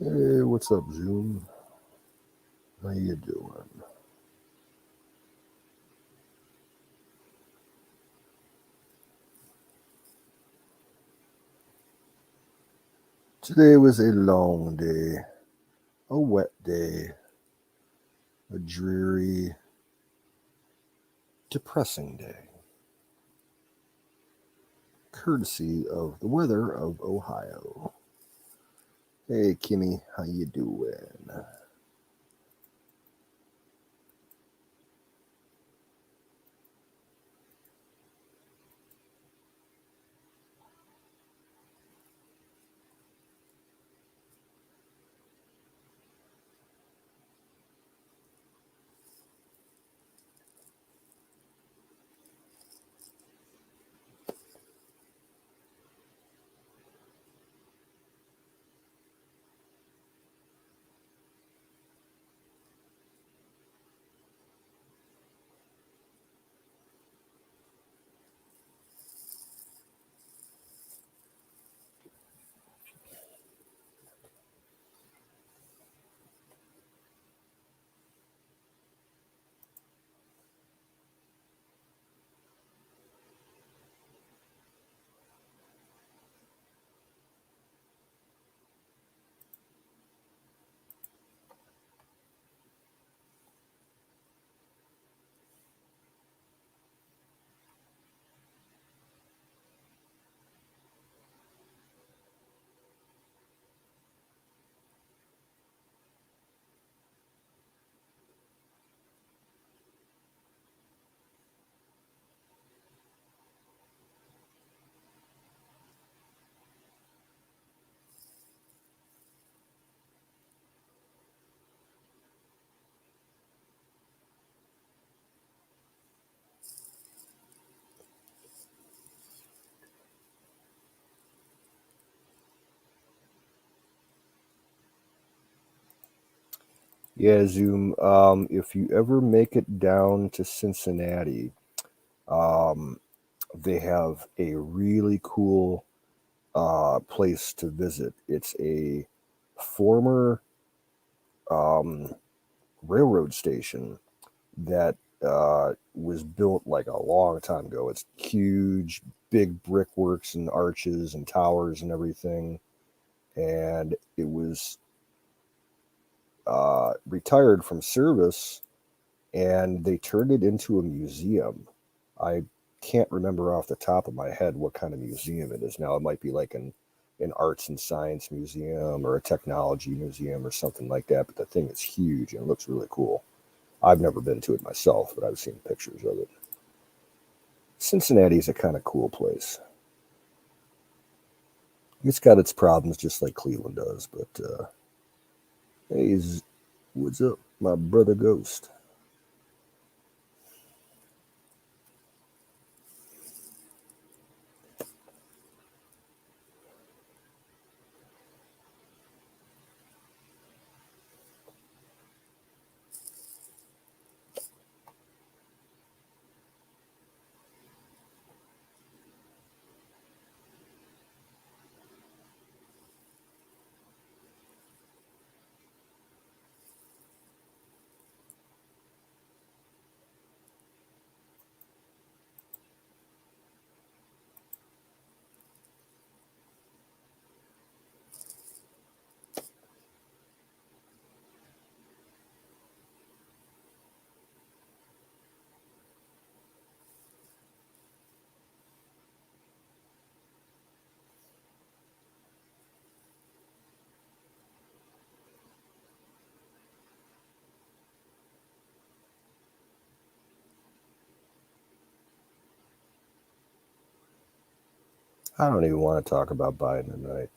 Hey, what's up, Zoom? How you doing? Today was a long day, a wet day, a dreary, depressing day, courtesy of the weather of Ohio. Hey, Kimmy, how you doing? Yeah, Zoom. If you ever make it down to Cincinnati, um, they have a really cool place to visit. It's a former um, railroad station that was built like a long time ago. It's huge, big brickworks and arches and towers and everything. And it was retired from service, and they turned it into a museum. I can't remember off the top of my head what kind of museum it is now. It might be like an arts and science museum or a technology museum or something like that. But the thing is huge and it looks really cool. I've never been to it myself, but I've seen pictures of it. Cincinnati's a kind of cool place. It's got its problems just like Cleveland does, but hey, what's up, my brother Ghost? I don't even want to talk about Biden tonight.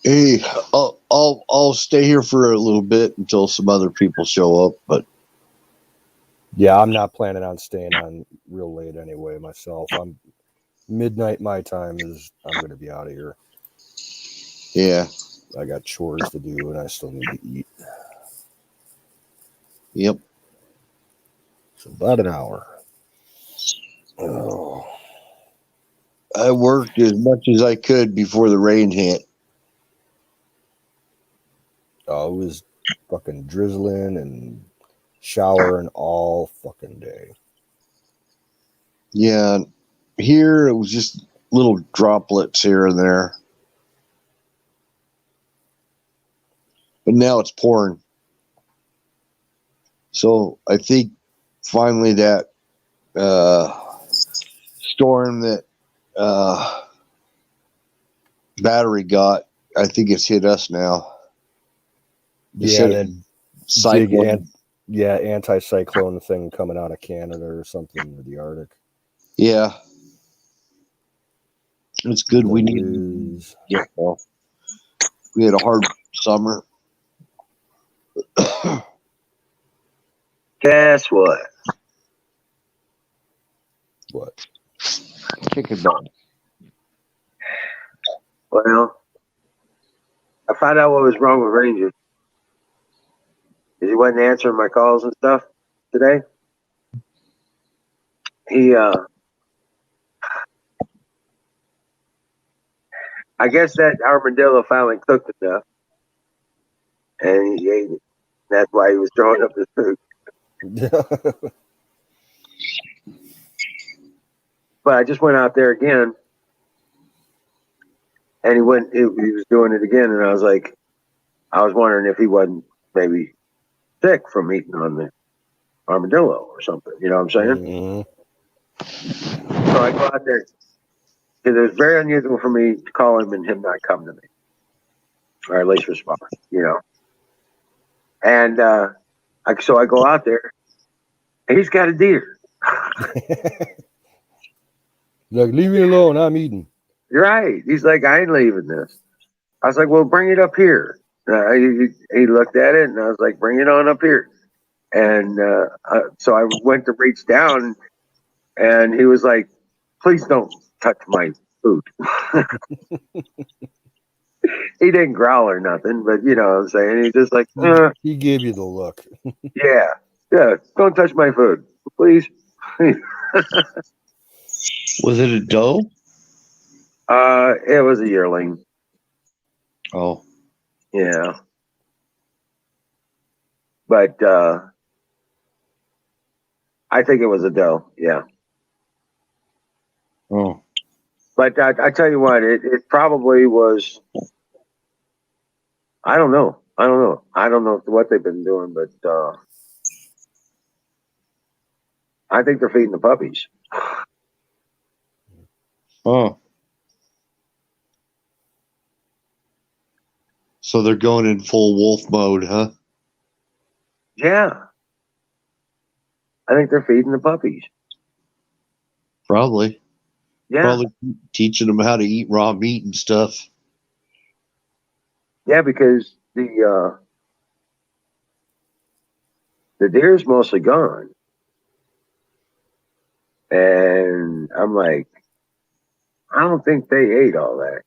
Hey, all I'll stay here for a little bit until some other people show up. But yeah, I'm not planning on staying on real late anyway. Myself, I'm midnight. My time is. I'm going to be out of here. yeah, I got chores to do, and I still need to eat. yep. So about an hour. Oh. I worked as much as I could before the rain hit. Oh, it was fucking drizzling and showering all fucking day. Yeah, here it was just little droplets here and there. But now it's pouring. So I think finally that storm that Battery got, I think it's hit us now. Yeah, that cyclone. Anti-cyclone thing coming out of Canada or something, or the Arctic. Yeah. It's good. We need. Yeah. Well, we had a hard summer. Guess what? What? Chicken bone. Well, I found out what was wrong with Ranger. He wasn't answering my calls and stuff today. He, I guess that armadillo finally cooked enough, and he ate it. That's why he was throwing up his food. But I just went out there again, and he was doing it again, and I was wondering if he wasn't maybe sick from eating on the armadillo or something. You know what I'm saying? Mm-hmm. So I go out there because it was very unusual for me to call him and him not come to me, or at least respond. You know, and so I go out there, and he's got a deer. Like, leave me alone. I'm eating. You're right. He's like, I ain't leaving this. I was like, well, bring it up here. He looked at it, and I was like, bring it on up here. And so I went to reach down, and he was like, please don't touch my food. He didn't growl or nothing, but you know what I'm saying? He's just like, he gave you the look. yeah, don't touch my food, please. Was it a doe? It was a yearling. Oh. Yeah. But I think it was a doe, yeah. Oh. But I tell you what, it probably was. I don't know. I don't know what they've been doing, but I think they're feeding the puppies. Oh. So they're going in full wolf mode, huh? Yeah. I think they're feeding the puppies. Probably. Yeah. Probably teaching them how to eat raw meat and stuff. Yeah, because the deer's mostly gone. And I'm like, I don't think they ate all that.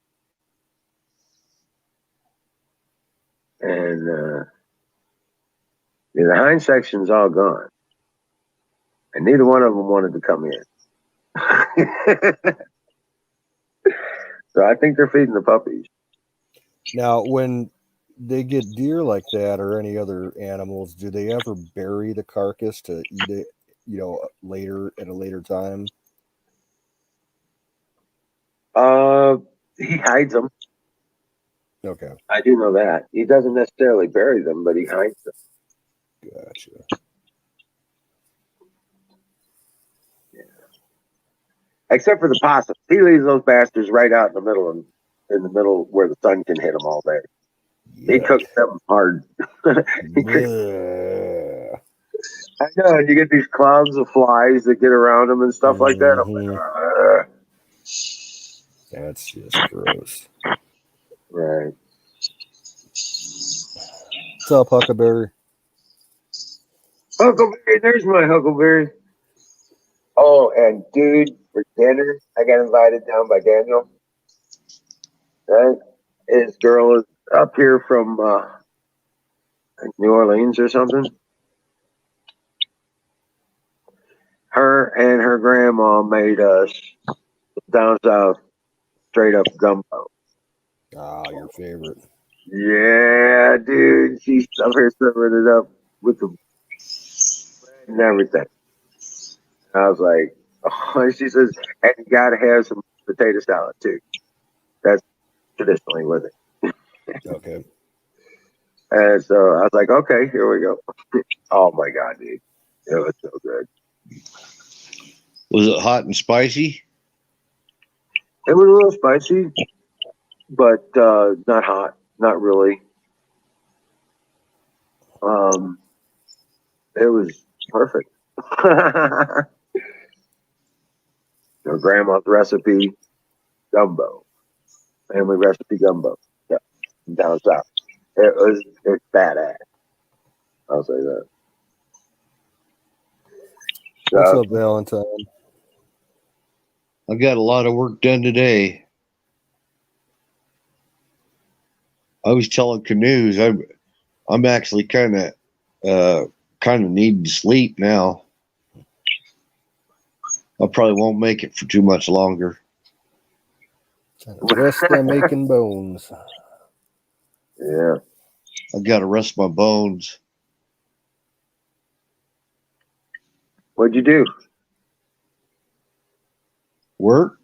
And the hind section's all gone. And neither one of them wanted to come in. So I think they're feeding the puppies. Now, when they get deer like that or any other animals, do they ever bury the carcass to eat it, later at a later time? He hides them. Okay. I do know that. He doesn't necessarily bury them, but he hides them. Gotcha. Yeah. Except for the possums. He leaves those bastards right out in the middle where the sun can hit them all day. Yeah. He cooks them hard. Yeah. I know, and you get these clouds of flies that get around them and stuff like that. I'm like, that's just gross. Right. What's up, Huckleberry? Huckleberry, there's my Huckleberry. Oh, and dude, for dinner, I got invited down by Daniel. Right? His girl is up here from New Orleans or something. Her and her grandma made us down south straight up gumbo. Ah, your favorite. Yeah, dude, she's up here serving it up with the bread and everything. I was like, oh, she says, and you gotta have some potato salad too. That's traditionally with it. Okay. And so I was like, okay, here we go. Oh my god, dude, it was so good. Was it hot and spicy? It was a little spicy, but not hot, not really. It was perfect. Her grandma's recipe gumbo, family recipe gumbo. Yeah, down south. It's badass. I'll say that. What's up, Valentine? I got a lot of work done today. I was telling Canoes I'm actually kind of needing to sleep now. I probably won't make it for too much longer. Rest them aching bones. Yeah. I got to rest my bones. What'd you do? Work?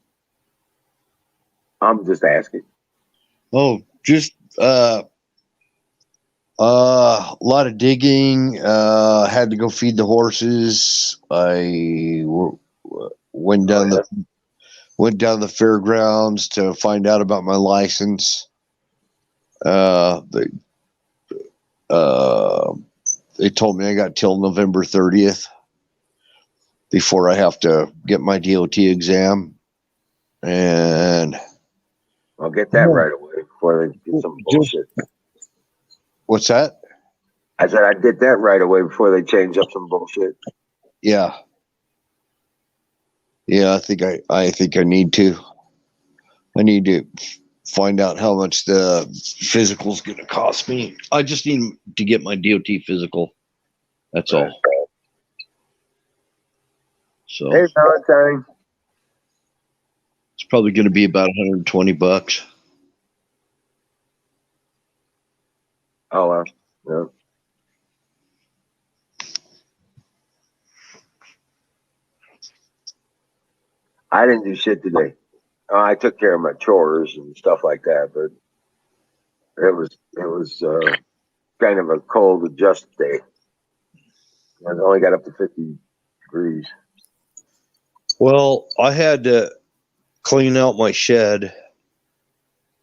I'm just asking. Oh, just a lot of digging. Had to go feed the horses. Went down the fairgrounds to find out about my license. They told me I got till November 30th before I have to get my DOT exam, and I'll get that right away before they get some bullshit. What's that? I said I'd get that right away before they change up some bullshit. Yeah. I think I need to. I need to find out how much the physical is going to cost me. I just need to get my DOT physical. That's all. So Hey, Valentine. it's probably going to be about $120. Oh, well. Yeah. I didn't do shit today. I took care of my chores and stuff like that, but it was kind of a cold adjust day. I only got up to 50 degrees. Well, I had to clean out my shed.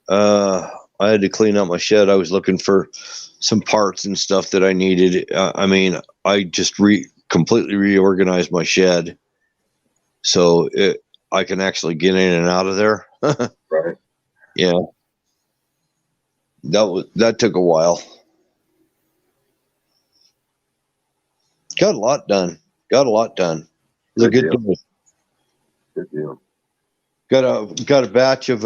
I had to clean out my shed. I was looking for some parts and stuff that I needed. I just completely reorganized my shed so I can actually get in and out of there. Right. Yeah. That took a while. Got a lot done. It was a good day. Good deal. Got a batch of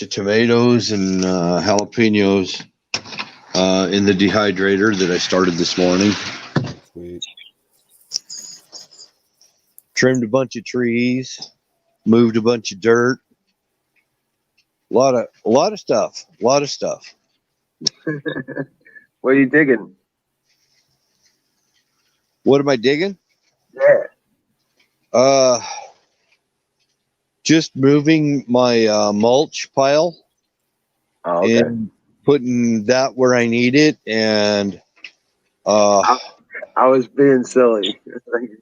tomatoes and jalapenos in the dehydrator that I started this morning. Sweet. Trimmed a bunch of trees, moved a bunch of dirt. A lot of stuff. What are you digging? What am I digging? Yeah. Just moving my mulch pile and putting that where I need it, and I was being silly.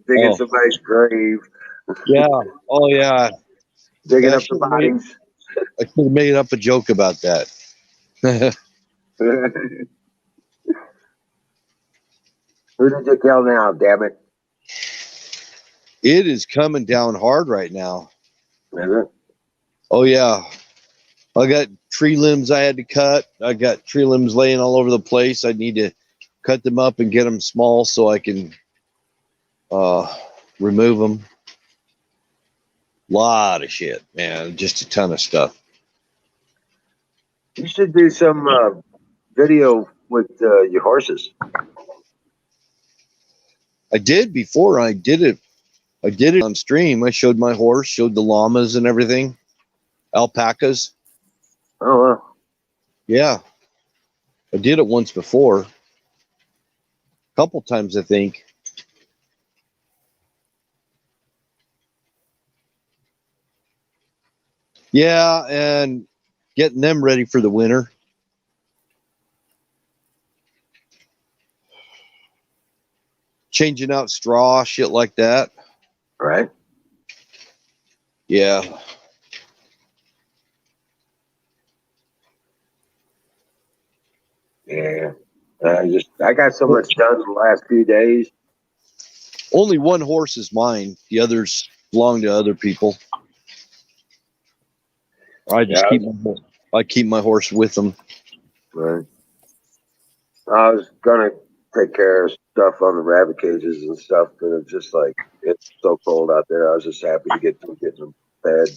Digging somebody's grave. Yeah. Oh yeah. Digging up the bodies. I could have made up a joke about that. Who did you kill now, damn it? It is coming down hard right now. Is it? Oh yeah. I got tree limbs I had to cut. I got tree limbs laying all over the place. I need to cut them up and get them small so I can remove them. Lot of shit, man. Just a ton of stuff. You should do some video with your horses. I did before. I did it on stream. I showed my horse, showed the llamas and everything, alpacas. Oh, well. Yeah, I did it once before, a couple times I think. Yeah, and getting them ready for the winter. Changing out straw, shit like that. Right. Yeah. Yeah. I got so much done in the last few days. Only one horse is mine. The others belong to other people. I just keep my horse with them. Right. I was gonna take care of stuff on the rabbit cages and stuff, but it's just like it's so cold out there. I was just happy to get them fed.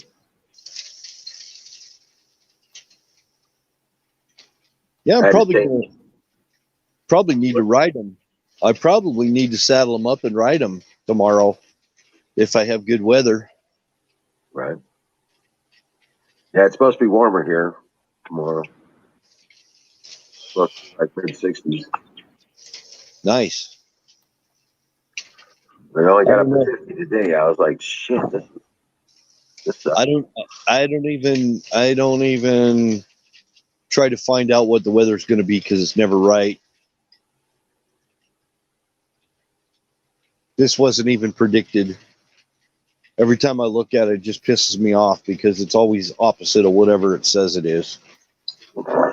Yeah, I'm Had to probably need to ride them. I probably need to saddle them up and ride them tomorrow if I have good weather. Right. Yeah, it's supposed to be warmer here tomorrow. Supposed to be like mid-60s. Nice. We only got up to 50 today. I was like, shit, this sucks. I don't even try to find out what the weather's going to be because it's never right. This wasn't even predicted. Every time I look at it, it just pisses me off because it's always opposite of whatever it says it is. Yeah,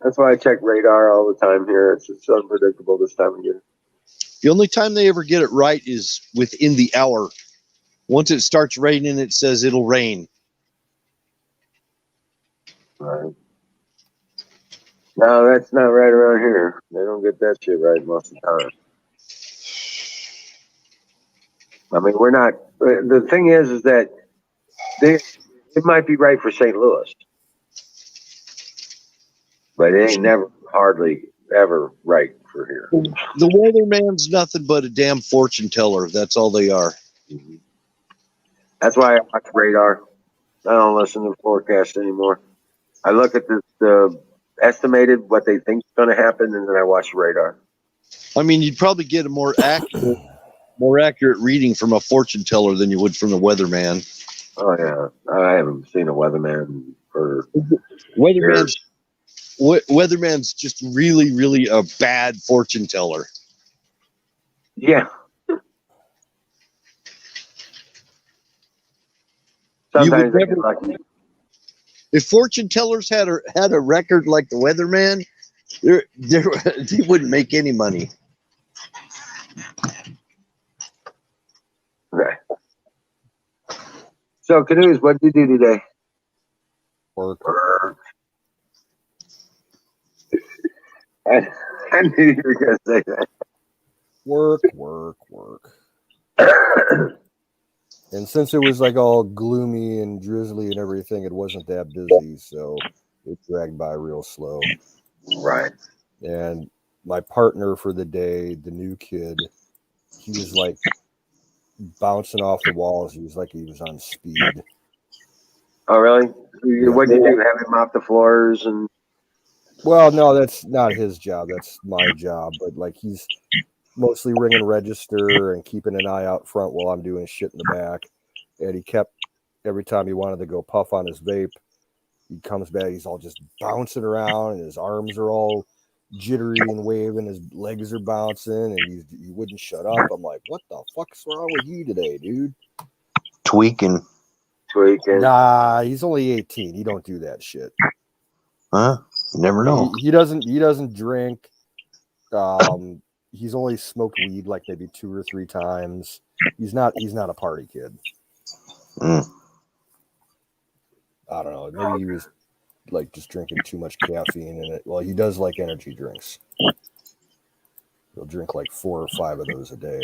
that's why I check radar all the time here. It's unpredictable this time of year. The only time they ever get it right is within the hour. Once it starts raining, it says it'll rain. Right. No, that's not right around here. They don't get that shit right most of the time. I mean, we're not. The thing is that it might be right for St. Louis, but it ain't never hardly ever right for here. The weatherman's nothing but a damn fortune teller. That's all they are. Mm-hmm. That's why I watch radar. I don't listen to forecasts anymore. I look at the estimated what they think is going to happen, and then I watch radar. I mean, you'd probably get a more accurate reading from a fortune teller than you would from the weatherman. Oh yeah, I haven't seen a weatherman for Weatherman's just really, really a bad fortune teller. Yeah. Sometimes they get lucky. If fortune tellers had a record like the weatherman, they wouldn't make any money. Right. So, Canoes, what did you do today? Work. I knew you were going to say that. Work. And since it was like all gloomy and drizzly and everything, it wasn't that busy, so it dragged by real slow. Right. And my partner for the day, the new kid, he was like bouncing off the walls. He was like he was on speed. Oh, really? Yeah. What did you do? Have him mop the floors and? Well, no, that's not his job. That's my job. But like he's mostly ringing register and keeping an eye out front while I'm doing shit in the back. And he kept, every time he wanted to go puff on his vape, he comes back, he's all just bouncing around and his arms are all jittery and waving, his legs are bouncing, and he wouldn't shut up. I'm like, what the fuck's wrong with you today, dude? Tweaking. Nah, he's only 18. He don't do that shit. Huh? You never know. He doesn't drink. He's only smoked weed like maybe 2 or 3 times. He's not a party kid. Mm. I don't know. Maybe he was like just drinking too much caffeine in it. Well, he does like energy drinks. He'll drink like 4 or 5 of those a day.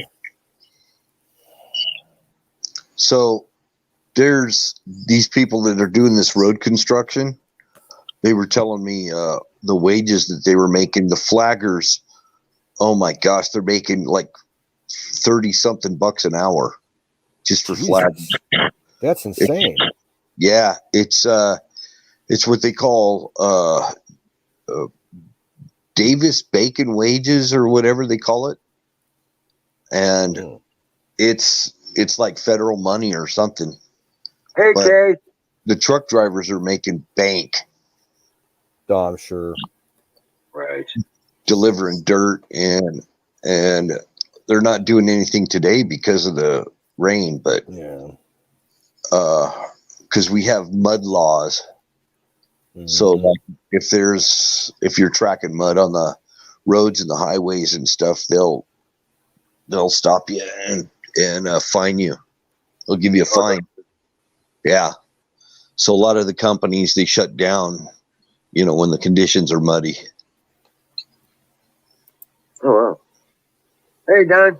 So there's these people that are doing this road construction. They were telling me the wages that they were making. The flaggers, oh my gosh, they're making like 30 something bucks an hour just for flagging. That's insane. Yeah, it's what they call Davis Bacon wages or whatever they call it, and it's like federal money or something. Hey, But Kay. the truck drivers are making bank. Oh, I'm sure. Right. Delivering dirt and they're not doing anything today because of the rain, but yeah, because we have mud laws. Mm-hmm. So like if you're tracking mud on the roads and the highways and stuff, they'll stop you and fine you. They'll give you a fine. Yeah. So a lot of the companies, they shut down, when the conditions are muddy. Oh, wow. Hey, Don.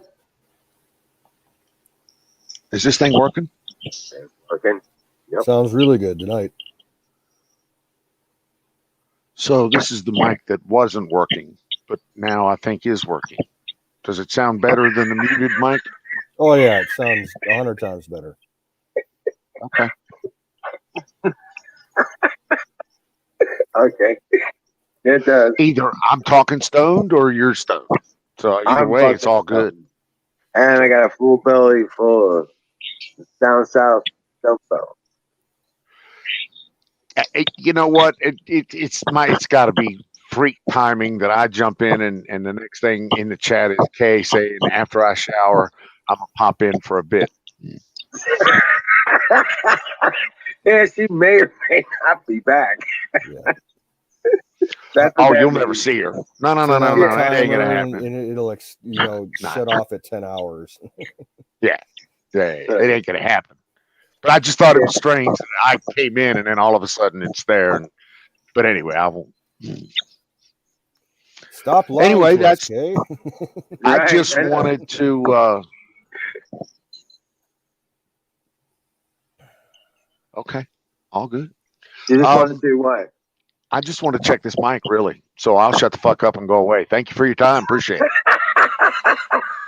Is this thing working? Working. Yep. Sounds really good tonight. So this is the mic that wasn't working, but now I think is working. Does it sound better than the muted mic? Oh yeah, it sounds 100 times better. Okay. Okay. It does. Either I'm talking stoned or you're stoned. So either way, it's all good. And I got a full belly full of down south dumbbell. You know what? It's got to be freak timing that I jump in and the next thing in the chat is Kay saying after I shower I'm gonna pop in for a bit. Yeah, she may or may not be back. Yeah. You'll never see her. No. It ain't gonna happen. And it'll shut off at 10 hours. Yeah, it ain't gonna happen. But I just thought it was strange that I came in and then all of a sudden it's there. But anyway, I won't. Stop lying. Anyway, that's. Okay. I just wanted to. Okay, all good. You just want to do what? I just want to check this mic, really. So I'll shut the fuck up and go away. Thank you for your time. Appreciate it.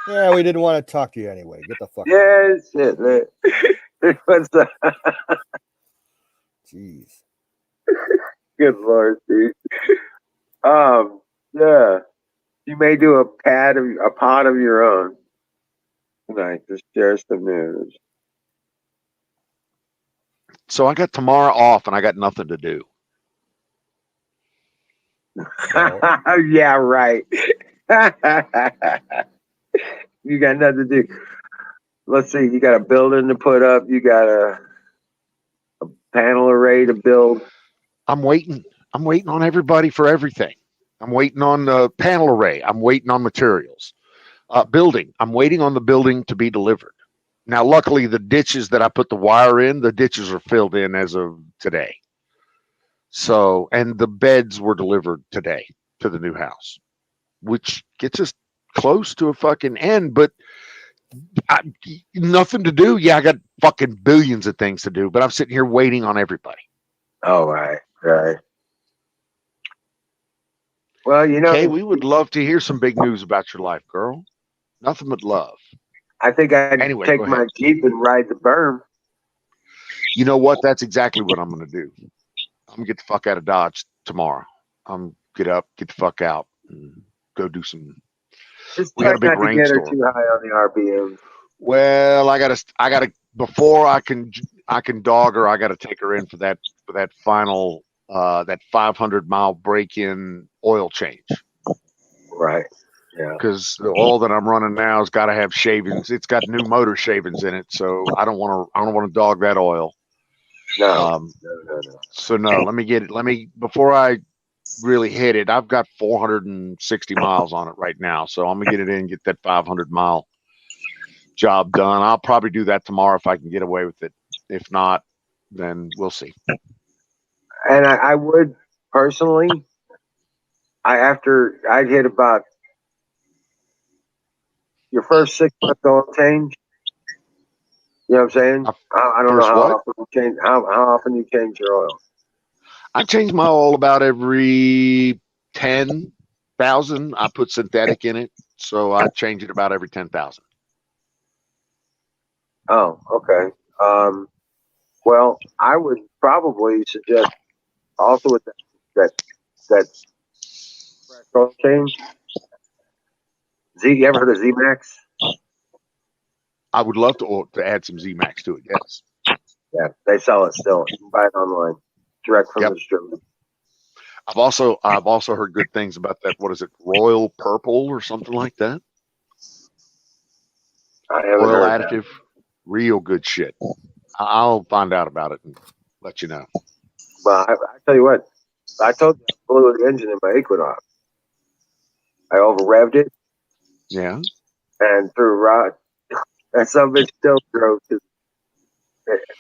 Yeah, we didn't want to talk to you anyway. Get the fuck out. Yeah, shit, man. What's up? Jeez. Good Lord, dude. Yeah. You may do a pod of your own tonight to share some news. So I got tomorrow off and I got nothing to do. Yeah, right. You got nothing to do. Let's see. You got a building to put up. You got a panel array to build. I'm waiting on everybody for everything. I'm waiting on the panel array. I'm waiting on materials. Building. I'm waiting on the building to be delivered. Now, luckily, the ditches that I put the wire in, the ditches are filled in as of today. So, and the beds were delivered today to the new house, which gets us close to a fucking end, but nothing to do. Yeah, I got fucking billions of things to do, but I'm sitting here waiting on everybody. Oh, right. Well, Kay, we would love to hear some big news about your life, girl. Nothing but love. I think I'd take my Jeep and ride the berm. You know what? That's exactly what I'm going to do. I'm going to get the fuck out of Dodge tomorrow. I'm get up, get the fuck out, and go do some. Just try not to get her too high on the RPM. Well, I gotta before I can dog her. I gotta take her in for that final that 500-mile break-in oil change. Right. Yeah. Because the oil that I'm running now has got to have shavings. It's got new motor shavings in it, so I don't want to dog that oil. No. No. So no, let me get it. Before I really hit it. I've got 460 miles on it right now, so I'm gonna get it in and get that 500-mile job done. I'll probably do that tomorrow if I can get away with it. If not, then we'll see. And I would personally, after I'd hit about your first 6 month oil change. You know what I'm saying? I don't know First how what? often you change how often you change your oil. I change my oil about every 10,000. I put synthetic in it, so I change it about every 10,000. Oh, okay. Well, I would probably suggest also with that fresh oil change. You ever heard of Z Max? I would love to add some Z-Max to it. Yes. Yeah, they sell it still. You can buy it online, direct from Yep. the distributor. I've also heard good things about that. What is it? Royal Purple or something like that? I haven't Oil heard additive. Real good shit. I'll find out about it and let you know. Well, I tell you what, I told you I blew the engine in my Equinox. I over revved it Yeah. and threw a rod. And some bitch still drove to.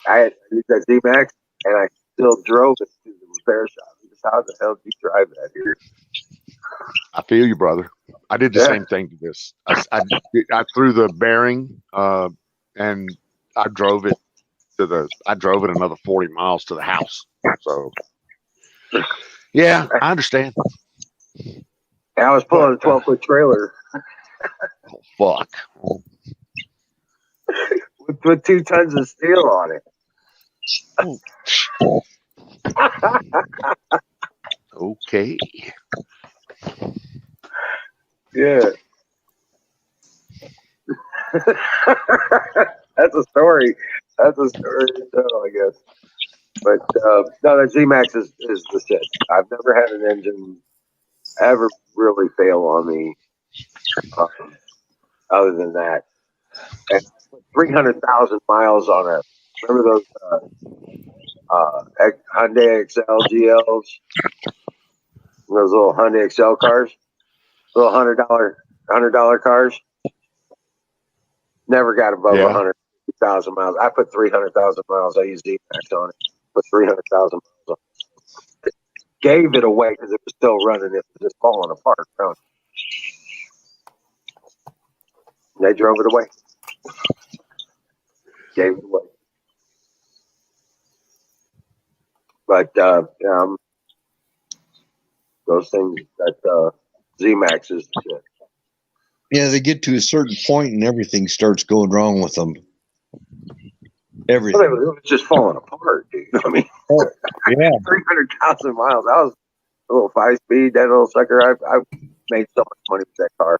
I used that Z Max and I still drove it to the repair shop. How the hell do you drive that here? I feel you, brother. I did the Yeah. same thing to this. I threw the bearing and I drove it another 40 miles to the house. So yeah, I understand. I was pulling a 12-foot trailer Oh, fuck. with 2 tons of steel on it. Okay. Yeah. That's a story. That's a story to tell, I guess. But no, that Z Max is the shit. I've never had an engine ever really fail on me. Other than that, and 300,000 miles on it. Remember those Hyundai XL GLs? Those little Hyundai XL cars, little $100 cars. Never got above Yeah. 100,000 miles. I put 300,000 miles. I used Z-Max on it. Put 300,000 miles on it. Gave it away because it was still running. It was just falling apart. They drove it away. Gave it away. But those things that Z-Max is the shit. Yeah, they get to a certain point and everything starts going wrong with them. Everything. Well, it was just falling apart, dude. I mean, Yeah. 300,000 miles. I was a little 5-speed, that little sucker. I made so much money with that car.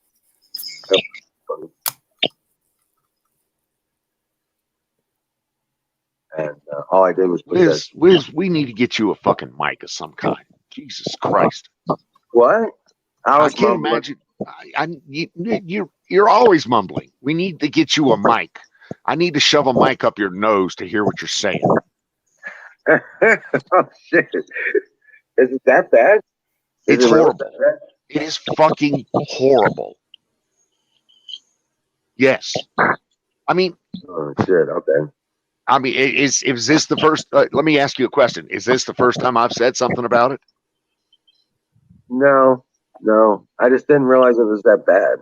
And all I did was put Wiz, we need to get you a fucking mic of some kind. Jesus Christ. What? I can't imagine. You're always mumbling. We need to get you a mic. I need to shove a mic up your nose to hear what you're saying. Oh, shit. Is it that bad? It's really horrible. that bad? It is fucking horrible. Yes. I mean, Oh, shit. Okay. I mean, is this the first? Let me ask you a question. Is this the first time I've said something about it? No. I just didn't realize it was that bad.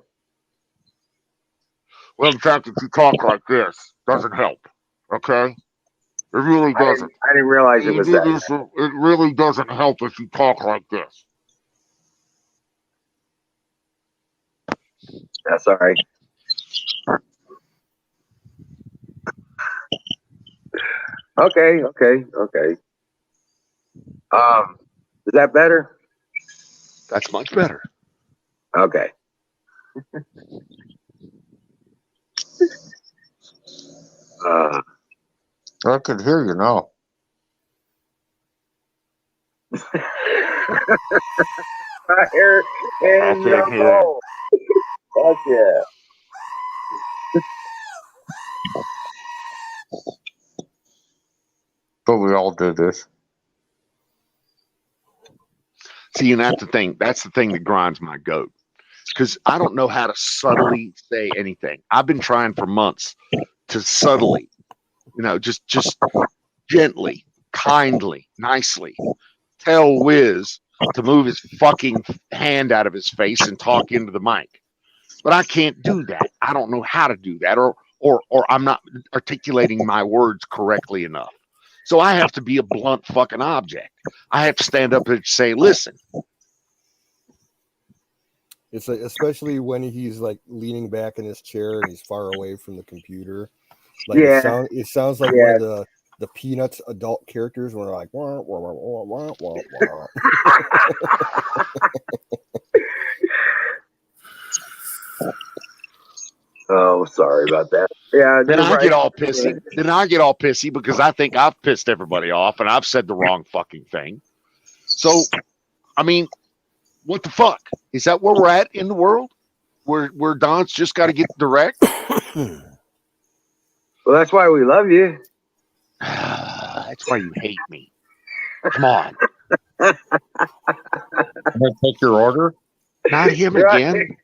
Well, the fact that you talk like this doesn't help. Okay, it really doesn't. I didn't realize it was that bad. It really doesn't help if you talk like this. That's all right. Okay. Is that better? That's much better. Okay. I could hear you now. Fire in the hole. Fuck yeah. But we all did this. See, and that's the thing. That's the thing that grinds my goat. Because I don't know how to subtly say anything. I've been trying for months to subtly just gently, kindly, nicely tell Wiz to move his fucking hand out of his face and talk into the mic. But I can't do that. I don't know how to do that, or I'm not articulating my words correctly enough. So I have to be a blunt fucking object. I have to stand up and say, listen. It's like, especially when he's like leaning back in his chair and he's far away from the computer. Like it sounds like one of the Peanuts adult characters when they're like, wah, wah, wah, wah, wah, wah. Oh, sorry about that. Yeah. Then I get all pissy. Then I get all pissy because I think I've pissed everybody off and I've said the wrong fucking thing. So, I mean, what the fuck? Is that where we're at in the world? Where Don's just got to get direct? Well, that's why we love you. That's why you hate me. Come on. I'm gonna take your order. Not him again.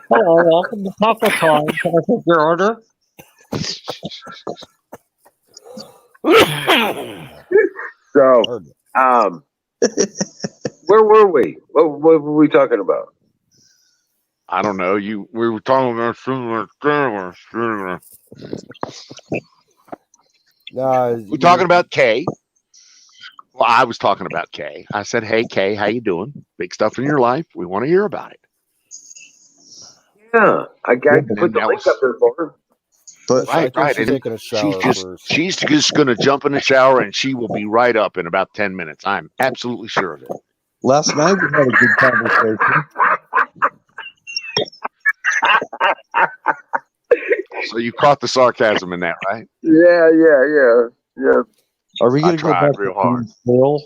Hello, welcome to Taco Time. Can I take your order? So, where were we? What were we talking about? I don't know. We were talking about we're talking about Kay. Well, I was talking about Kay. I said, "Hey, Kay, how you doing? Big stuff in your life. We want to hear about it." Yeah, I got to put the link up there for her. But right. She's taking a shower first. She's just going to jump in the shower and she will be right up in about 10 minutes. I'm absolutely sure of it. last night we had a good conversation. So you caught the sarcasm in that, right? Yeah. Are we going I to go tried back real to hard. eating squirrel?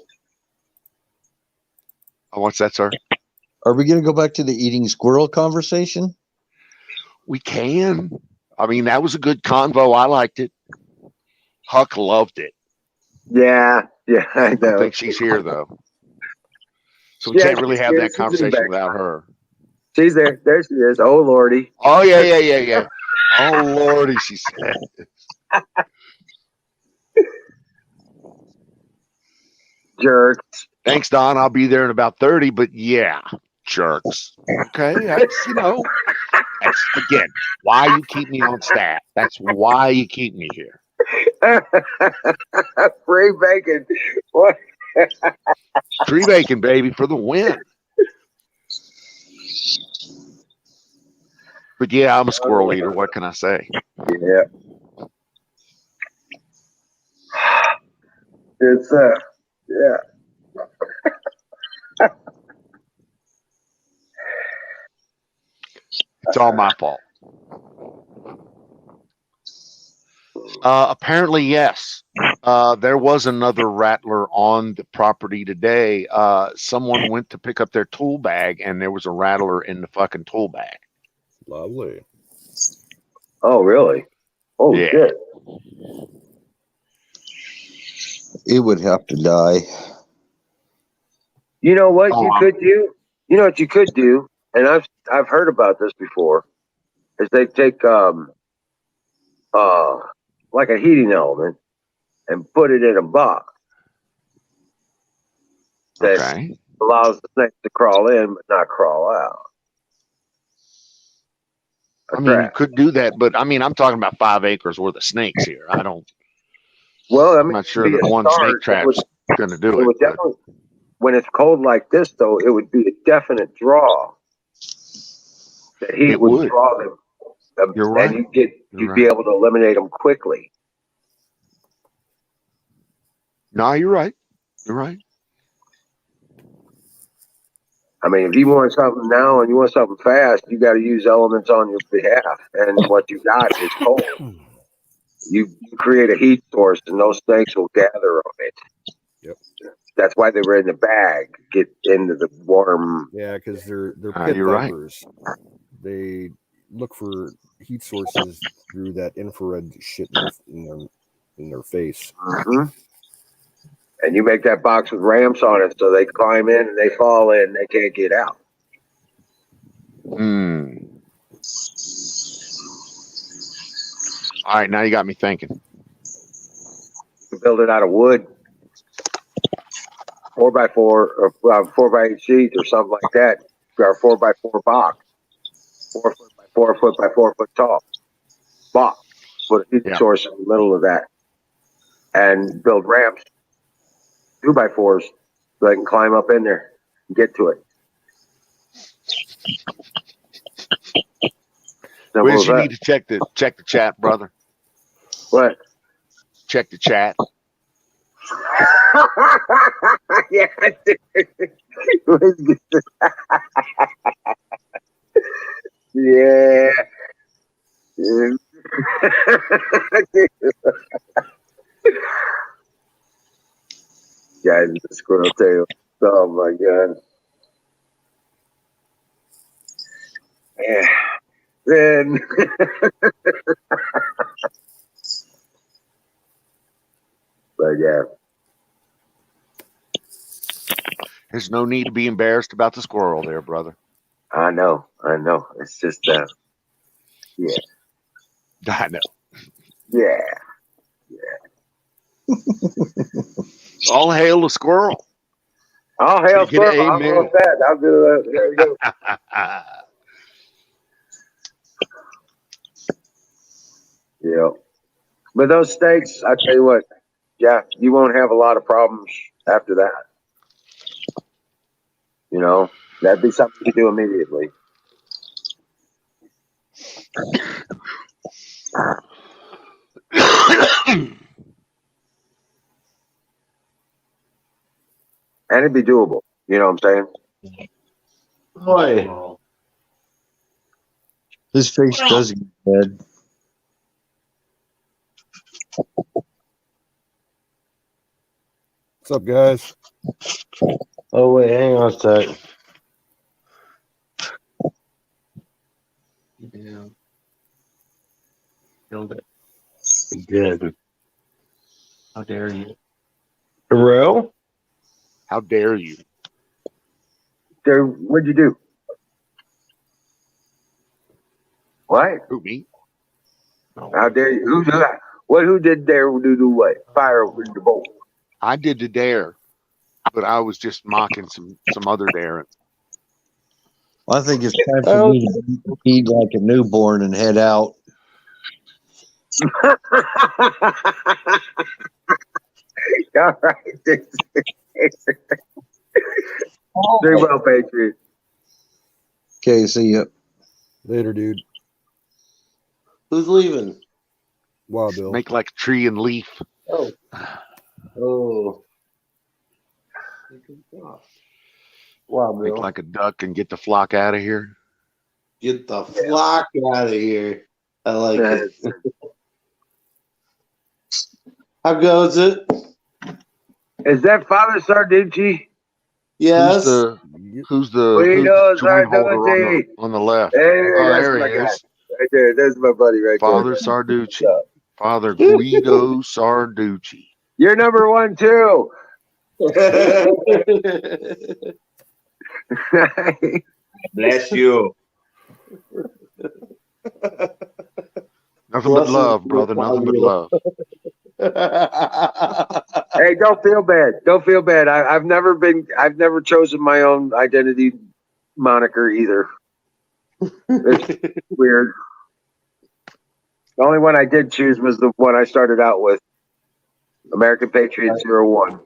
Oh, what's that, sir? Are we going to go back to the eating squirrel conversation? We can. I mean, that was a good convo. I liked it. Huck loved it. Yeah, I I know. don't think she's here, though. So we can't really have that conversation without her. She's there. There she is. Oh, Lordy. Oh, yeah. Oh, Lordy, she said. Jerks. Thanks, Don. I'll be there in about 30, but yeah, jerks. Okay, that's, that's, again, why you keep me on staff. That's why you keep me here. Free bacon. What? Free bacon, baby, for the win. But yeah, I'm a squirrel eater. What can I say? Yeah. It's yeah. It's all my fault. Apparently, yes. There was another rattler on the property today. Someone went to pick up their tool bag, and there was a rattler in the fucking tool bag. Lovely. Oh, really? Oh, Yeah. shit. It would have to die. You know what you could do? You know what you could do? And I've heard about this before. Is they take like a heating element and put it in a box that allows the snake to crawl in but not crawl out. I mean, you could do that, but I mean, I'm talking about 5 acres worth of snakes here. I don't. Well, I mean, I'm not sure that one snake trap's going to do it. Definitely, when it's cold like this, though, it would be a definite draw. The heat would draw them. You're right. And you'd be able to eliminate them quickly. No, you're right. You're right. I mean, if you want something now and you want something fast, you got to use elements on your behalf. And what you got is cold. You create a heat source, and those snakes will gather on it. Yep. That's why they were in the bag, get into the warm. Yeah, because they're pit vipers. Right. They look for heat sources through that infrared shit in their face. Mm-hmm. And you make that box with ramps on it, so they climb in and they fall in, and they can't get out. All right, now you got me thinking. Build it out of wood, 4x4 or 4x8 sheets or something like that, or 4x4 box, 4 foot by 4 foot by 4 foot tall box. Put a heat source in the middle of that, and build ramps, 2x4s, so they can climb up in there and get to it. Wiz, you need to check the chat, brother. What? Check the chat. Yeah. Yeah. Guys, the squirrel tail. Oh my god. Yeah. Then but yeah. There's no need to be embarrassed about the squirrel there, brother. I know. It's just yeah. I know. Yeah. All hail the squirrel. All hail Can you get squirrel. an I'll amen? go with that. I'll do that. There we go. Yeah. But those steaks, I tell you what, Jeff, you won't have a lot of problems after that. You know, that'd be something you do immediately. And it'd be doable. You know what I'm saying? Boy, his face does get red. What's up, guys? Oh wait, hang on a sec. Yeah. Killed it. Good. How dare you? Terrell? How dare you? There, what'd you do? What? Who, me? How dare you? Who did that? Who did dare do what? Fire with the bolt. I did the dare, but I was just mocking some other daring. I think it's time for me to feed like a newborn and head out. All right. Very well, Patriot. Okay, see ya. Later, dude. Who's leaving? Wow, Bill. Make like a tree and leaf. Oh. Oh. Wow, Make Bill. like a duck and get the flock out of here. Get the flock out of here. I like it. How goes it? Is that Father Sarducci? Yes. Who's the Guido joint holder Sarducci. on the left? Hey, Oh, that's there my he guy. is. Right there. There's my buddy right Father there. Sarducci. Father Guido Sarducci. You're number one, too. Bless you. Nothing but love, brother. Nothing but love. Hey, don't feel bad. Don't feel bad. I've never chosen my own identity moniker either. It's weird. The only one I did choose was the one I started out with. American Patriot 01.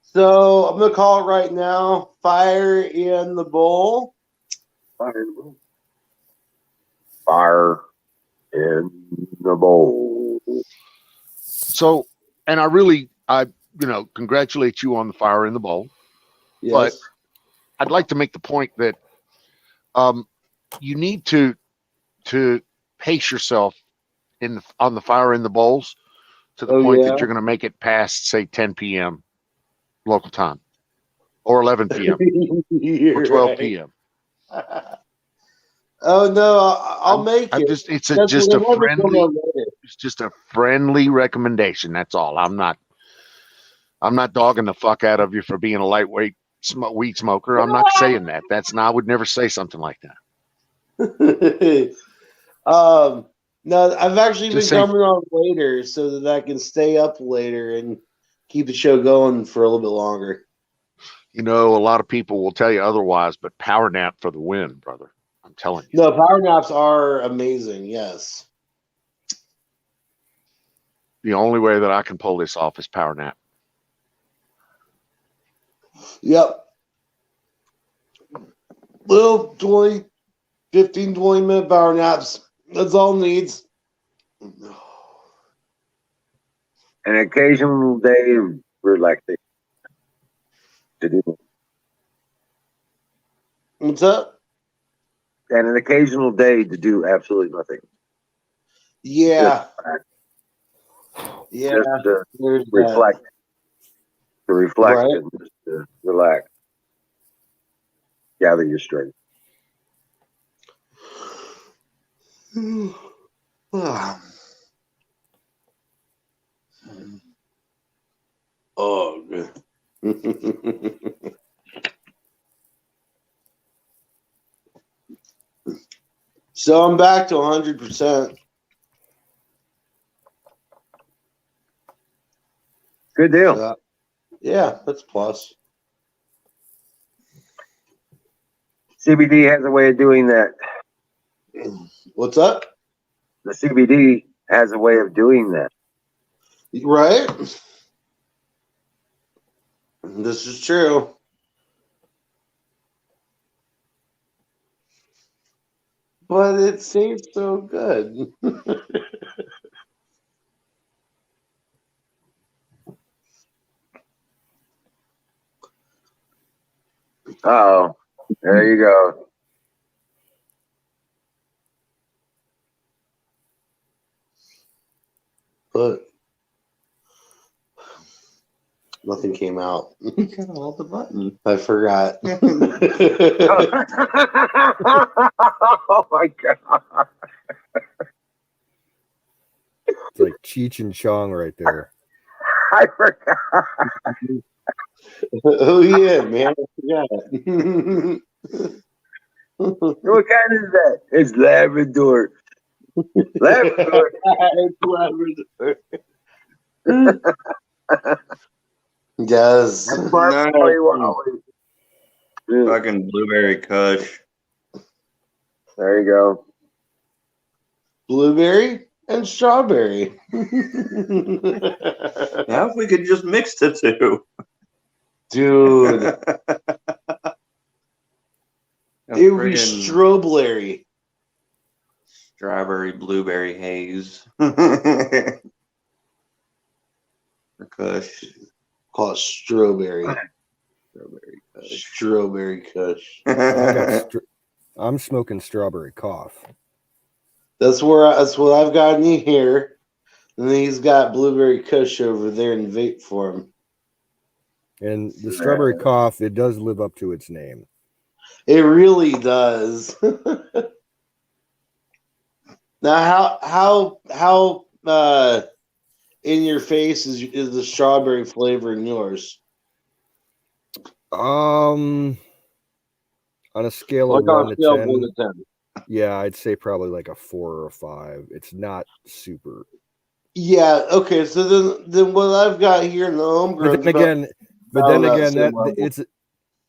So I'm gonna call it right now. Fire in the bowl. Fire in the bowl. Fire in the bowl. So, and I congratulate you on the fire in the bowl. Yes. But I'd like to make the point that you need to pace yourself on the fire in the bowls to the point that you're going to make it past, say, 10 p.m. local time, or 11 p.m. or 12 p.m. Oh no, I'll make it. It's just a friendly recommendation. That's all. I'm not dogging the fuck out of you for being a lightweight weed smoker. I'm not saying that. I would never say something like that. No, I've actually been Just say- coming on later so that I can stay up later and keep the show going for a little bit longer. You know, a lot of people will tell you otherwise, but power nap for the win, brother. I'm telling you. No, power naps are amazing. Yes. The only way that I can pull this off is power nap. Yep. Little 20, 15, 20-minute power naps. That's all it needs. An occasional day of relaxation to do. What's up? And an occasional day to do absolutely nothing. Yeah. Yeah. Just to There's reflect. To reflect Right. and just to relax. Gather your strength. that. Oh, good. So I'm back to 100%. Good deal. Yeah, that's plus. CBD has a way of doing that. What's up? The CBD has a way of doing that. Right? This is true. But it tastes so good. Oh, there you go. But nothing came out. You gotta hold the button. I forgot. Oh my god. It's like Cheech and Chong right there. I forgot. Oh yeah, man, I forgot. What kind is that? It's Labrador. Labrador. It's Labrador. Yes. That's Mark Wally. Yeah, Fucking blueberry kush. there you go. Blueberry and strawberry. Now if we could just mix the two. Dude, it would be Friggin' strawberry. strawberry blueberry haze. For kush. Call it strawberry. Strawberry kush. Strawberry kush. I'm smoking strawberry cough. That's what I've got in here. And then he's got blueberry kush over there in vape form. And the strawberry cough, it does live up to its name. It really does. Now, how in your face is the strawberry flavor in yours? On a scale Like of on 1 a to scale of 10, 1 to 10. yeah, I'd say probably like a 4 or a 5. It's not super. Yeah. Okay. So then what I've got here in the home But then again,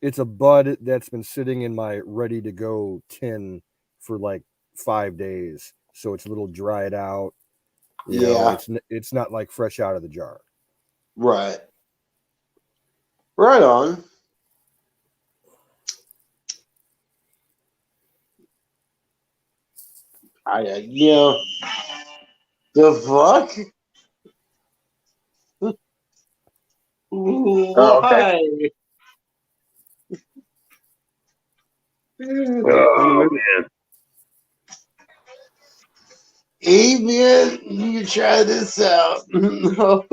it's a bud that's been sitting in my ready to go tin for like 5 days, so it's a little dried out. You know, it's not like fresh out of the jar. Right. Right on. The fuck? Why? Oh man. Hey man, you try this out. No.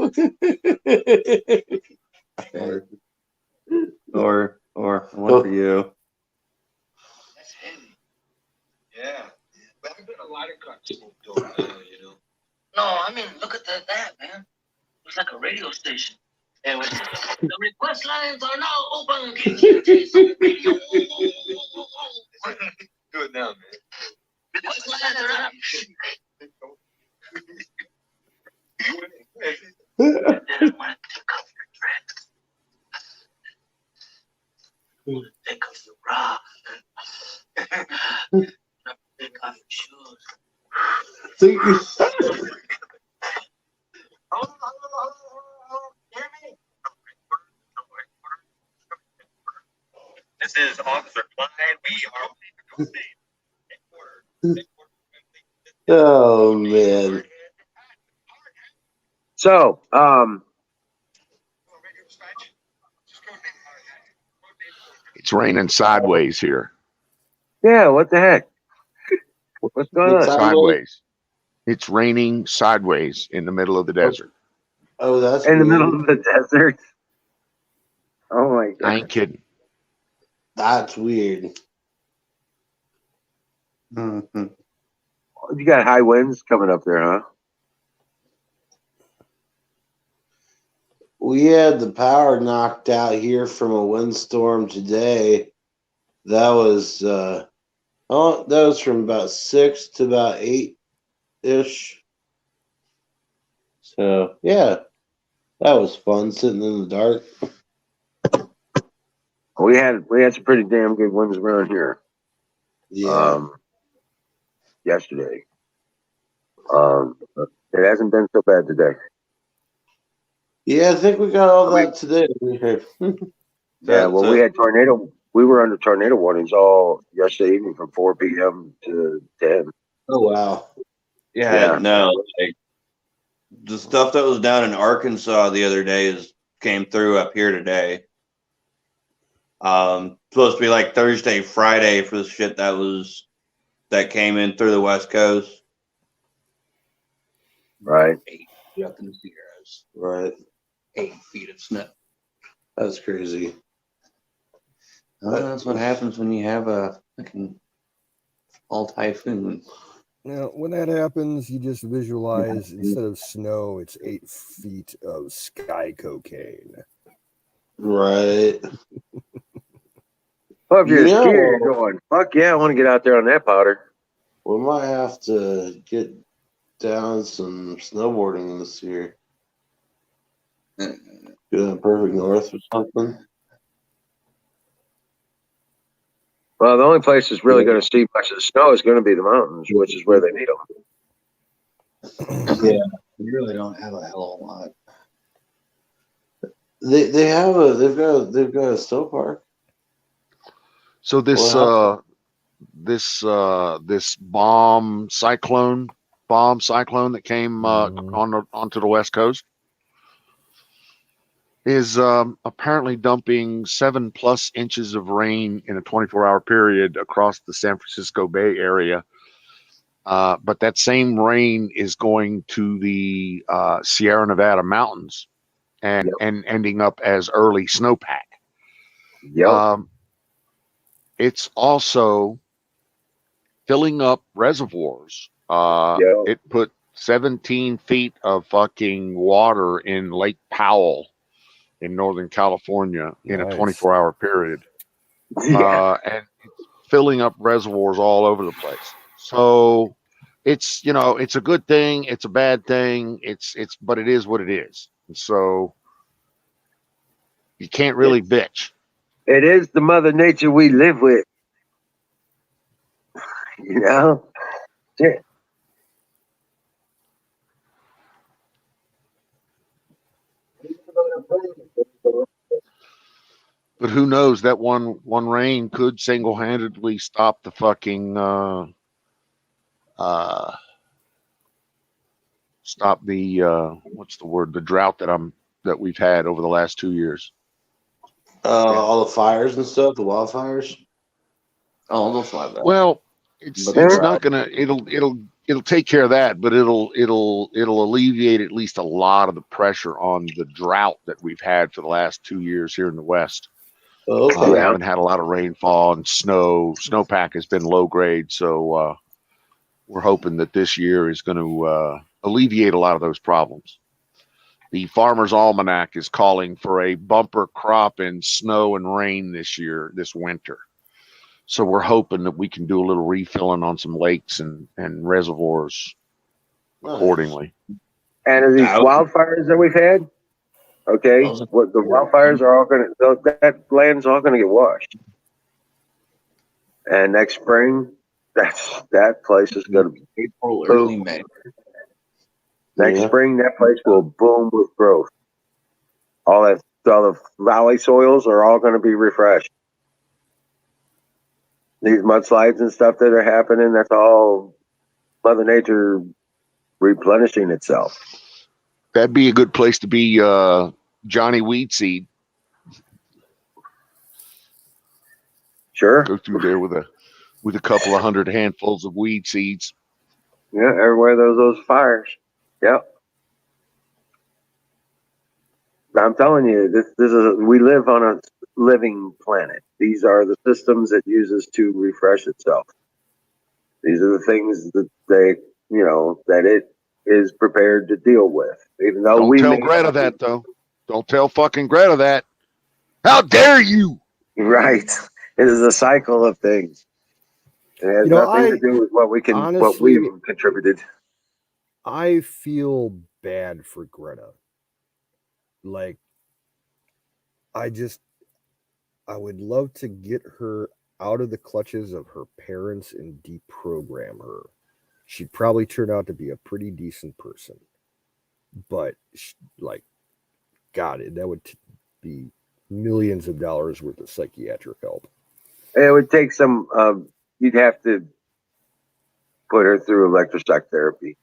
Or one for you. That's heavy. Yeah. But I've been a lot of cuts, you know. No, I mean, look at that, man. It's like a radio station. And the request lines are now open. KTJ Radio. Do it now, man. Then I want to take off your dress. Take off your bra. Take off your shoes. Hear me? This is Officer Clyde. We are Oh man. So, It's raining sideways here. yeah, what the heck? What's going on? Sideways. It's raining sideways in the middle of the desert. Oh, that's In the weird. middle of the desert. Oh my I god. ain't kidding. That's weird. Mm-hmm. You got high winds coming up there, huh? We had the power knocked out here from a windstorm today. That was that was from about 6 to about 8-ish. So yeah, that was fun sitting in the dark. We had some pretty damn good winds around here. Yeah. Yesterday. It hasn't been so bad today. Yeah, I think we got all I mean- that today. Yeah, well, we had tornado. We were under tornado warnings all yesterday evening from 4 p.m. to 10. Oh wow. Yeah. No, like the stuff that was down in Arkansas the other day came through up here today. Supposed to be like Thursday, Friday for the shit that came in through the West Coast. Right. 8 feet up in the Sierras. Right. 8 feet of snow. That's crazy. Well, that's what happens when you have a fucking fall typhoon. Now, when that happens, you just visualize instead of snow, it's 8 feet of sky cocaine. Right. Well, if you're a Yeah. skier, you're going, fuck yeah, I want to get out there on that powder. We might have to get down some snowboarding this year. Go to Perfect North or something. Well, the only place that's really going to see much of the snow is going to be the mountains, which is where they need them. Yeah, we really don't have a hell of a lot. They've got a snow park. So this Well, this bomb cyclone that came onto the West Coast is apparently dumping 7+ inches of rain in a 24-hour period across the San Francisco Bay Area. But that same rain is going to the Sierra Nevada mountains and ending up as early snowpack. Yep. It's also filling up reservoirs. It put 17 feet of fucking water in Lake Powell in Northern California in a 24-hour period. And it's filling up reservoirs all over the place. So it's, it's a good thing. It's a bad thing. But it is what it is. And so you can't really bitch. It is the Mother Nature we live with. You know? Yeah. But who knows? That one rain could single-handedly stop the fucking stop the what's the word? The drought that we've had over the last 2 years. all the fires and stuff, the wildfires. Oh, they'll fly back. Well, it's not gonna. It'll take care of that, but it'll alleviate at least a lot of the pressure on the drought that we've had for the last 2 years here in the West. Okay. We haven't had a lot of rainfall and snowpack has been low grade, so we're hoping that this year is going to alleviate a lot of those problems. The Farmer's Almanac is calling for a bumper crop in snow and rain this winter. So we're hoping that we can do a little refilling on some lakes and reservoirs accordingly. And are these Out. wildfires that we've had? Okay, what the wildfires are all going to, that land's all going to get washed. And next spring, that place is going to be April, early May. next Yeah. spring. That place will boom with growth. All the valley soils are all going to be refreshed. These mudslides and stuff that are happening, that's all Mother Nature replenishing itself. That'd be a good place to be, Johnny Weed Seed. Sure. Go through there with a couple of hundred handfuls of weed seeds. Yeah, everywhere there's those fires. Yep. I'm telling you, this is we live on a living planet. These are the systems it uses to refresh itself. These are the things that that it is prepared to deal with. Even though Don't tell Greta that, though. Don't tell fucking Greta that. How dare you? Right. It is a cycle of things. It has nothing to do with what we have contributed. I feel bad for Greta. Like, I would love to get her out of the clutches of her parents and deprogram her. She'd probably turn out to be a pretty decent person. But, God, that would be millions of dollars worth of psychiatric help. It would take some, you'd have to put her through electroshock therapy.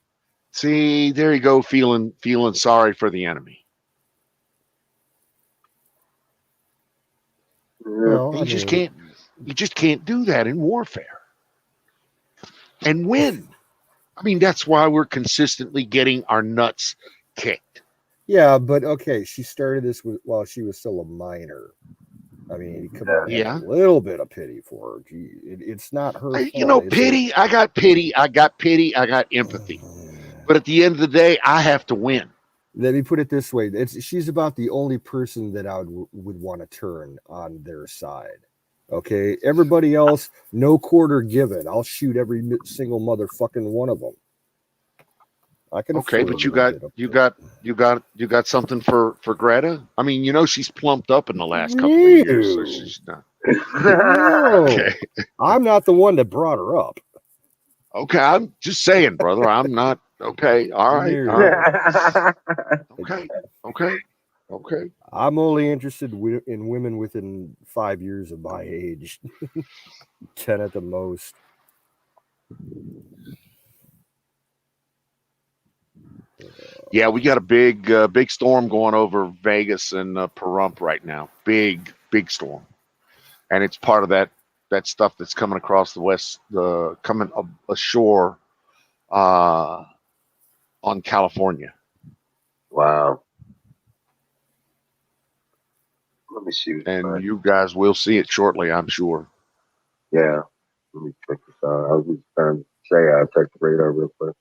See, there you go, feeling sorry for the enemy. Well, you just can't do that in warfare. And win. I mean, that's why we're consistently getting our nuts kicked. Yeah, but okay, she started this while she was still a minor. I mean, come on, have a little bit of pity for her. Gee, it's not her fault. Pity. I got pity. I got empathy. But at the end of the day, I have to win. Let me put it this way: she's about the only person that I would want to turn on their side. Okay, everybody else, no quarter given. I'll shoot every single motherfucking one of them. I can. Okay, but you got something for Greta. I mean, she's plumped up in the last couple of years. So she's not. No, okay. I'm not the one that brought her up. Okay, I'm just saying, brother. I'm not. Okay, all right. Okay. I'm only interested in women within 5 years of my age, 10 at the most. Yeah, we got a big storm going over Vegas and Pahrump right now. Big storm, and it's part of that stuff that's coming across the west, coming ashore on California. Wow. Let me see. And you guys will see it shortly, I'm sure. Yeah. Let me check this out. I was just trying to say I'll check the radar real quick.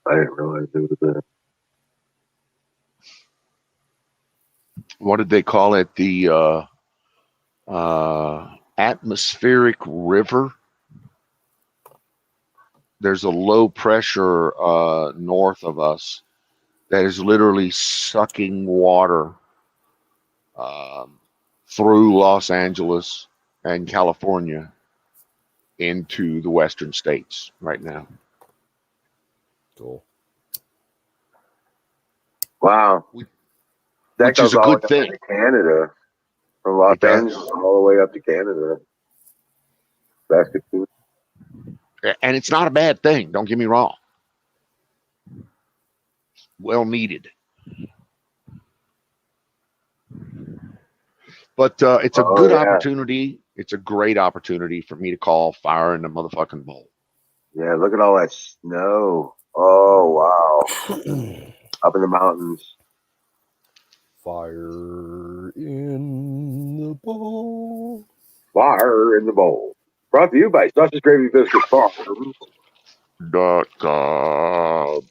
I didn't realize it was there. What did they call it? The atmospheric river. There's a low pressure north of us that is literally sucking water through Los Angeles and California into the western states right now. Cool. Wow. Which is a good thing. To Canada, from Los Angeles all the way up to Canada. That's good. And it's not a bad thing. Don't get me wrong. Well needed. But it's a good opportunity. It's a great opportunity for me to call fire in the motherfucking bowl. Yeah, look at all that snow. Oh, wow. Up in the mountains. Fire in the bowl. Fire in the bowl. Brought to you by Sausage Gravy Biscuit Farms. .com.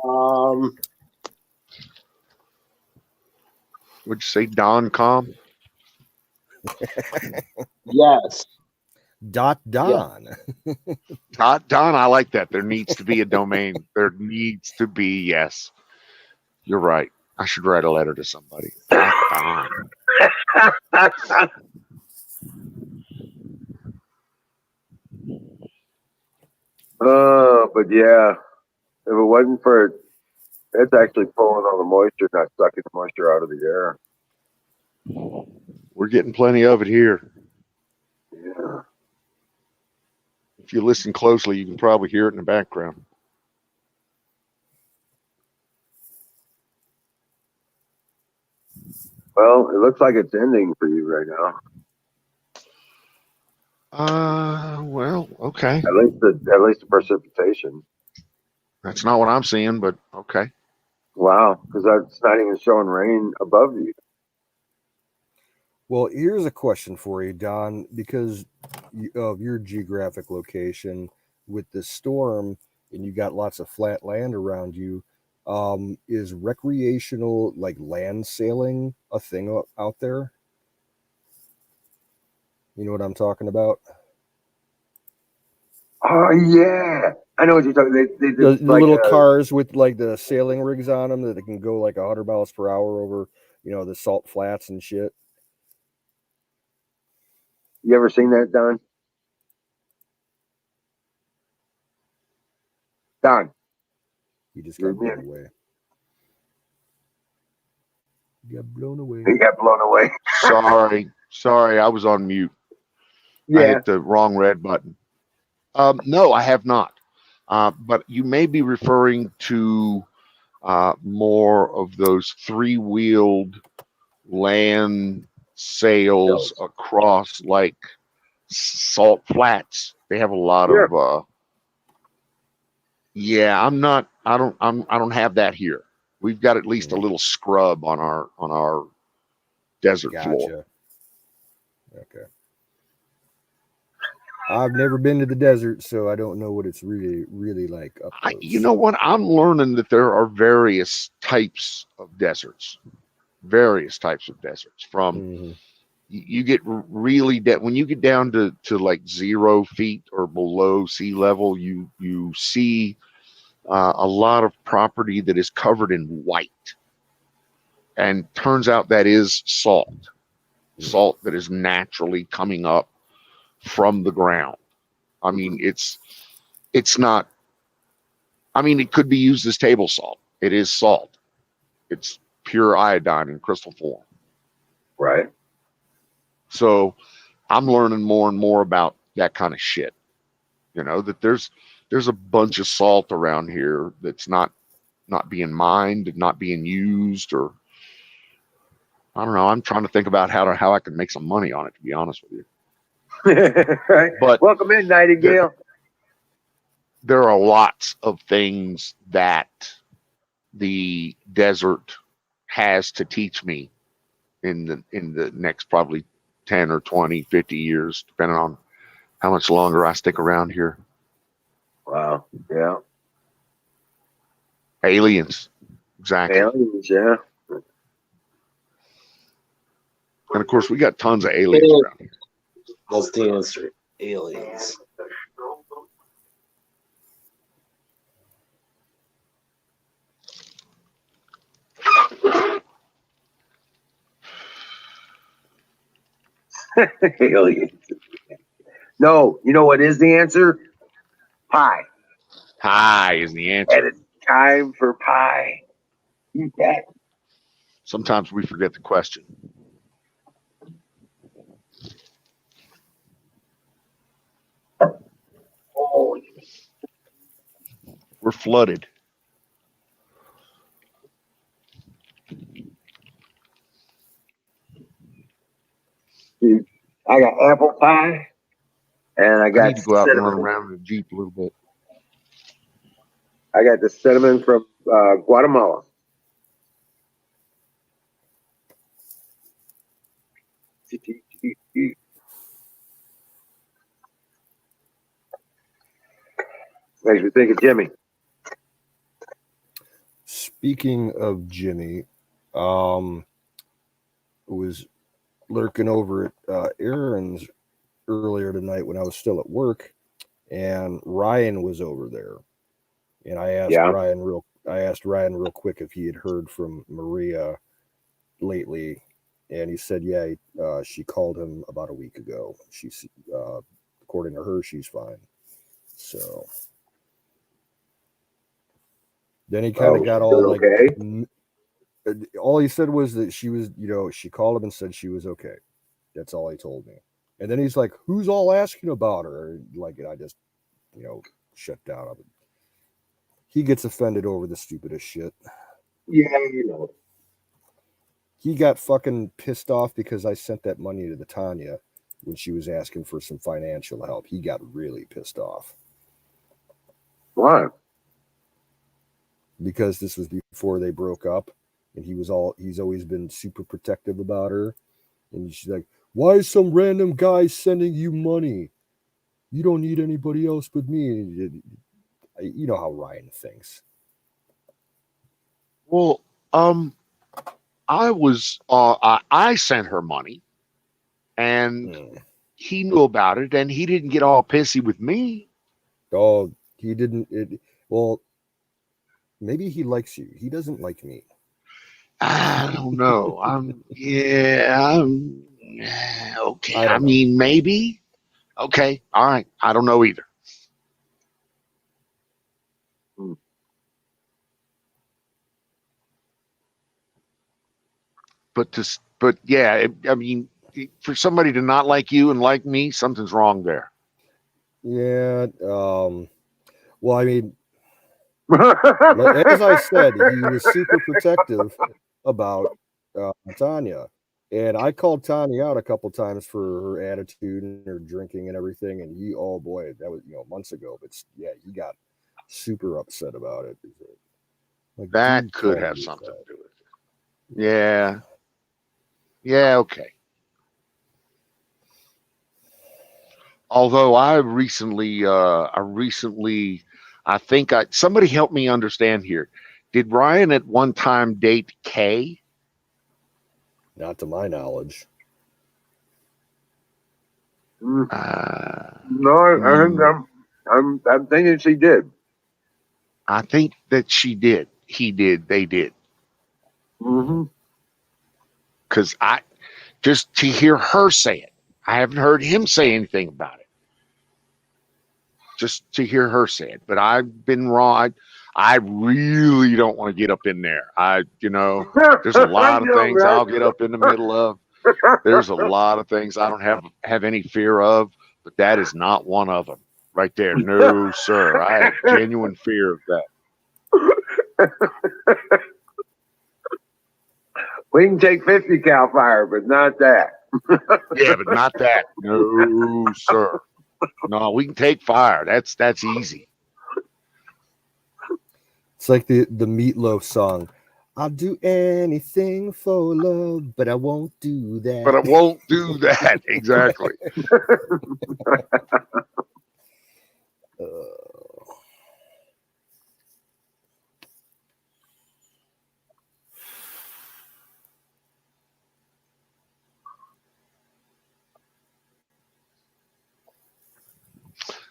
Would you say Don.com? Yes. Don. Don, I like that. There needs to be a domain. There needs to be, yes. You're right. I should write a letter to somebody. Don. But yeah, if it wasn't for it's actually pulling all the moisture, not sucking the moisture out of the air. We're getting plenty of it here. Yeah. If you listen closely, you can probably hear it in the background. Well, it looks like it's ending for you right now. Well, okay. At least the precipitation. That's not what I'm seeing, but okay. Wow, because that's not even showing rain above you. Well, here's a question for you, Don, because of your geographic location with the storm, and you got lots of flat land around you. Is recreational like land sailing a thing out there? You know what I'm talking about? Oh yeah, I know what you're talking. They The did like little cars with like the sailing rigs on them that can go like 100 miles per hour over, the salt flats and shit. you ever seen that, Don? Don, You just you're got blown muted. away. You got blown away. He got blown away. Sorry, I was on mute. I Yeah, hit the wrong red button. No, I have not. But you may be referring to more of those three-wheeled land sails across like salt flats. They have a lot yeah. of. Yeah, I don't have that here. We've got at least a little scrub on our desert floor. Gotcha. Okay. I've never been to the desert, so I don't know what it's really like up close. You know what? I'm learning that there are various types of deserts. From you get really when you get down to like 0 feet or below sea level, you see a lot of property that is covered in white, and turns out that is salt that is naturally coming up from the ground. I mean, it's not. I mean, it could be used as table salt. It is salt. It's pure iodine in crystal form. Right. So I'm learning more and more about that kind of shit. That there's a bunch of salt around here that's not being mined, not being used, or I don't know. I'm trying to think about how I can make some money on it, to be honest with you. Right. But welcome in, Nightingale. There are lots of things that the desert has to teach me in the next probably 10 or 20, 50 years, depending on how much longer I stick around here. Wow. Yeah. Aliens. Exactly. Aliens, yeah. And of course, we got tons of aliens around here. That's the answer. Aliens. Aliens. No, you know what is the answer? Pie. Pie is the answer. And it's time for pie. Eat that. Sometimes we forget the question. Oh, We're flooded. I got apple pie, and I got I need to go out and run cinnamon. around in a Jeep a little bit. I got the cinnamon from Guatemala. Makes me think of Jimmy. Speaking of Jimmy, was lurking over at Aaron's earlier tonight when I was still at work, and Ryan was over there, and Yeah. I asked Ryan real quick if he had heard from Maria lately, and he said, yeah, she called him about a week ago. She's, according to her, she's fine. So then he kind of got she's all doing like, okay. all he said was that she was, she called him and said she was okay. That's all he told me. And then he's like, who's all asking about her? Like, I just, shut down. He gets offended over the stupidest shit. Yeah, you know. He got fucking pissed off because I sent that money to the Tanya when she was asking for some financial help. He got really pissed off. Why? Because this was before they broke up, and he's always been super protective about her. And she's like, why is some random guy sending you money? You don't need anybody else but me. You know how Ryan thinks. Well, I sent her money, and he knew about it, and he didn't get all pissy with me. Oh, he didn't. Well, maybe he likes you. He doesn't like me. I don't know. Okay. I I don't know. mean, maybe. Okay. All right. I don't know either. But yeah, I mean, for somebody to not like you and like me, something's wrong there. Yeah. Well, I mean, as I said, he was super protective about Tanya. And I called Tanya out a couple times for her attitude and her drinking and everything. And oh boy, that was, months ago. But yeah, he got super upset about it. Like, That dude, could calling have you something that. to do with it. Yeah. Yeah. Okay. Although I think somebody helped me understand here. Did Ryan at one time date Kay? Not to my knowledge. No, I think Hmm. I'm thinking she did. I think that she did. He did. They did. Mm-hmm. Because just to hear her say it, I haven't heard him say anything about it. Just to hear her say it, but I've been wrong. I really don't want to get up in there. There's a I lot of know, things right? I'll get up in the middle of. There's a lot of things I don't have any fear of, but that is not one of them. Right there, no sir. I have genuine fear of that. We can take 50 cal fire, but not that. Yeah, but not that. No sir. No, we can take fire. That's easy. It's like the Meatloaf song. I'll do anything for love, but I won't do that. But I won't do that. Exactly.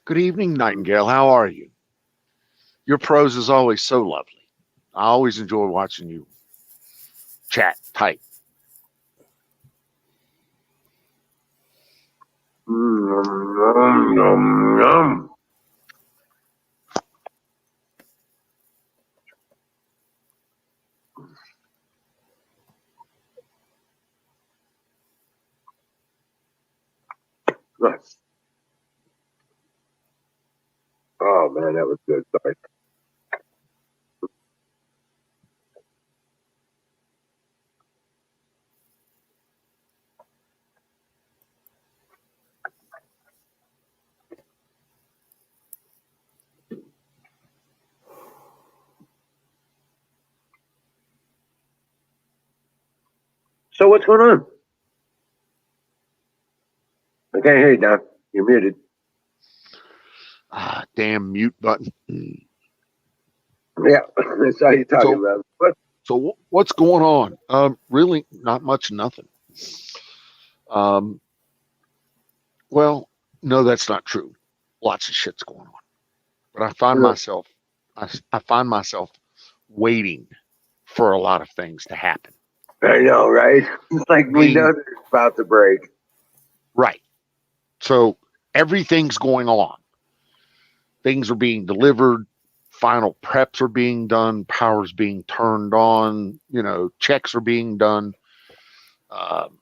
Good evening, Nightingale. How are you? Your prose is always so lovely. I always enjoy watching you chat, type. Yum, yum, yum. Nice. Oh man, that was good. Sorry. So what's going on? I can't hear you, Don. You're muted. Damn mute button. Yeah, that's how you're talking So, about. But so what's going on? Really, not much. Nothing. Um, well, no, that's not true. Lots of shit's going on, but I find myself waiting for a lot of things to happen. I know, right? It's like we know Being they're about to break. right. So everything's going on. Things are being delivered. Final preps are being done. Power's being turned on. Checks are being done. Um,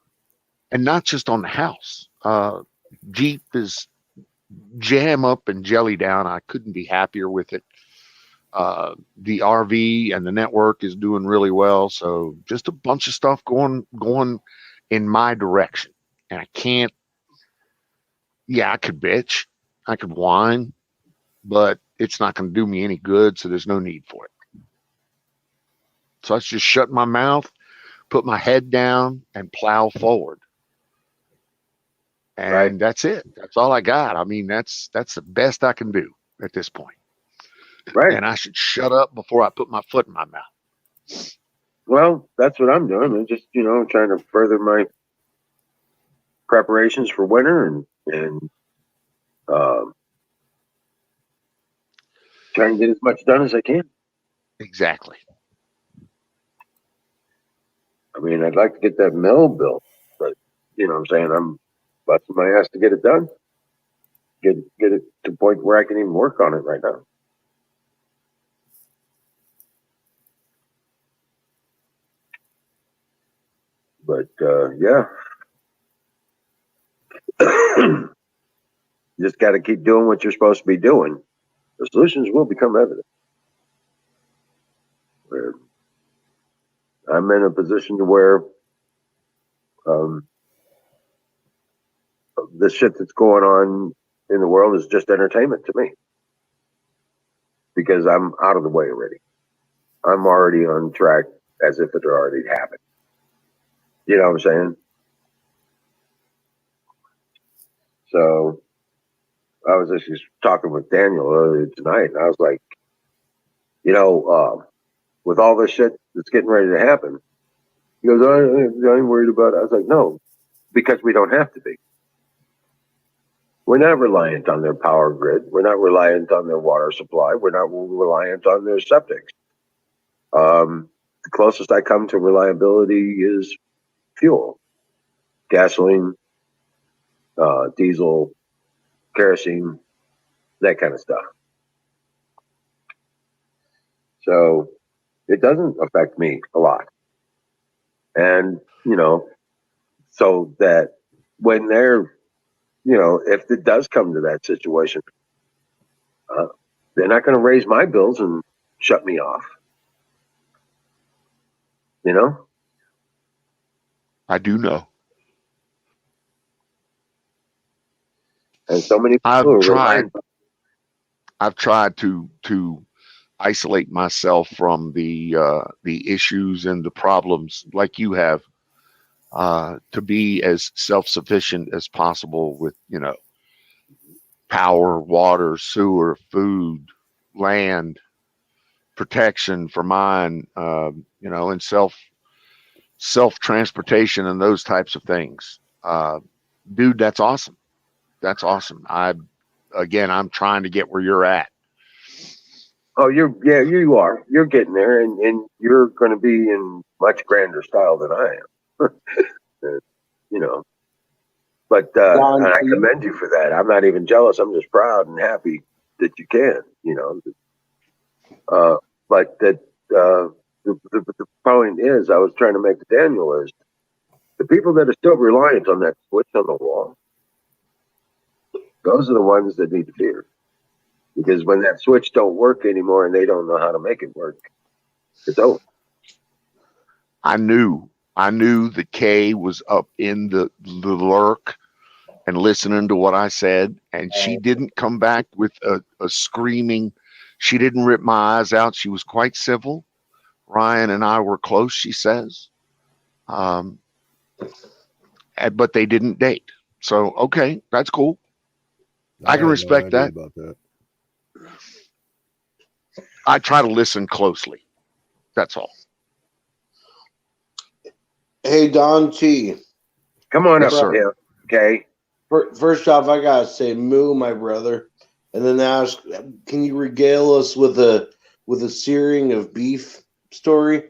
and not just on the house. Jeep is jam up and jelly down. I couldn't be happier with it. The RV and the network is doing really well. So just a bunch of stuff going in my direction. And I can't. Yeah, I could bitch, I could whine, but it's not going to do me any good. So there's no need for it. So I just shut my mouth, put my head down, and plow forward. Right. And that's it. That's all I got. I mean, that's the best I can do at this point. Right. And I should shut up before I put my foot in my mouth. Well, that's what I'm doing. I'm just, trying to further my preparations for winter and um, trying to get as much done as I can. Exactly. I mean, I'd like to get that mill built, but what I'm saying, I'm busting my ass to get it done. Get it to the point where I can even work on it right now. But yeah, you just got to keep doing what you're supposed to be doing. The solutions will become evident. And I'm in a position to where um, the shit that's going on in the world is just entertainment to me because I'm out of the way already. I'm already on track as if it already happened. You know what I'm saying? So I was actually talking with Daniel earlier tonight, and I was like, with all this shit that's getting ready to happen, he goes, I ain't worried about it. I was like, no, because we don't have to be. We're not reliant on their power grid. We're not reliant on their water supply. We're not reliant on their septics. The closest I come to reliability is fuel, gasoline, diesel, kerosene, that kind of stuff. So it doesn't affect me a lot. And, so that when they're, if it does come to that situation, they're not going to raise my bills and shut me off, you know? I do know. And so many people I've are tried. relying. I've tried to isolate myself from the issues and the problems like you have, to be as self-sufficient as possible with power, water, sewer, food, land, protection for mine, and self transportation and those types of things. Dude, that's awesome. That's awesome. I'm trying to get where you're at. Oh, you are. You're getting there, and you're going to be in much grander style than I am. you know, but Don, and I do you, commend you for that. I'm not even jealous. I'm just proud and happy that you can. But that the point is, I was trying to make to Daniel is the people that are still reliant on that switch on the wall. Those are the ones that need to fear. Because when that switch don't work anymore and they don't know how to make it work, it's over. I knew that Kay was up in the lurk and listening to what I said, and she didn't come back with a screaming. She didn't rip my eyes out. She was quite civil. Ryan and I were close, she says, um, but they didn't date. So okay, that's cool. I can had no respect idea that. about that. I try to listen closely. That's all. Hey, Don T. Come on Yes, up, sir. Tim. Okay. First off, I gotta say, moo, my brother, and then ask, can you regale us with a searing of beef story?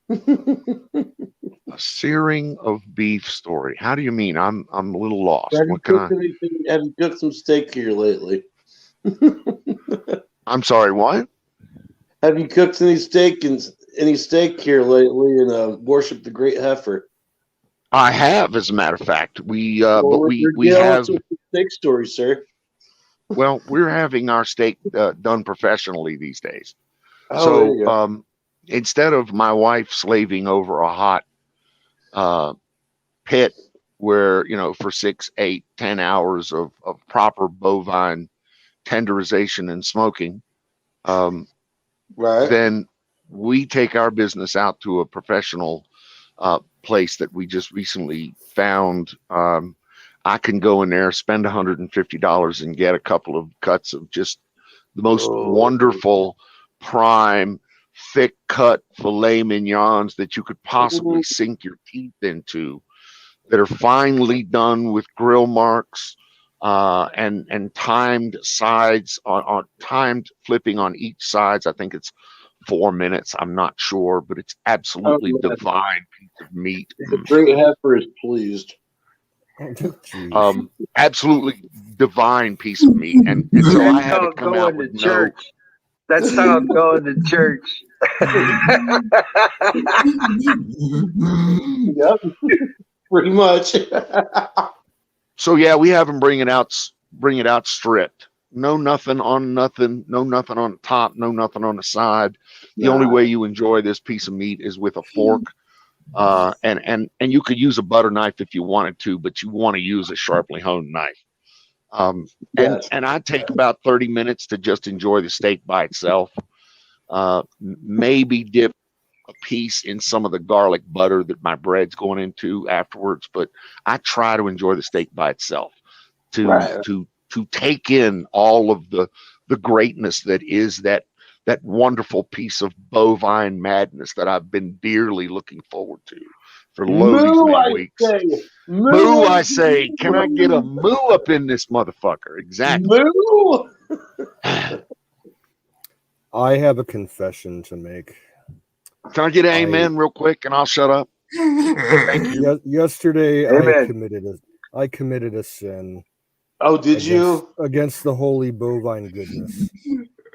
A searing of beef story. How do you mean? I'm a little lost. Have What can I? you cooked some steak here lately? I'm sorry. What? Have you cooked any steak here lately and worshiped the great heifer? I have, as a matter of fact. Well, But we regale have. us with the steak story, sir. Well, we're having our steak done professionally these days. Oh, there you go. So instead of my wife slaving over a hot pit where, for 6, 8, 10 hours of proper bovine tenderization and smoking, Right. then we take our business out to a professional place that we just recently found. I can go in there, spend $150 and get a couple of cuts of just the most wonderful prime thick cut filet mignons that you could possibly sink your teeth into, that are finely done with grill marks and timed sides on timed flipping on each sides. I think it's 4 minutes. I'm not sure, but it's absolutely divine piece of meat. The great heifer is pleased. Absolutely divine piece of meat, and so I had to come out with church. That's how I'm going to church. Yep, pretty much. So yeah, we have them bring it out stripped. No nothing on nothing. No nothing on the top. No nothing on the side. The only way you enjoy this piece of meat is with a fork. And you could use a butter knife if you wanted to, but you want to use a sharply honed knife. And I take about 30 minutes to just enjoy the steak by itself. Maybe dip a piece in some of the garlic butter that my bread's going into afterwards, but I try to enjoy the steak by itself to take in all of the greatness that is that wonderful piece of bovine madness that I've been dearly looking forward to for these many weeks. Moo, I say. Can I get a moo up in this motherfucker? Exactly. Moo! I have a confession to make. Can I get an amen real quick and I'll shut up? Thank you. Yesterday, Amen. I committed a sin. Oh, did you? Against the holy bovine goodness.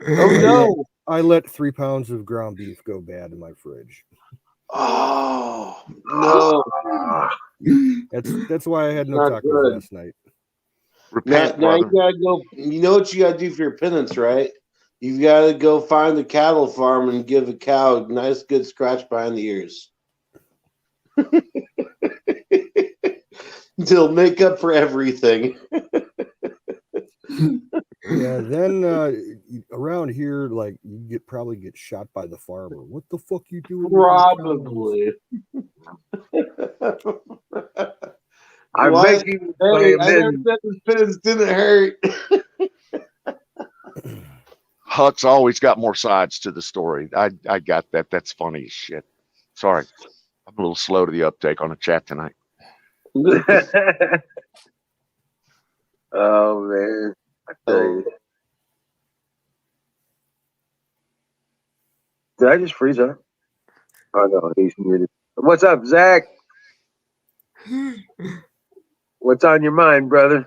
Oh, no. I let 3 pounds of ground beef go bad in my fridge. Oh, no. That's why I had no tacos last night. Repent, now you brother. gotta go. You know what you gotta do for your penance, right? You've got to go find the cattle farm and give a cow a nice, good scratch behind the ears. It'll make up for everything. Yeah, then around here, like you probably get shot by the farmer. What the fuck you doing? Probably. I'm making. Hey, I never said the penance didn't hurt. Huck's always got more sides to the story. I got that. That's funny as shit. Sorry, I'm a little slow to the uptake on the chat tonight. Oh man, I tell you. Did I just freeze up? Oh no, he's muted. What's up, Zach? What's on your mind, brother?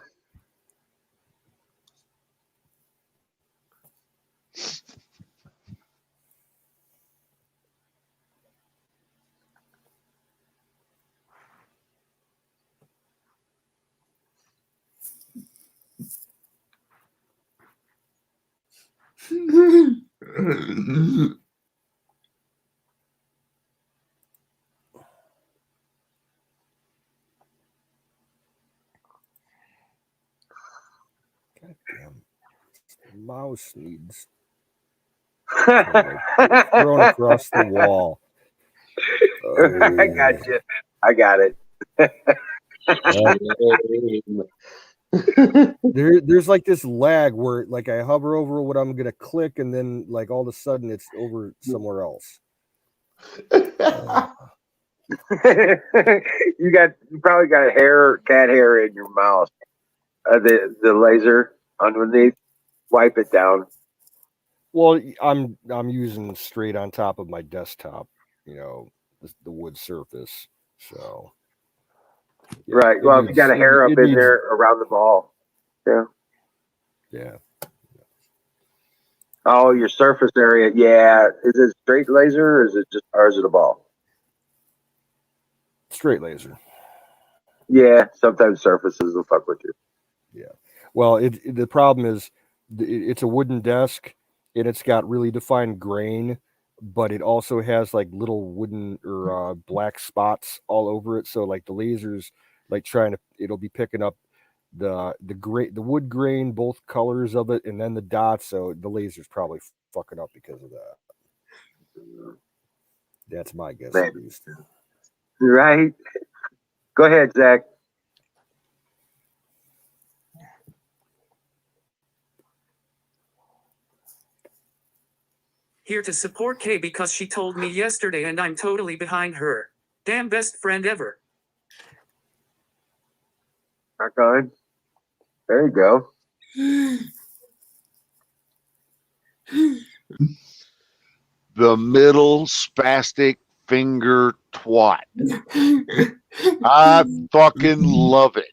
God damn. Mouse needs thrown across the wall. I got you. I got it. There's like this lag where like I hover over what I'm gonna click, and then like all of a sudden it's over somewhere else. You probably got cat hair in your mouth. The laser underneath. Wipe it down. Well, I'm using straight on top of my desktop, you know, the wood surface. So yeah, Right. Well, if you got a hair up in needs, there around the ball. Yeah. Yeah. Oh, your surface area. Yeah. Is it straight laser or is it a ball? Straight laser. Yeah. Sometimes surfaces will fuck with you. Yeah. Well, the problem is it's a wooden desk and it's got really defined grain, but it also has like little wooden or black spots all over it. So like the lasers, like it'll be picking up the wood grain, both colors of it, and then the dots. So the laser's probably fucking up because of that. That's my guess, Man. at least. Right. Go ahead, Zach. Here to support Kay because she told me yesterday and I'm totally behind her. Damn best friend ever. Rock on. There you go. The middle spastic finger twat. I fucking love it.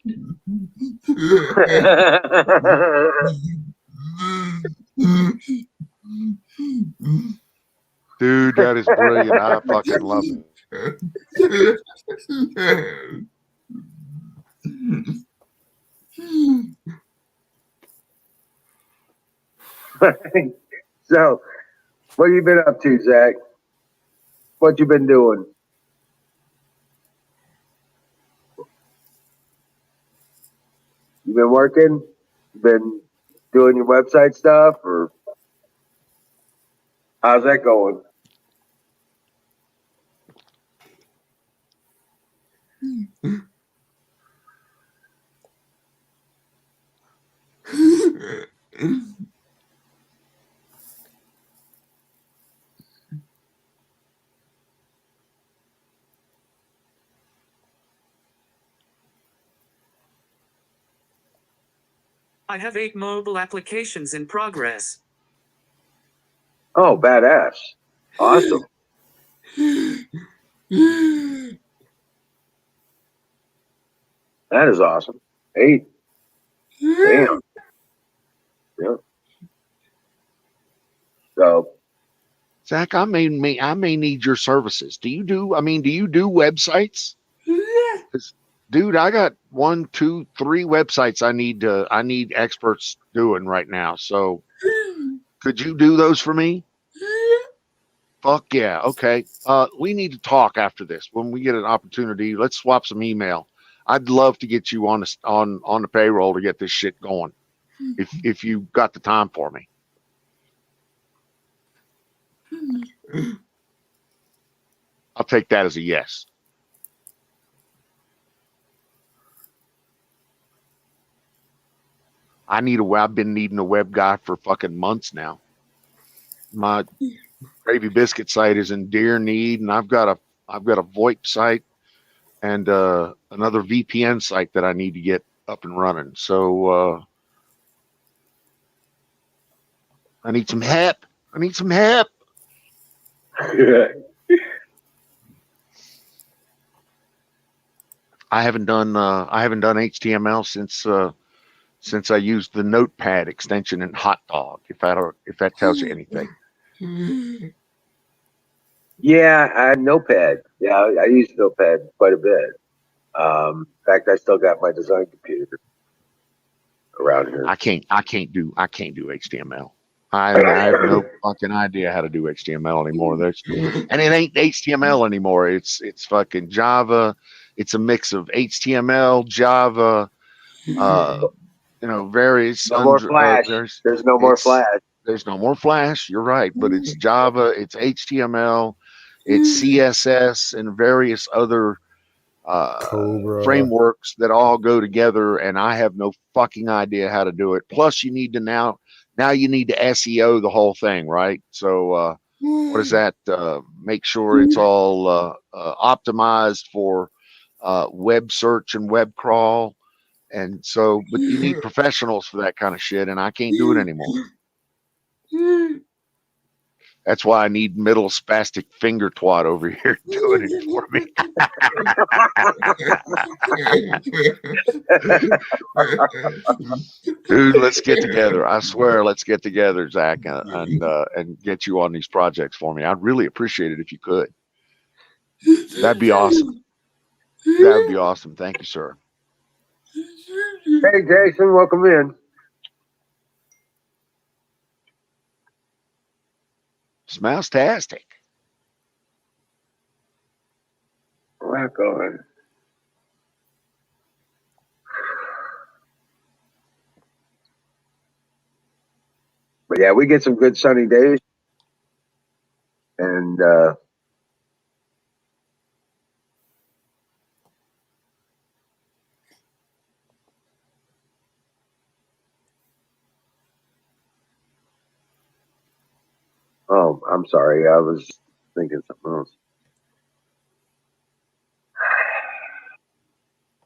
Dude, that is brilliant. I fucking love it. So, what have you been up to, Zach? What you been doing? You been working? Been doing your website stuff, or how's that going? I have 8 mobile applications in progress. Oh, badass. Awesome. That is awesome. 8. Damn. Yeah. So, Zach, I may need your services. Do you do websites? 'Cause, dude, I got 1, 2, 3 websites I need experts doing right now. So could you do those for me? Fuck yeah. Okay. We need to talk after this. When we get an opportunity, let's swap some email. I'd love to get you on the payroll to get this shit going. If you got the time for me. I'll take that as a yes. I've been needing a web guy for fucking months now. My Gravy Biscuit site is in dear need, and I've got a VoIP site and another VPN site that I need to get up and running. So I need some help. I haven't done HTML since I used the Notepad extension in Hot Dog. If that tells you anything. yeah, I had Notepad. Yeah, I use Notepad quite a bit. In fact, I still got my design computer around here. I can't do HTML. I have no fucking idea how to do HTML anymore. And it ain't HTML anymore. It's fucking Java. It's a mix of HTML, Java, various. No more Flash. There's no more Flash. There's no more Flash. You're right, but it's Java, it's HTML, it's CSS, and various other Cobra. frameworks that all go together, and I have no fucking idea how to do it. Plus, you need to now you need to SEO the whole thing, right? So what is that? Make sure it's all optimized for web search and web crawl. And so, but you need professionals for that kind of shit, and I can't do it anymore. That's why I need middle spastic finger twat over here doing it for me. Dude, let's get together. I swear, let's get together, Zach, and get you on these projects for me. I'd really appreciate it if you could. That'd be awesome. That would be awesome. Thank you, sir. Hey, Jason, welcome in. Smells-tastic. Rock on. But yeah, we get some good sunny days. And oh, I'm sorry. I was thinking something else.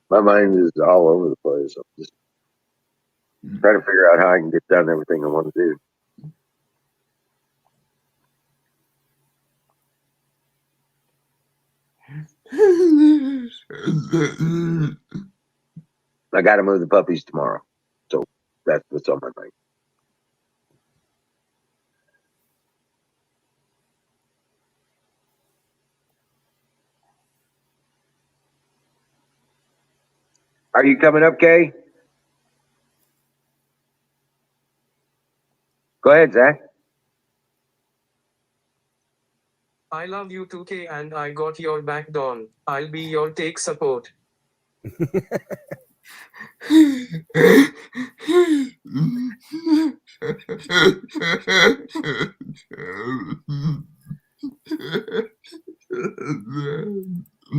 My mind is all over the place. I'm just trying to figure out how I can get done everything I want to do. I got to move the puppies tomorrow. So that's what's on my mind. Are you coming up, Kay? Go ahead, Zach. I love you 2K and I got your back, Don. I'll be your take support.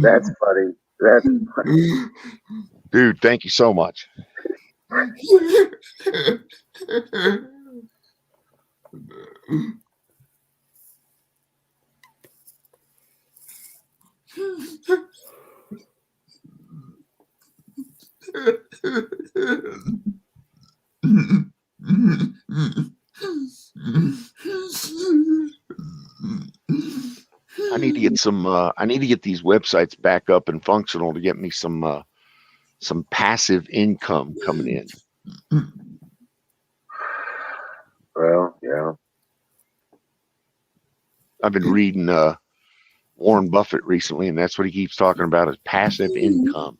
That's funny. That's funny. Dude, thank you so much. I need to get some. I need to get these websites back up and functional to get me some passive income coming in. Well, yeah. I've been reading Warren Buffett recently, and that's what he keeps talking about is passive income.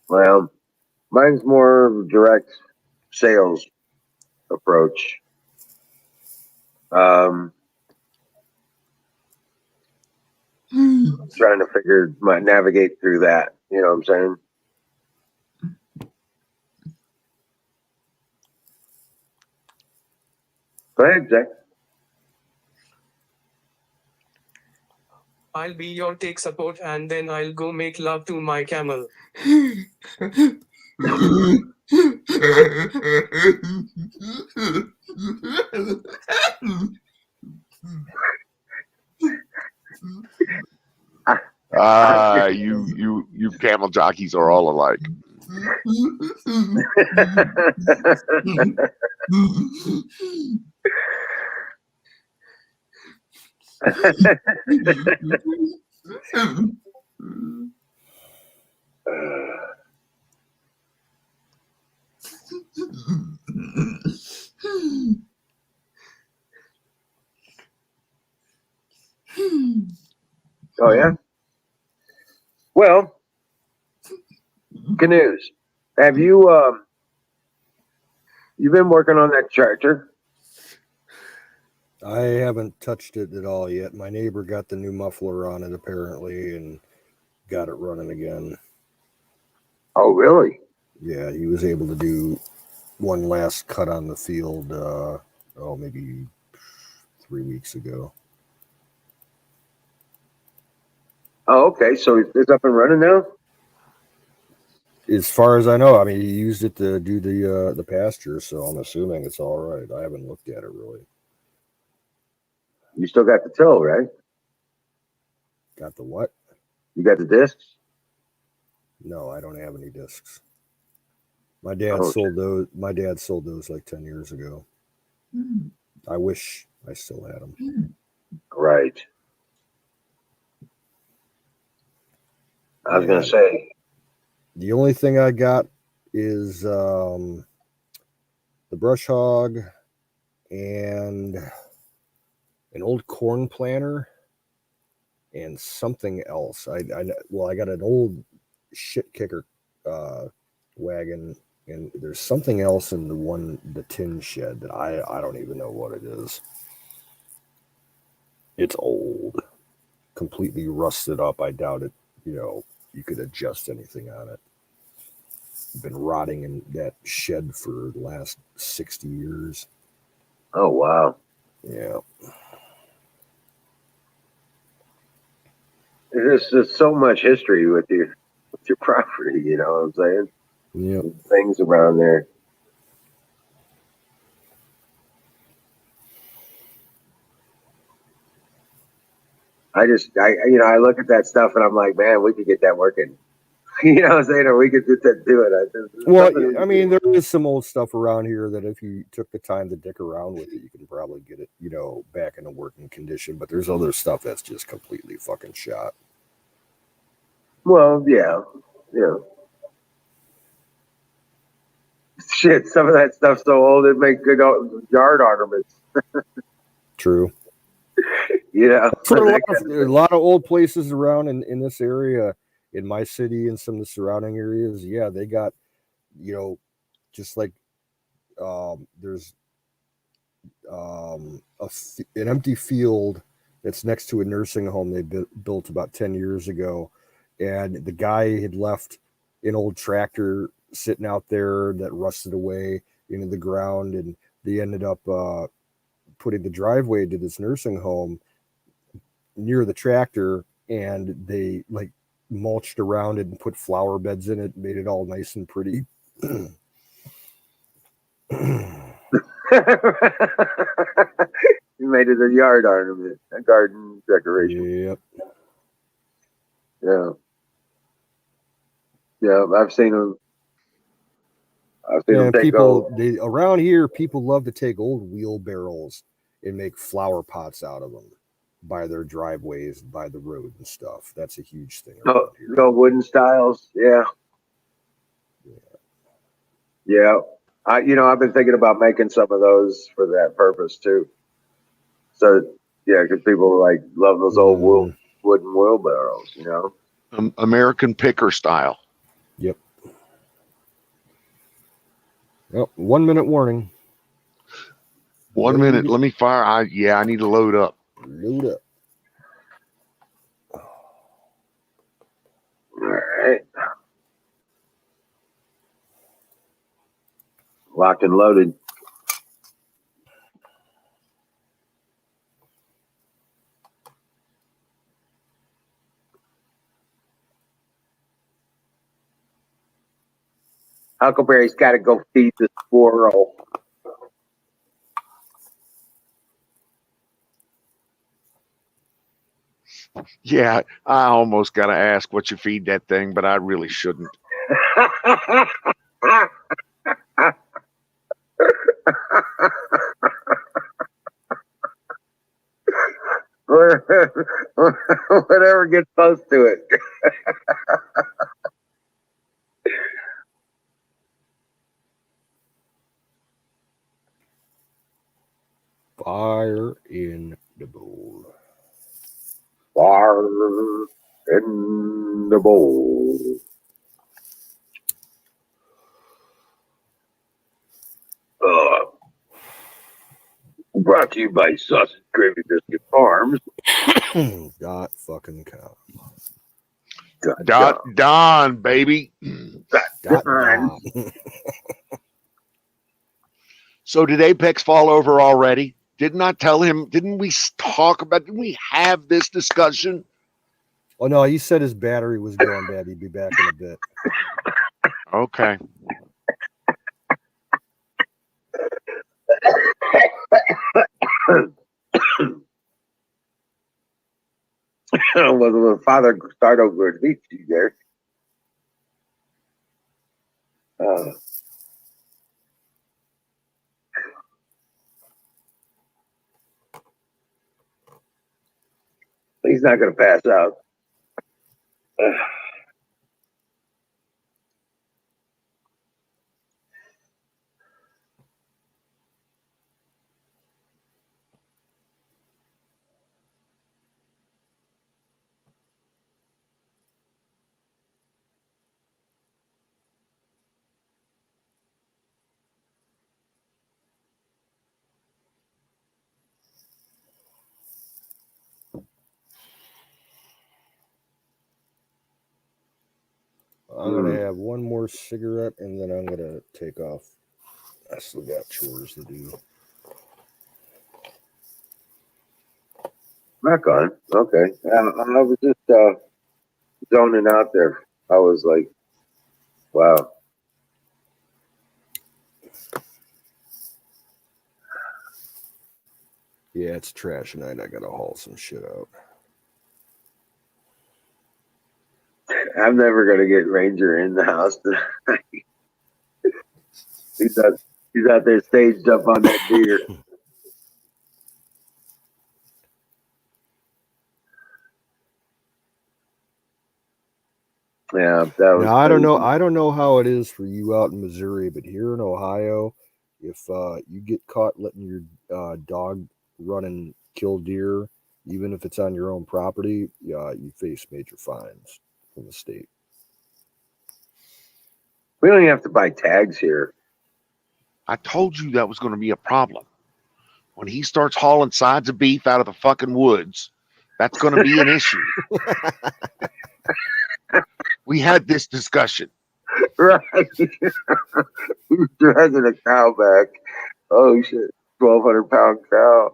Well, mine's more direct sales approach. Trying to navigate through that. You know what I'm saying? Go ahead, Zach. I'll be your take support and then I'll go make love to my camel. You camel jockeys are all alike. Oh yeah. Well, canoes. Have you you've been working on that tractor? I haven't touched it at all yet. My neighbor got the new muffler on it apparently and got it running again. Oh, really? Yeah, he was able to do one last cut on the field. Maybe 3 weeks ago. Oh, okay. So it's up and running now. As far as I know, I mean, he used it to do the pasture, so I'm assuming it's all right. I haven't looked at it really. You still got the till, right? Got the what? You got the discs. No, I don't have any discs. My dad Oh, sold those. My dad sold those like 10 years ago. I wish I still had them. right. I was gonna Yeah. say. The only thing I got is the brush hog and an old corn planter and something else. I got an old shit kicker wagon, and there's something else in the tin shed that I don't even know what it is. It's old, completely rusted up. I doubt it. You could adjust anything on it. Been rotting in that shed for the last 60 years. Oh, wow. Yeah. There's just so much history with your property. You know what I'm saying? Yep. Things around there. I look at that stuff and I'm like, man, we could get that working. You know what I'm saying? Or we could just do it. Well, I mean, there is some old stuff around here that if you took the time to dick around with it, you can probably get it, back in a working condition. But there's other stuff that's just completely fucking shot. Well, yeah. Shit, some of that stuff's so old it makes good yard ornaments. True. That's a lot of old places around in this area, in my city and some of the surrounding areas. Yeah, they got, just like there's an empty field that's next to a nursing home they built about 10 years ago, and the guy had left an old tractor sitting out there that rusted away into the ground, and they ended up putting the driveway to this nursing home near the tractor, and they like mulched around it and put flower beds in it, made it all nice and pretty. You made it a yard ornament, a garden decoration. Yep. Yeah, I've seen them. And around here, people love to take old wheelbarrows and make flower pots out of them by their driveways, by the road and stuff. That's a huge thing around here. Wooden stiles. Yeah. I've been thinking about making some of those for that purpose too. So yeah, because people like love those old wooden wheelbarrows. American picker style. Yep. Well, 1 minute warning. 1 minute. Let me fire. I need to load up. Load up. All right. Locked and loaded. Huckleberry's got to go feed the squirrel. Yeah, I almost got to ask what you feed that thing, but I really shouldn't. Whatever gets close to it. Fire in the bowl. Fire in the bowl. Brought to you by Sausage Gravy Biscuit Farms. Dot fucking cow. Don, baby. Dot Don. Don. So did Apex fall over already? Didn't I tell him? Didn't we talk about? Didn't we have this discussion? Oh no, he said his battery was going bad. He'd be back in a bit. Okay. Well, the father start over at beach there. He's not going to pass out. I'm gonna have one more cigarette and then I'm gonna take off. I still got chores to do. Back on. Okay. I was just zoning out there. I was like, wow. Yeah, it's trash night. I gotta haul some shit out. I'm never going to get Ranger in the house tonight. He's out there staged up on that deer. Yeah, that was. Now I don't know. I don't know how it is for you out in Missouri, but here in Ohio, if you get caught letting your dog run and kill deer, even if it's on your own property, you face major fines from the state. We don't even have to buy tags here. I told you that was going to be a problem. When he starts hauling sides of beef out of the fucking woods, that's going to be an issue. We had this discussion. Right. He's dragging a cow back. Oh shit. 1,200-pound cow.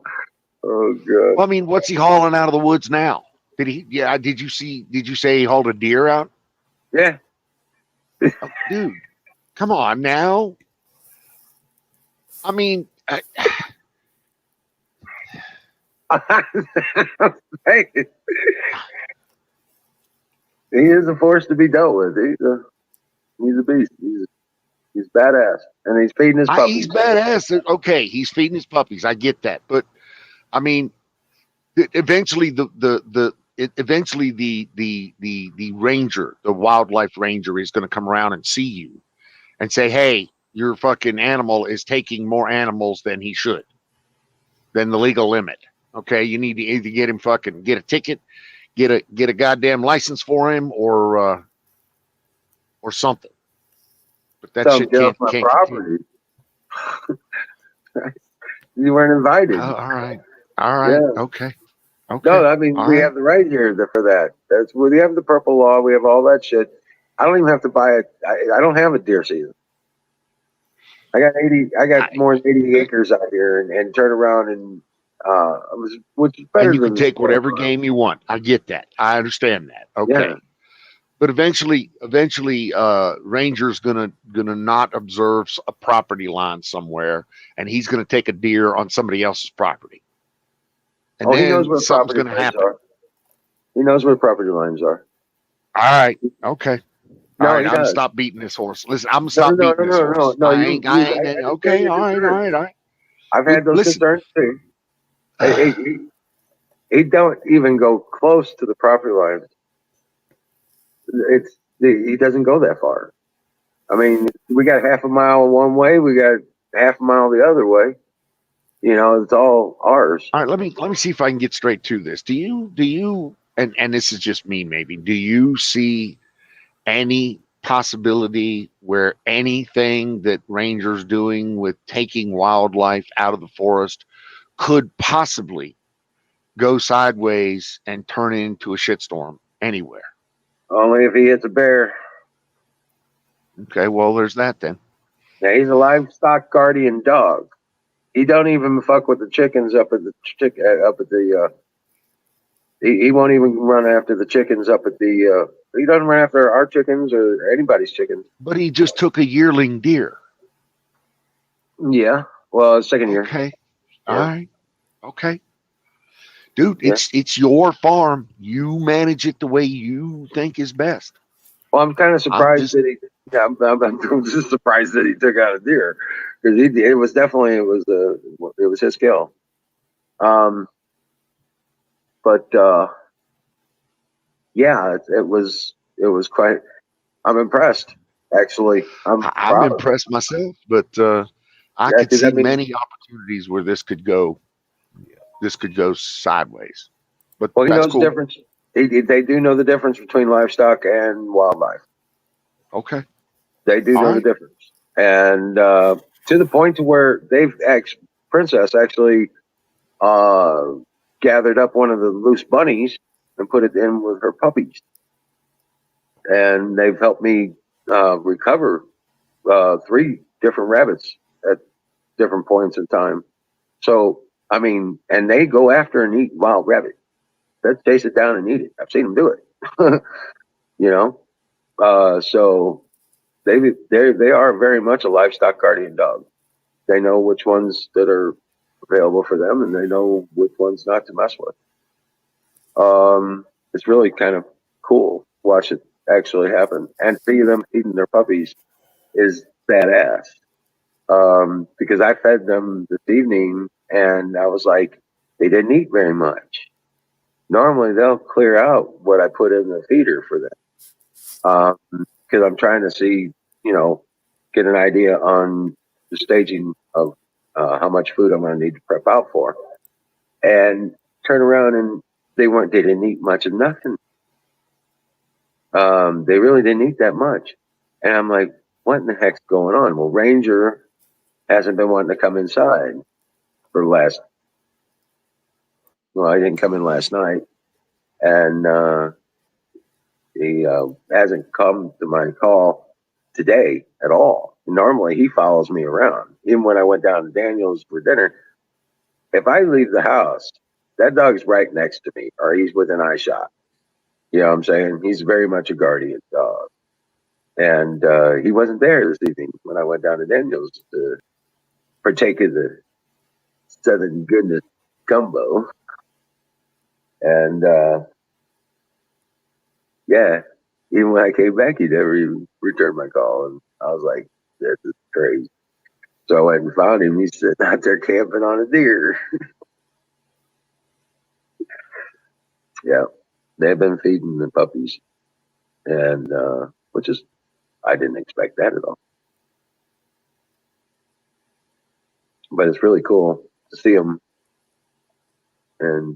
Oh god. Well, I mean, what's he hauling out of the woods now? Did he? Yeah. Did you say he hauled a deer out? Yeah. Oh, dude, come on now. I mean, Hey. He is a force to be dealt with. He's a beast. He's badass, and he's feeding his puppies. He's badass. Okay, he's feeding his puppies. I get that, but I mean, eventually the ranger, the wildlife ranger, is going to come around and see you and say, "Hey, your fucking animal is taking more animals than he should, than the legal limit. Okay, you need to either get him fucking get a ticket, get a goddamn license for him, or something." But that shit can't property. You weren't invited. All right. Yeah. Okay. No, I mean we have the right here for that. That's where we have the purple law. We have all that shit. I don't even have to buy it. I don't have a deer season. I got more than 80 acres out here, and turn around and which is better. And you can take whatever game you want. I get that. I understand that. Okay. Yeah. But eventually, Ranger's gonna not observe a property line somewhere, and he's gonna take a deer on somebody else's property. And then he knows where something's gonna happen. He knows where property lines are. All right. Okay. All right. I'm gonna stop beating this horse. Listen, I'm gonna stop beating this horse. No. Okay. All right. I've had those concerns too. He don't even go close to the property lines. He doesn't go that far. I mean, we got half a mile one way, we got half a mile the other way. You know, it's all ours. All right, let me see if I can get straight to this. Do you and this is just me maybe, do you see any possibility where anything that Ranger's doing with taking wildlife out of the forest could possibly go sideways and turn into a shitstorm anywhere? Only if he hits a bear. Okay, well, there's that then. Now he's a livestock guardian dog. He don't even fuck with the chickens up at the he won't even run after the chickens up at the. He doesn't run after our chickens or anybody's chickens. But he just took a yearling deer. Yeah. Well, second year. Okay. Yeah. All right. Okay. Dude, Yeah. it's your farm. You manage it the way you think is best. Well, I'm kind of surprised just- that he. Yeah, I'm just surprised that he took out a deer because it was definitely it was his kill. But yeah, it was quite. I'm impressed. Actually, I'm I'm proud of him. impressed myself, but I Yeah, could 'cause see I mean- many opportunities where this could go. This could go sideways. But Well, he that's knows cool. the difference. They do know the difference between livestock and wildlife. Okay. They do All know right. the difference, and to the point to where Princess actually gathered up one of the loose bunnies and put it in with her puppies, and they've helped me recover 3 different rabbits at different points in time. So I mean, and they go after and eat wild rabbit. They chase it down and eat it. I've seen them do it. You know, so they are very much a livestock guardian dog. They know which ones that are available for them, and they know which ones not to mess with. It's really kind of cool to watch it actually happen, and see them feeding their puppies is badass. Because I fed them this evening, and I was like, they didn't eat very much. Normally, they'll clear out what I put in the feeder for them, because I'm trying to see, get an idea on the staging of how much food I'm going to need to prep out for, and turn around and they didn't eat much of nothing. They really didn't eat that much, and I'm like, what in the heck's going on? Well, Ranger hasn't been wanting to come inside for the last. Well, I didn't come in last night, and he hasn't come to my call today at all. Normally, he follows me around. Even when I went down to Daniel's for dinner, if I leave the house, that dog's right next to me, or he's within eye shot. You know what I'm saying? He's very much a guardian dog. And he wasn't there this evening when I went down to Daniel's to partake of the Southern Goodness gumbo. And yeah, even when I came back, he never even returned my call. And I was like, this is crazy. So I went and found him. He's sitting out there camping on a deer. Yeah, they've been feeding the puppies, and which is, I didn't expect that at all. But it's really cool to see them, and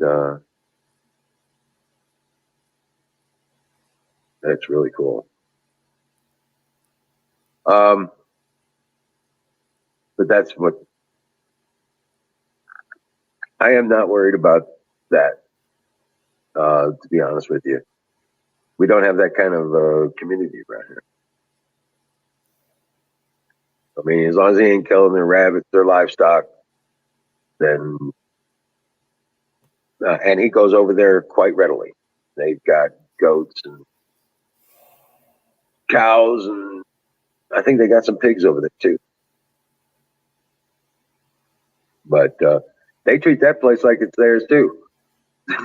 that's really cool. But that's what I am not worried about that. To be honest with you, we don't have that kind of community around here. I mean, as long as he ain't killing their rabbits, their livestock, then and he goes over there quite readily. They've got goats and cows, and I think they got some pigs over there too. But they treat that place like it's theirs too.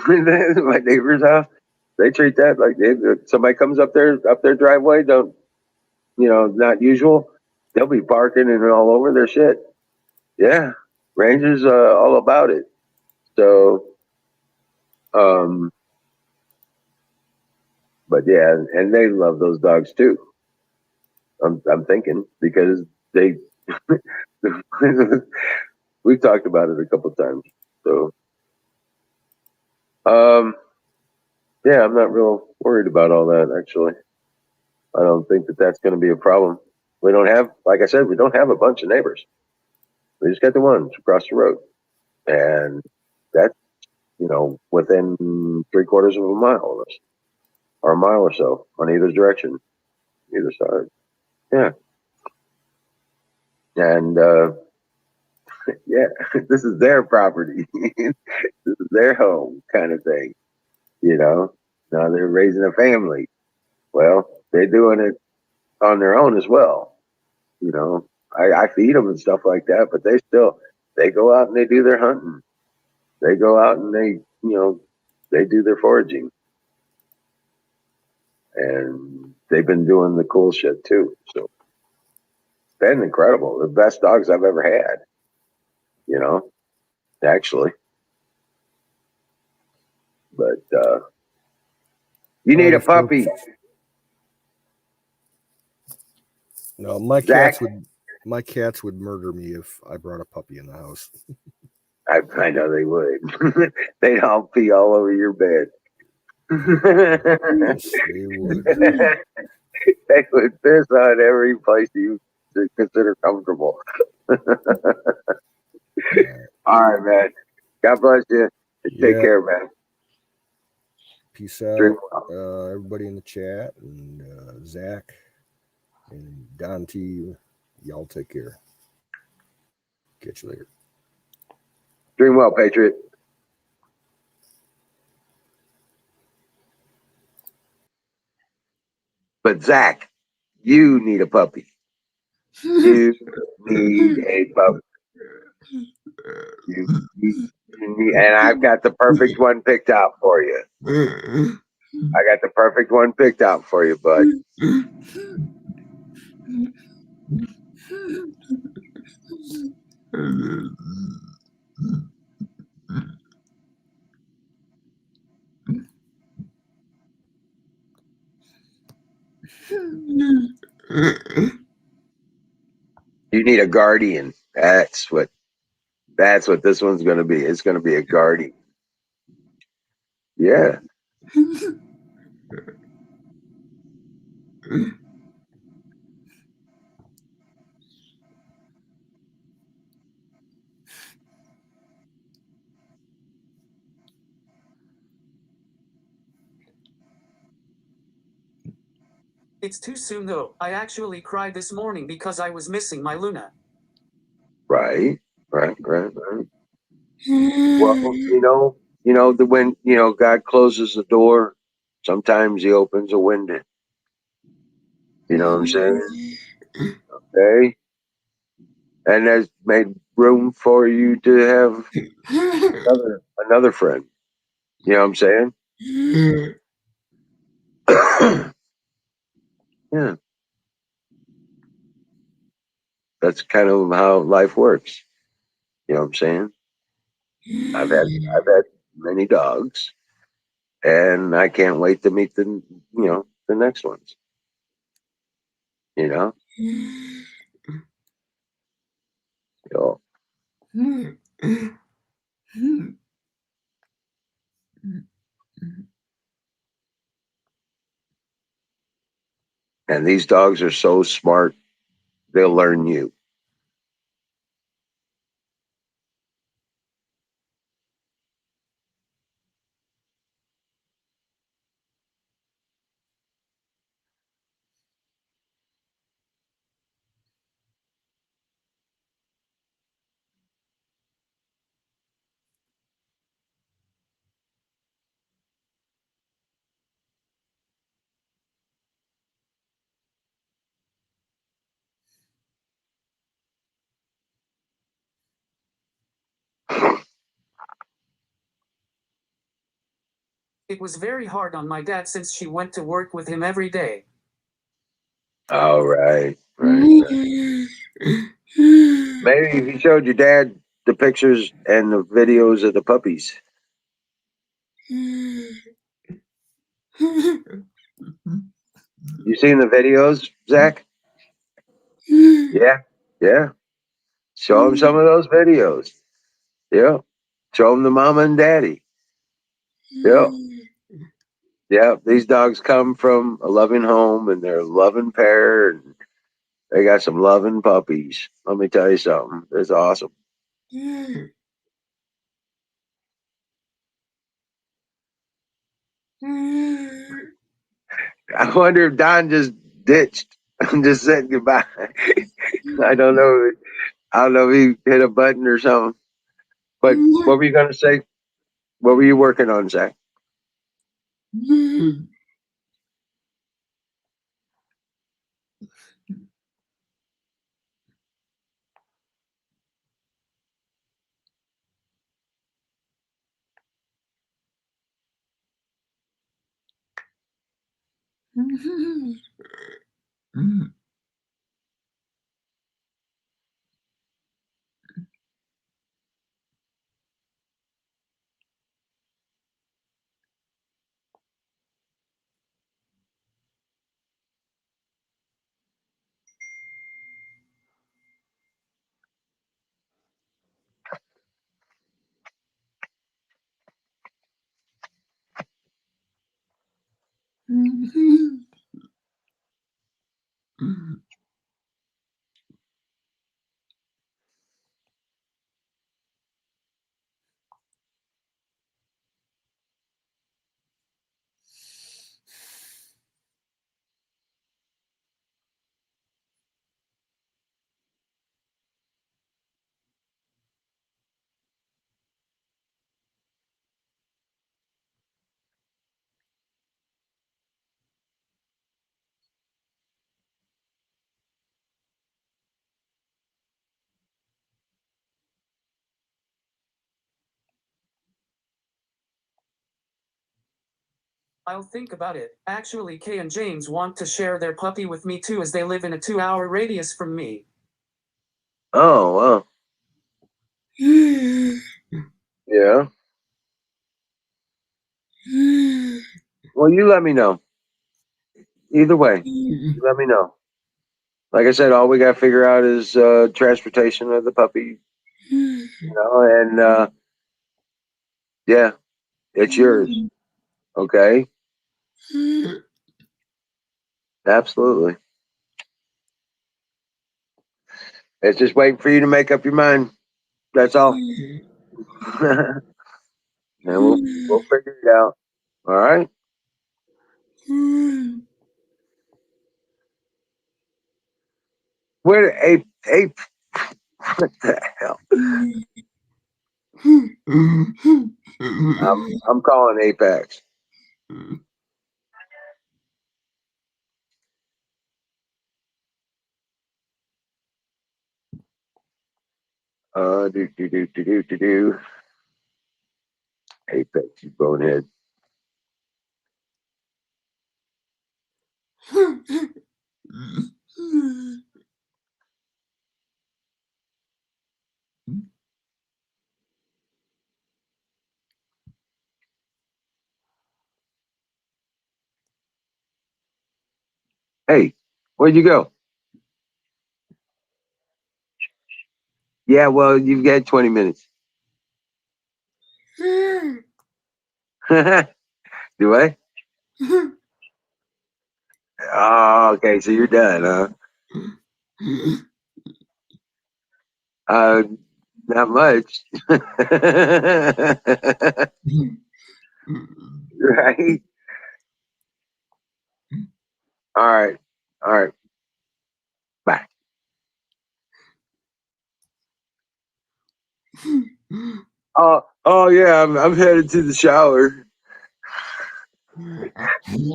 My neighbor's house, they treat that like if somebody comes up their driveway, don't not usual. They'll be barking and all over their shit. Yeah, Rangers all about it. So, but yeah, and they love those dogs too. I'm thinking because they we've talked about it a couple of times. So, yeah, I'm not real worried about all that actually. I don't think that that's going to be a problem. We don't have, like I said, we don't have a bunch of neighbors. We just got the ones across the road, and that's within 3/4 of a mile of us. or a mile or so on either direction, either side. Yeah. And yeah, this is their property. This is their home kind of thing, you know. Now they're raising a family. Well, they're doing it on their own as well. You know, I feed them and stuff like that, but they go out and they do their hunting. They go out and they do their foraging, and they've been doing the cool shit too. So it's been incredible. The best dogs I've ever had. You know, actually, but you need a Alrighty, folks. puppy, No, my Zach. cats would murder me if I brought a puppy in the house. I know they would. They'd all pee all over your bed. Yes, they would. They would piss on every place you consider comfortable. All right, man. God bless you. Take care, man. Peace Drink out, well. everybody in the chat, and Zach and Don T. Y'all take care. Catch you later. Dream well, Patriot. But Zach, you need a puppy. You need a puppy. You need, and I've got the perfect one picked out for you. I got the perfect one picked out for you, bud. You need a guardian. That's what this one's going to be. It's going to be a guardian. Yeah. It's too soon though. I actually cried this morning because I was missing my Luna. Right. Well, when God closes the door, sometimes He opens a window. You know what I'm saying? Okay. And there's made room for you to have another friend. You know what I'm saying? Yeah. That's kind of how life works. You know what I'm saying? I've had many dogs, and I can't wait to meet the next ones. You know? So, and these dogs are so smart, they'll learn you. It was very hard on my dad since she went to work with him every day. All right. Maybe if you showed your dad the pictures and the videos of the puppies. You seen the videos, Zach? Yeah. Yeah. Show him some of those videos. Yeah. Show him the mama and daddy. Yeah. Yeah. These dogs come from a loving home, and they're a loving pair, and they got some loving puppies. Let me tell you something. It's awesome. I wonder if Don just ditched and just said goodbye. I don't know. I don't know if he hit a button or something. But what were you going to say? What were you working on, Zach? I'll think about it. Actually, Kay and James want to share their puppy with me too, as they live in a 2-hour radius from me. Oh, wow. Yeah. Well, you let me know. Either way, you let me know. Like I said, all we got to figure out is transportation of the puppy, and yeah, it's yours. Okay. Absolutely. It's just waiting for you to make up your mind. That's all. And we'll figure it out. All right. Where ape? What the hell? I'm calling Apex. Do. Apex, you bonehead. Hey, where'd you go? Yeah, well, you've got 20 minutes. Do I? Oh, okay, so you're done, huh? Uh, not much. Right? All right. All right. Bye. Oh yeah, I'm headed to the shower.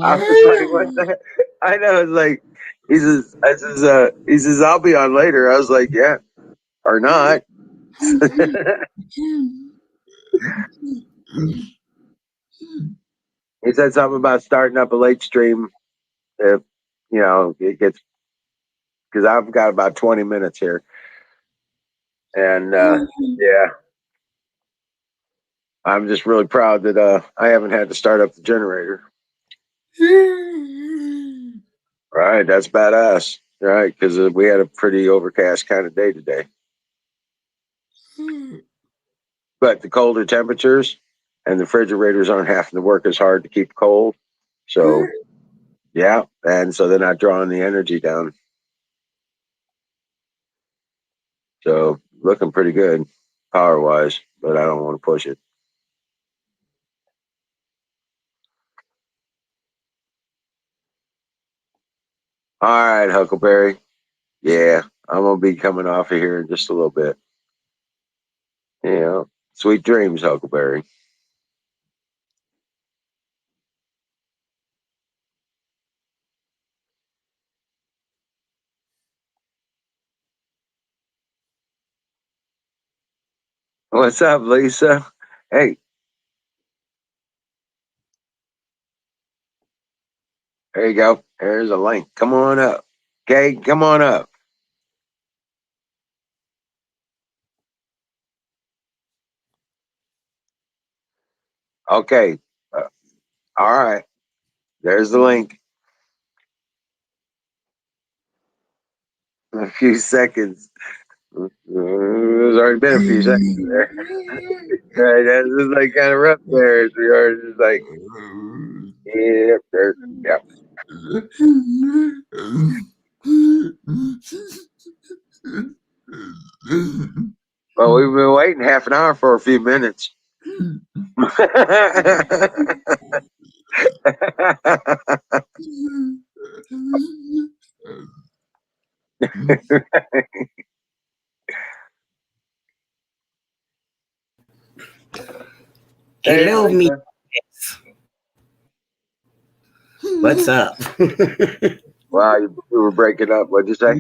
I was like, what the heck? I know, it's like he says, I'll be on later. I was like, yeah, or not. He said something about starting up a late stream if it gets, because I've got about 20 minutes here, and yeah, I'm just really proud that I haven't had to start up the generator. Right, that's badass. Right, because we had a pretty overcast kind of day today, but the colder temperatures and the refrigerators aren't having to work as hard to keep cold. So yeah, and so they're not drawing the energy down. So looking pretty good power wise, but I don't want to push it. All right, Huckleberry. Yeah, I'm gonna be coming off of here in just a little bit. Yeah. Sweet dreams, Huckleberry. What's up, Lisa? Hey, there you go. There's a link. Come on up. Okay, come on up. Okay. Uh, all right. There's the link. In a few seconds. There's already been a few seconds there. Right, that's just like kind of rough there. We are just like, yeah, there, yeah. Well, we've been waiting half an hour for a few minutes. Hey, Hello, me. Lisa. What's up? Wow, you were breaking up. What'd you say?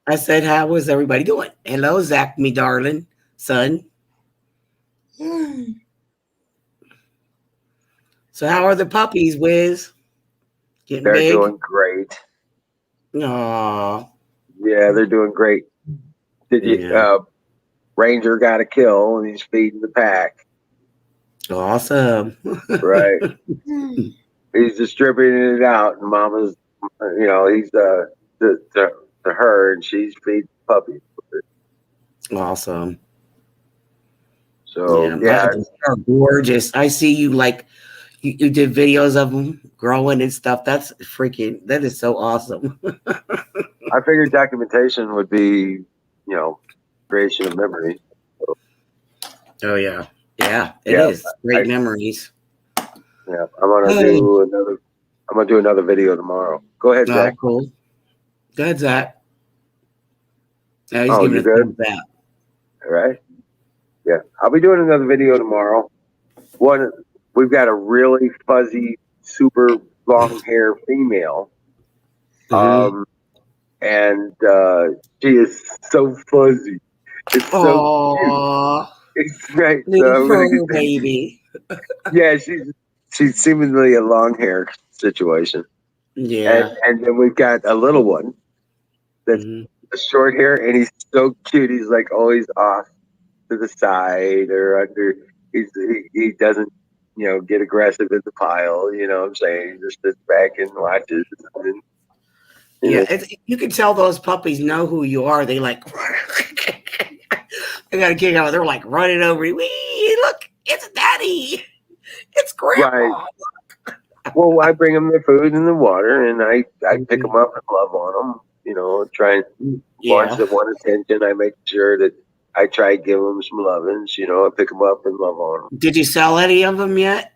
I said, how was everybody doing? Hello, Zach, me darling son. So how are the puppies, Wiz? Getting They're big? doing great. Aw. Yeah, they're doing great. Did you? Yeah. Ranger got a kill, and he's feeding the pack. Awesome. Right. He's distributing it out, and Mama's, he's to her, and she's feeding puppies. Awesome. So Yeah, yeah, puppies are gorgeous. I see you like you did videos of them growing and stuff. That is so awesome. I figured documentation would be, creation of memory. So, Oh yeah. Yeah, it yeah, is. Great memories. yeah, I'm gonna do another video tomorrow. Go ahead, Oh, Zach. cool. Go ahead, Zach. Yeah, he's Oh, giving you're a good. thumbs up. All right. Yeah, I'll be doing another video tomorrow. One, we've got a really fuzzy, super long hair female. Mm-hmm. And she is so fuzzy. It's so cute. Aww, It's great. So little I'm gonna fur get. baby. Yeah, she's seemingly a long hair situation, and Yeah. and then we've got a little one that's Mm-hmm. a short hair, and he's so cute. He's like always off to the side or under. He doesn't get aggressive in the pile. You know what I'm saying? He just sits back and watches. And, Yeah, you can tell those puppies know who you are. They like, they got a kick out. They're like running over you. Wee, look, it's daddy. It's right. grandpa. Well, I bring them the food and the water, and I pick Mhm. them up and love on them. Try and watch Yeah. them want attention. I make sure that I try to give them some lovings. I pick them up and love on Did you sell any of them yet?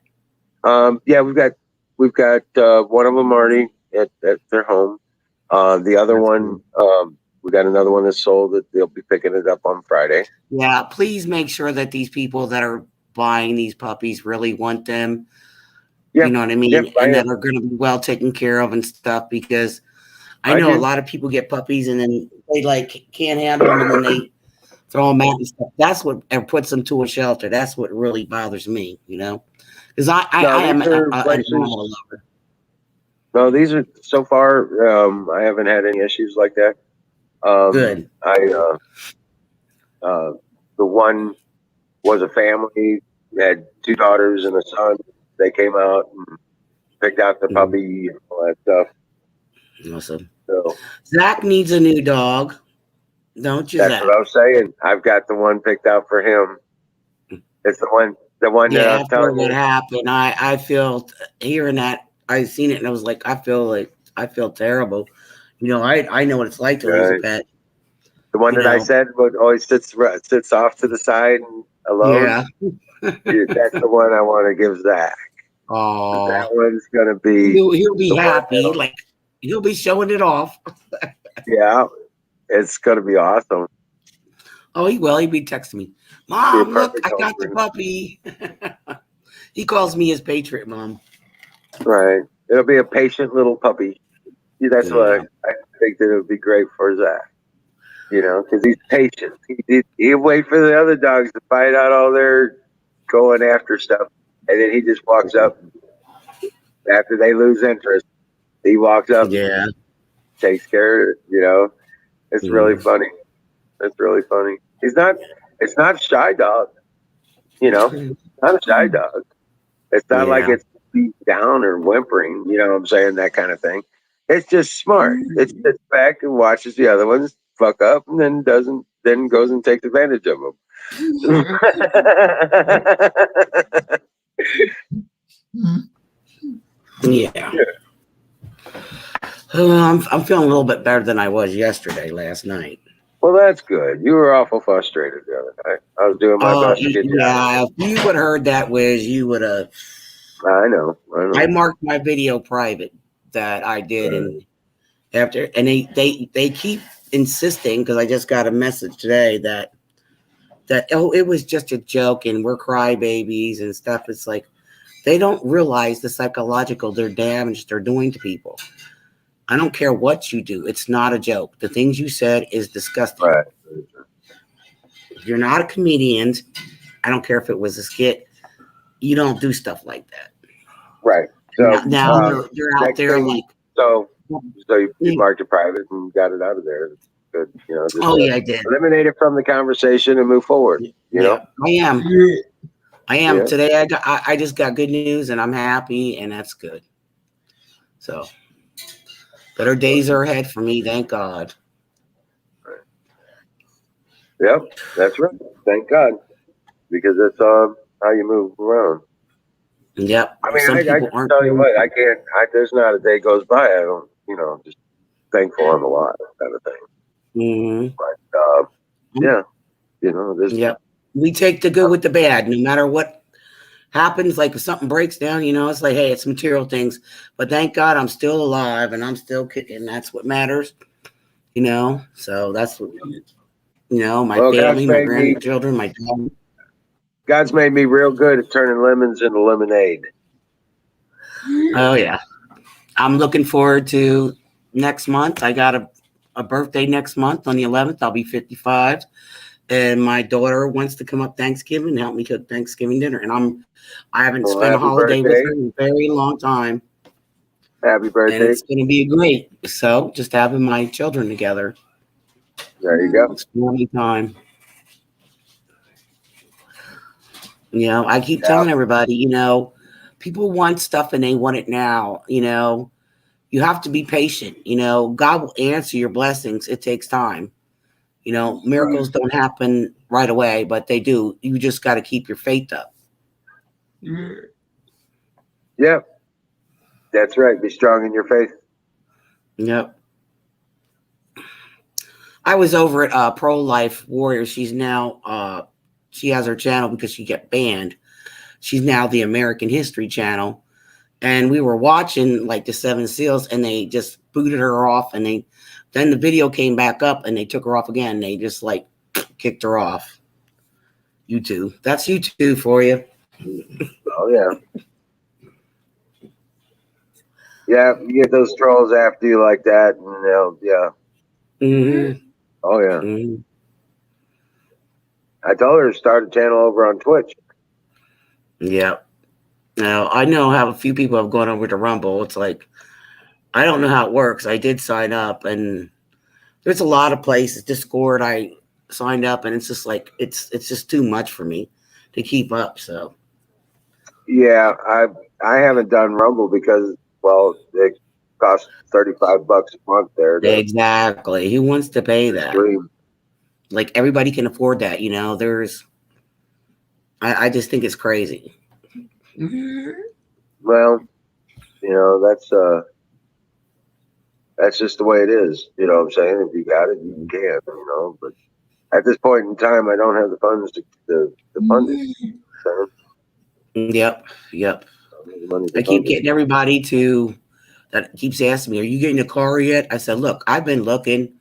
them. Yeah, we've got one of them already at their home. The other That's one, cool. we got another one that's sold that they'll be picking it up on Friday. Yeah, please make sure that these people that are buying these puppies really want them. Yeah, You know what I mean? yeah, And that are going to be well taken care of and stuff, because I know a do. lot of people get puppies and then they like can't handle them and then they throw them out and stuff. That's what puts them to a shelter. That's what really bothers me, because No, I am these are an places. animal lover. No, these are so far. I haven't had any issues like that. Good. The one was a family, had two daughters and a son. They came out and picked out the Mhm. puppy and all that stuff. Awesome. So Zach needs a new dog, don't you, that's what Zach? I was saying. I've got the one picked out for him. It's the one that Yeah, I'm after telling what you. happened, I feel hearing that. I seen it and I was like, I feel terrible. I know what it's like to lose a Uh, pet. the one You that I know. said would always sits off to the side and alone. Yeah. Yeah, that's the one I want to give Zach. That Oh, one's gonna be he'll be the one happy. that'll. Like, He'll be showing it off. Yeah, it's gonna be awesome. Oh, he will. He'll be texting me, Be a Mom, look, perfect I got the husband. puppy. He calls me his patriot mom. Right. It'll be a patient little puppy. Yeah, that's why Yeah. I think that it would be great for Zach. You know, because he's patient. He'll wait for the other dogs to find out all their going after stuff, and then he just walks up after they lose interest. He walks up and Yeah. takes care of it. You know, it's really Mm. funny. It's really funny. He's not. It's not shy dog. You know, not a shy dog. It's not like Yeah. it's beat down or whimpering. You know what I'm saying? That kind of thing. It's just smart. It sits back and watches the other ones fuck up, and then goes and takes advantage of them. Yeah. I'm feeling a little bit better than I was last night. Well, that's good. You were awful frustrated the other night. I was doing my best to get you out. Yeah. If you would have heard that, Wiz, you would have. I know. I marked my video private that I did, and they keep insisting because I just got a message today that it was just a joke and we're crybabies and stuff. It's like they don't realize the psychological damage they're doing to people. I don't care what you do. It's not a joke. The things you said is disgusting. Right. You're not a comedian. I don't care if it was a skit. You don't do stuff like that. Right. So now they're out there like. So you marked it private and got it out of there. Good. You know. Just, yeah, I did. Eliminate it from the conversation and move forward. You know. I am. Yeah. Today. I just got good news and I'm happy and that's good. So better days are ahead for me. Thank God. Yep, that's right. Thank God, because that's how you move around. Yep. I mean, I can tell you what, I can't. There's not a day goes by I don't, just thankful I'm alive, kind of thing. Mm-hmm. But yeah, this. Yep. We take the good with the bad, no matter what happens. Like if something breaks down, it's like, hey, it's material things. But thank God I'm still alive and I'm still kicking. And that's what matters. So that's what. My family, my grandchildren, my dog. God's made me real good at turning lemons into lemonade. Oh, yeah. I'm looking forward to next month. I got a birthday next month on the 11th. I'll be 55. And my daughter wants to come up Thanksgiving and help me cook Thanksgiving dinner. And I haven't spent a holiday with her in a very long time. Happy birthday. And it's going to be great. So just having my children together. There you go. It's family time. I keep telling everybody, people want stuff and they want it now. You have to be patient. God will answer your blessings. It takes time. Miracles don't happen right away, but they do. You just got to keep your faith up. Yeah, that's right. Be strong in your faith. Yep. I was over at Pro Life Warrior. She's now she has her channel because she got banned. She's now the American History Channel. And we were watching like the Seven Seals and they just booted her off and then the video came back up and they took her off again. They just like kicked her off. YouTube. That's YouTube for you. Oh yeah. Yeah, you get those trolls after you like that and they'll Mm-hmm. Oh yeah. Mm-hmm. I told her to start a channel over on Twitch. Yeah. Now I know how a few people have gone over to Rumble. It's like I don't know how it works. I did sign up and there's a lot of places. Discord, I signed up and it's just like it's just too much for me to keep up. So yeah, I haven't done Rumble because it costs $35 a month there. Exactly. Who wants to pay that? Stream. Like everybody can afford that, I just think it's crazy. Well, that's just the way it is. You know what I'm saying? If you got it, you can, but at this point in time I don't have the funds to fund it. So, Yep. I keep getting everybody to that keeps asking me, "Are you getting a car yet?" I said, "Look, I've been looking."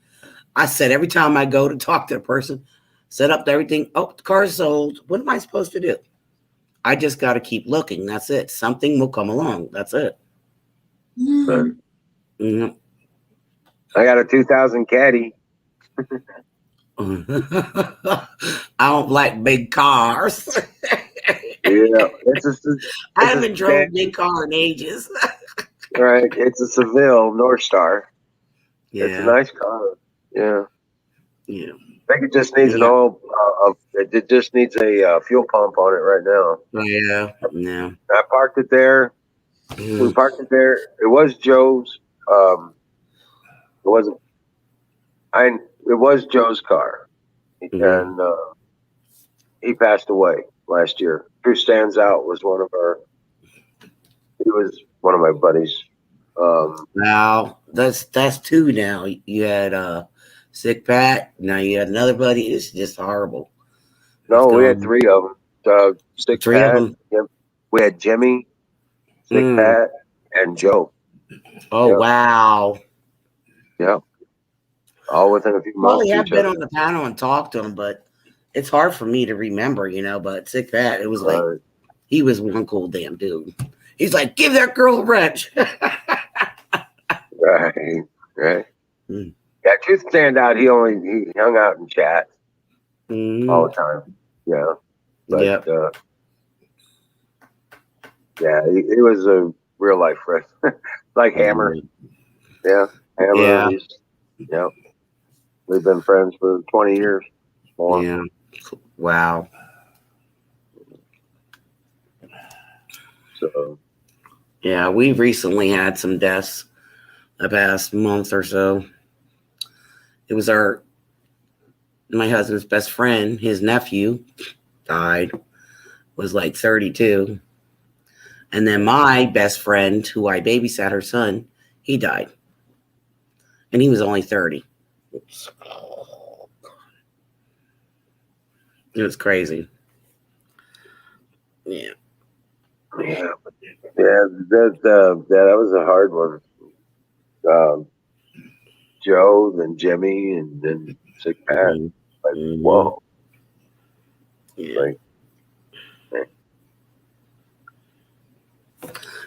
I said, every time I go to talk to the person, set up everything. Oh, the car's sold. What am I supposed to do? I just got to keep looking. That's it. Something will come along. That's it. But Mhm. I got a 2000 Caddy. I don't like big cars. Yeah, it's a I it's a haven't drove a big car in ages. right. It's a Seville North Star. It's a Yeah, nice car. Yeah, yeah, I think it just needs an yeah, oil. It just needs a fuel pump on it right now. yeah, yeah. I parked it there. We Mhm, parked it there. It was Joe's. It wasn't. I. It was Joe's car, mhm. and he passed away last year. Who stands out was one of our. He was one of my buddies. Now that's two. Now you had sick Pat. Now you had another buddy. It's just horrible. It's No, we had gone. three of them. Sick Three of Pat. them. Yep. We had Jimmy, Sick Mm. Pat, and Joe. Oh Yep. wow. Yep. All within a few months Probably of have each been other. on the panel and talked to him, but it's hard for me to remember, But sick Pat, it was like Right. he was one cool damn dude. He's like, give that girl a wrench. Right. Right. Mm. Yeah, truth stand out. He hung out in chat all Mhm. the time. Yeah. But Yep. yeah, he was a real life friend. Like Hammer. Mhm. Yeah. Hammer. Yeah. Yeah. We've been friends for 20 years more. Yeah. Wow. So Yeah, we recently had some deaths the past month or so. It was my husband's best friend, his nephew died, was like 32. And then my best friend, who I babysat her son, he died. And he was only 30. Oops. It was crazy. Yeah. yeah. Yeah, that was a hard one. Joe, then Jimmy, and then Sick Pat. Mhm. Like, Mhm. whoa. Yeah. Like,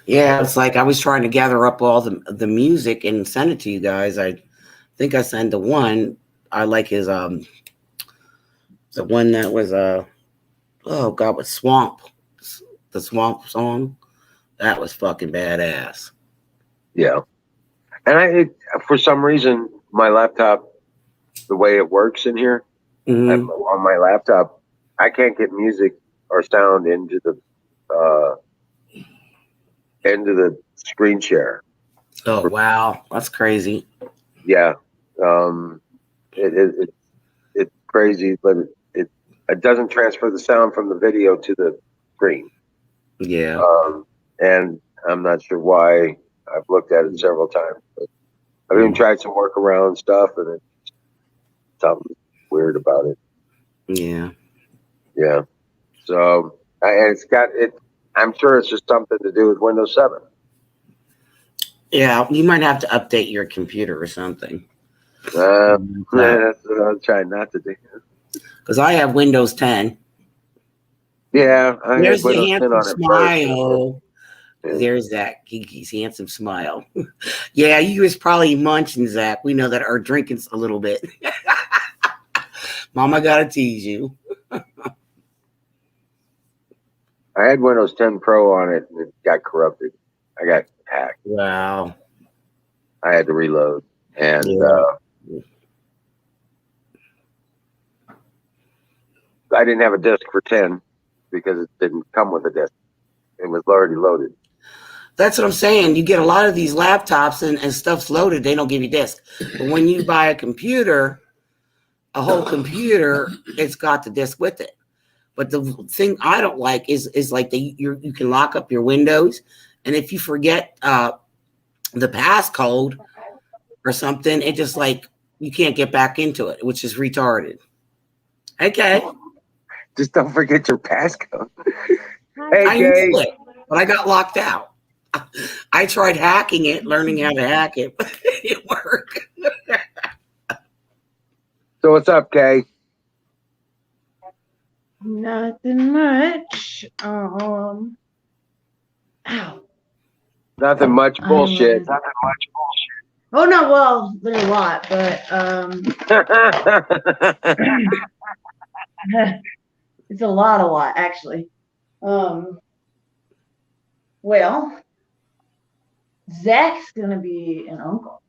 Yeah, it's like I was trying to gather up all the music and send it to you guys. I think I sent the one. I like his the one that was oh god, with Swamp. The Swamp song. That was fucking badass. yeah. And for some reason, my laptop, the way it works in here, Mm-hmm. on my laptop, I can't get music or sound into the screen share. Oh wow, that's crazy. Yeah, it it's crazy, but it doesn't transfer the sound from the video to the screen. Yeah. And I'm not sure why. I've looked at it several times. But I've even tried some workaround stuff, and it's something weird about it. Yeah. Yeah. So, and it's got it. I'm sure it's just something to do with Windows 7. Yeah, you might have to update your computer or something. That's what I'm trying not to do. Because I have Windows 10. Yeah, I had There's the Windows 10 handsome on it first. smile. Yeah. There's that Kiki's handsome smile. Yeah, you was probably munching, Zach. We know that, or drinking a little bit. Mama gotta tease you. I had Windows 10 Pro on it, and it got corrupted. I got hacked. Wow. I had to reload, and I didn't have a disk for 10 because it didn't come with a disk. It was already loaded. That's what I'm saying. You get a lot of these laptops and stuff's loaded. They don't give you disk. But when you buy a computer, a whole computer, it's got the disk with it. But the thing I don't like is like you can lock up your Windows, and if you forget the passcode or something, it just like you can't get back into it, which is retarded. Okay. Just don't forget your passcode. Hey, I Jay. knew it, but I got locked out. I tried hacking it, learning how to hack it, but it didn't work. So what's up, Kay? Nothing much. Ow. Nothing much bullshit. Oh no, well, there's a lot, but it's a lot actually. Well, Zach's gonna be an uncle.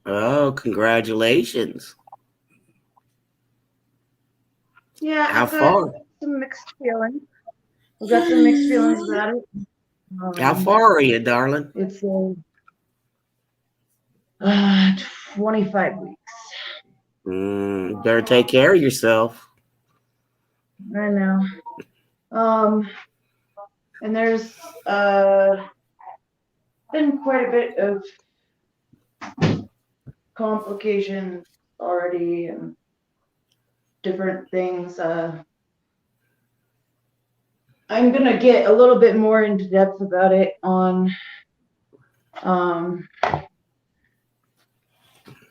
Oh, congratulations. Yeah, How I've got far? some mixed feelings. I've got some mixed feelings about it. How far are you, darling? It's 25 weeks. Better take care of yourself. I know. And there's been quite a bit of complications already and different things. I'm gonna get a little bit more into depth about it on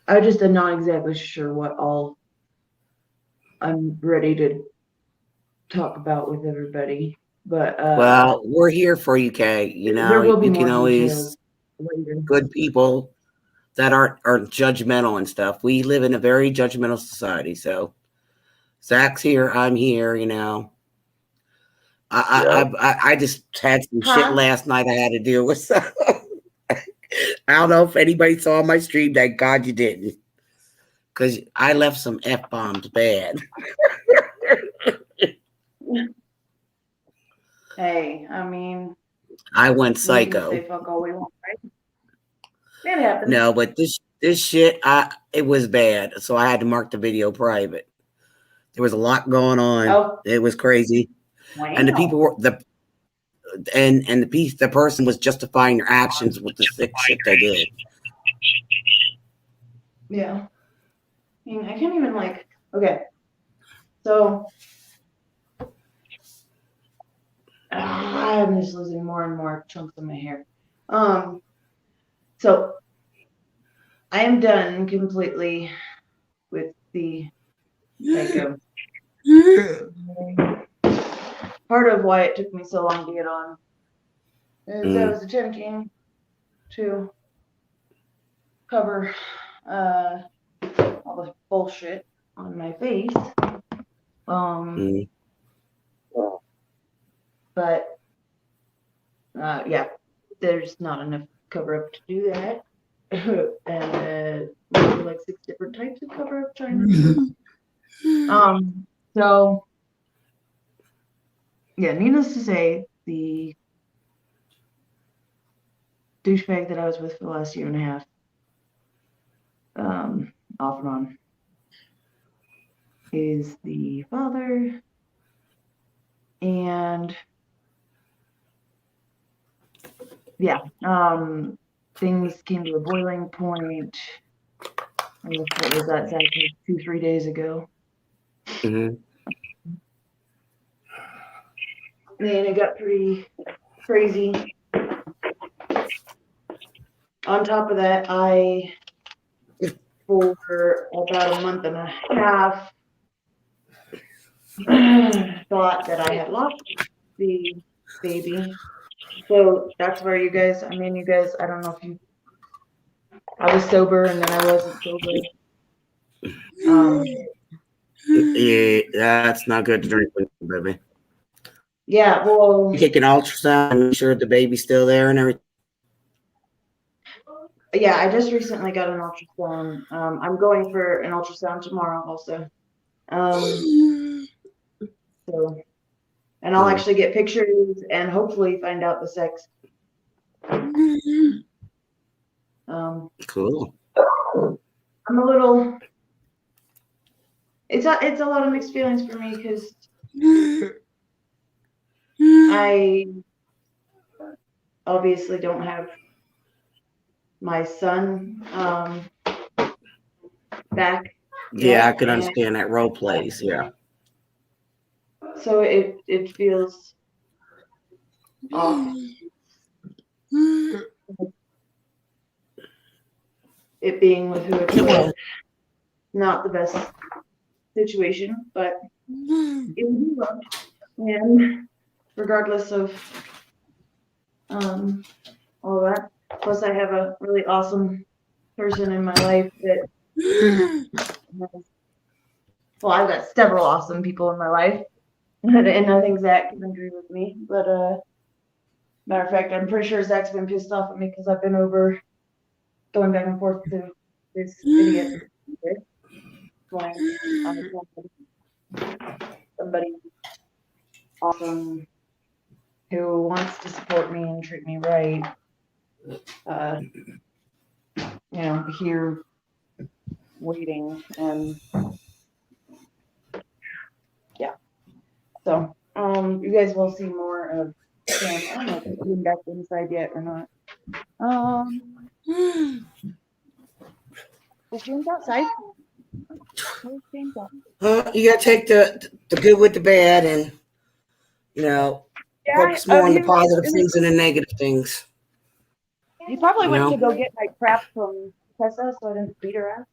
I just am not exactly sure what all I'm ready to talk about with everybody. But Well, we're here for you, Kay. You know, there will be you more can always details later. good people that aren't judgmental and stuff. We live in a very judgmental society, so Zach's here, I'm here, you know. I just had some shit last night I had to deal with. So I don't know if anybody saw my stream. Thank God you didn't, because I left some F-bombs bad. Hey, I mean, I went we can psycho. say fuck all we want, right? It happens. No, but this shit, it was bad. So I had to mark the video private. There was a lot going on. Oh. It was crazy. Wow. And the people were the person was justifying their actions with the sick shit they did. Yeah. I mean, I can't even okay. So I'm just losing more and more chunks of my hair. So I am done completely with the part of why it took me so long to get on is I was attempting to cover all the bullshit on my face. But yeah, there's not enough cover up to do that. And maybe like 6 different types of cover up trying to do. So yeah, needless to say, the douchebag that I was with for the last year and a half, off and on, is the father. And yeah, things came to a boiling point. What was that, exactly 2-3 days ago? And it got pretty crazy. On top of that, I, for about a month and a half, thought that I had lost the baby. So that's where you guys, I don't know if I was sober and then I wasn't sober. Yeah, that's not good to drink with, baby. Yeah, well, you take an ultrasound and make sure the baby's still there and everything. Yeah, I just recently got an ultrasound. I'm going for an ultrasound tomorrow also. So, and I'll actually get pictures and hopefully find out the sex. Cool. I'm a little. It's a lot of mixed feelings for me because I obviously don't have my son back. Yeah, I can understand that role plays. Yeah. So it feels off. it being with who it's with, not the best situation, but it was loved. And regardless of all that, plus I have a really awesome person in my life that well, I've got several awesome people in my life, and I think Zach can agree with me. But matter of fact, I'm pretty sure Zach's been pissed off at me because I've been over going back and forth to this idiot when I'm somebody awesome who wants to support me and treat me right. Here waiting and yeah. So you guys will see more of him. I don't know if he's been back inside yet or not. Is James outside? Where's James at? You gotta take the good with the bad, and focus more on the positive things than the negative things. He probably went to go get my crap from Tessa, so I didn't beat her ass.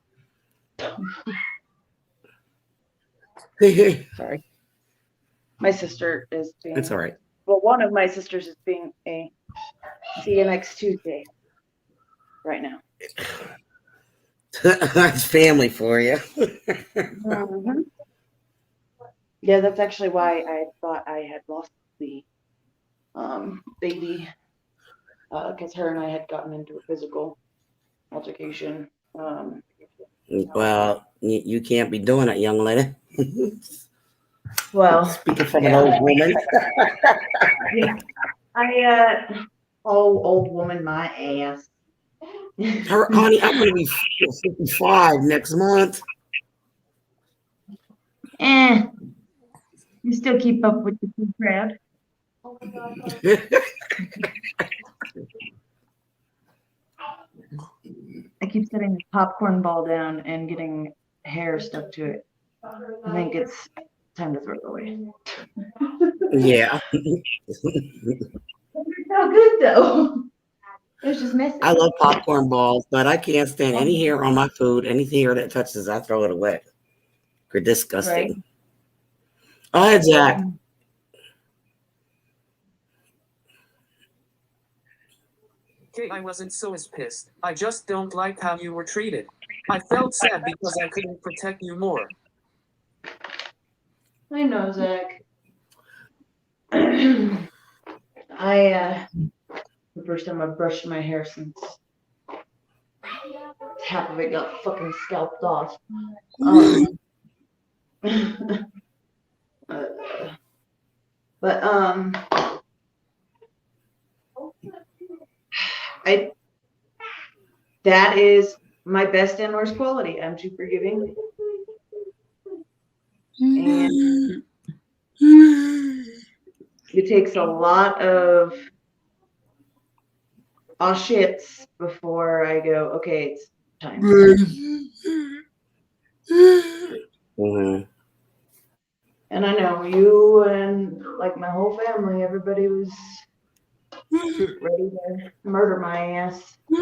Sorry. My sister is being. That's all right. Well, one of my sisters is being a see you next Tuesday right now. That's family for you. Mm-hmm. Yeah, that's actually why I thought I had lost the baby, because her and I had gotten into a physical altercation. Well, you can't be doing it, young lady. Well, speaking from an old woman. Yeah, old woman, my ass. Honey, I'm gonna be 55 next month. You still keep up with the cool crowd. I keep setting the popcorn ball down and getting hair stuck to it. I think it's time to throw it away. Yeah. It's so good though. It's just messy. I love popcorn balls, but I can't stand any hair on my food. Any hair that touches, I throw it away. They're disgusting. Right. Go ahead, Zach. Okay, I wasn't so as pissed. I just don't like how you were treated. I felt sad because I couldn't protect you more. I know, Zach. The first time I brushed my hair since half of it got fucking scalped off. That is my best and worst quality. I'm too forgiving. And it takes a lot of shits before I go, okay, it's time. Mm-hmm. And I know you and like my whole family, everybody was ready to murder my ass. I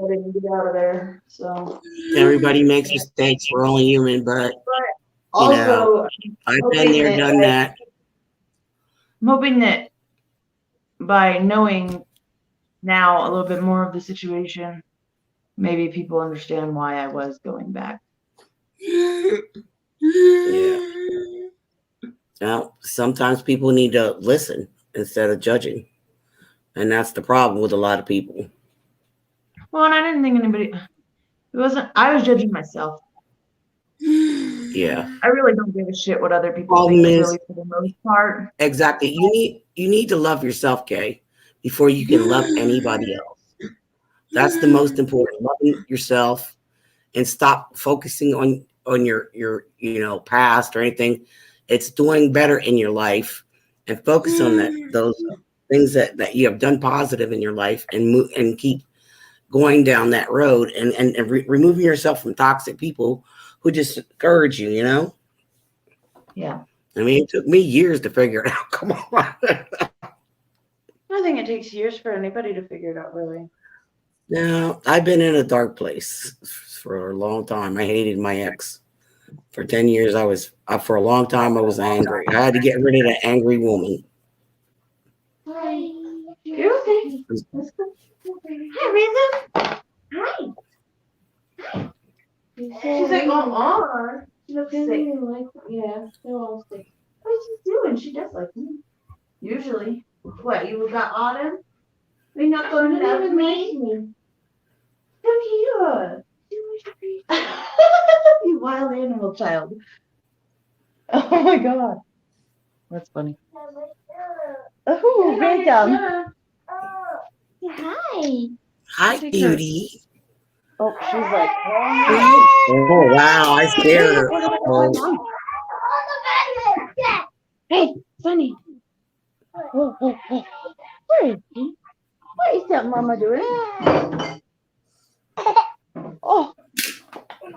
didn't get out of there. So everybody makes mistakes. We're only human, but also, I've been there, done that. I'm hoping that by knowing now a little bit more of the situation, maybe people understand why I was going back. Yeah. Now, sometimes people need to listen instead of judging. And that's the problem with a lot of people. Well, and I didn't think anybody, I was judging myself. Yeah. I really don't give a shit what other people think, really, for the most part. Exactly. You need to love yourself, Kay, before you can love anybody else. That's the most important. Loving yourself and stop focusing on your past or anything. It's doing better in your life and focus on those things that you have done positive in your life and move and keep going down that road and removing yourself from toxic people who just discourage you, Yeah. I mean, it took me years to figure it out. Come on. I think it takes years for anybody to figure it out, really. No, I've been in a dark place for a long time. I hated my ex. For 10 years, for a long time, I was angry. I had to get rid of that angry woman. Hi. You okay? Let's go. Hi, Rhythm. Hi. She's like, She looks sick. Yeah, they're all sick. What is she doing? She does like me. Usually. What, you got Autumn? Are you not going to love me? Come here. You wild animal child. Oh my god. That's funny. Oh, great job. Hi. Hi, Take her. beauty. Oh, she's like, Oh, wow. I scared her. Oh, hey, Sonny. Oh. Where is he? What is that mama doing? Oh,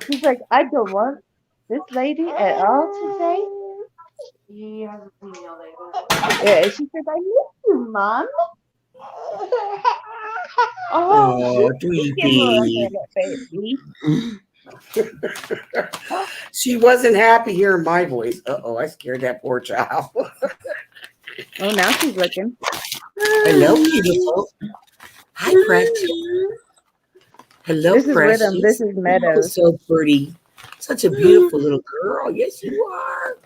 she's like, I don't want this lady at all today. He has a female lady. Yeah, she said, I miss you, Mom. oh, Give her a Tweety. minute, baby. She wasn't happy hearing my voice. Uh-oh, I scared that poor child. Oh, now she's looking. Hello, beautiful. Hi, Precious. Hello, This is Precious. Rhythm. This is You're Meadows. so pretty. Such a beautiful little girl. Yes, you are.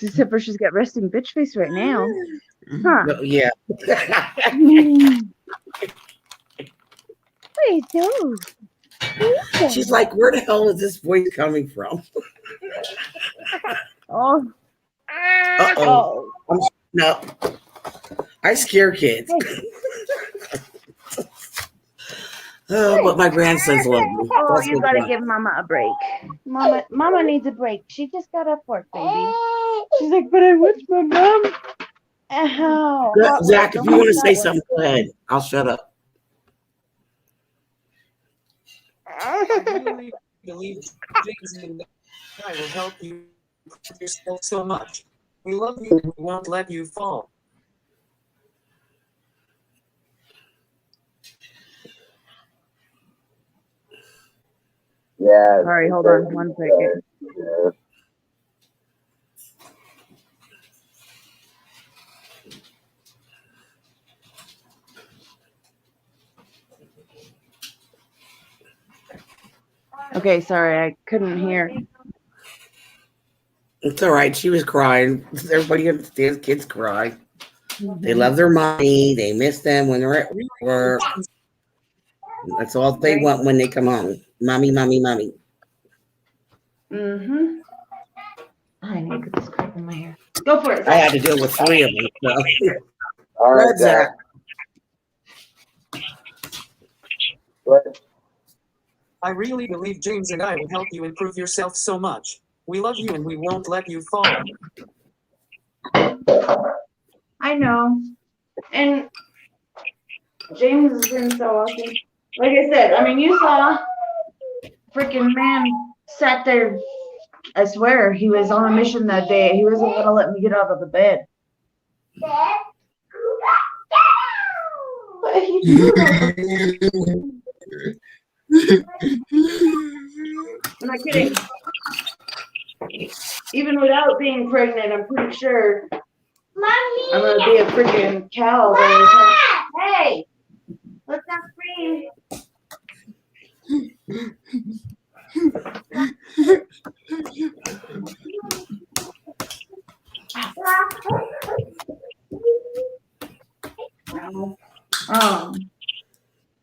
Except for she's got resting bitch face right now. Huh. No, yeah. What is those? She's like, where the hell is this voice coming from? Oh. Uh-oh. No. I scare kids. Oh, but my grandsons love me. Oh, That's you what's gotta fun. give Mama a break. Mama needs a break. She just got up work, baby. She's like, but I wish my mom. Ow. Zach, if you want to say something, go ahead. I'll shut up. I really believe James and I will help you improve yourself so much. We love you and we won't let you fall. Yeah. Sorry, hold on 1 second. Yeah. Okay, sorry, I couldn't hear. It's all right. She was crying. Everybody understands kids cry. They love their mommy. They miss them when they're at work. That's all they want when they come home. Mommy, mommy, mommy. Mm-hmm. I need to put this crap in my hair. Go for it, I had Zach. to deal with 3 of them. So. All right, Good, Zach. What? I really believe James and I will help you improve yourself so much. We love you and we won't let you fall. I know. And James has been so awesome. Like I said, I mean, you saw freaking man sat there. I swear he was on a mission that day. He wasn't going to let me get out of the bed. What are you doing? I'm not kidding. Even without being pregnant, I'm pretty sure I'm going to be a freaking cow. Hey, let's not scream.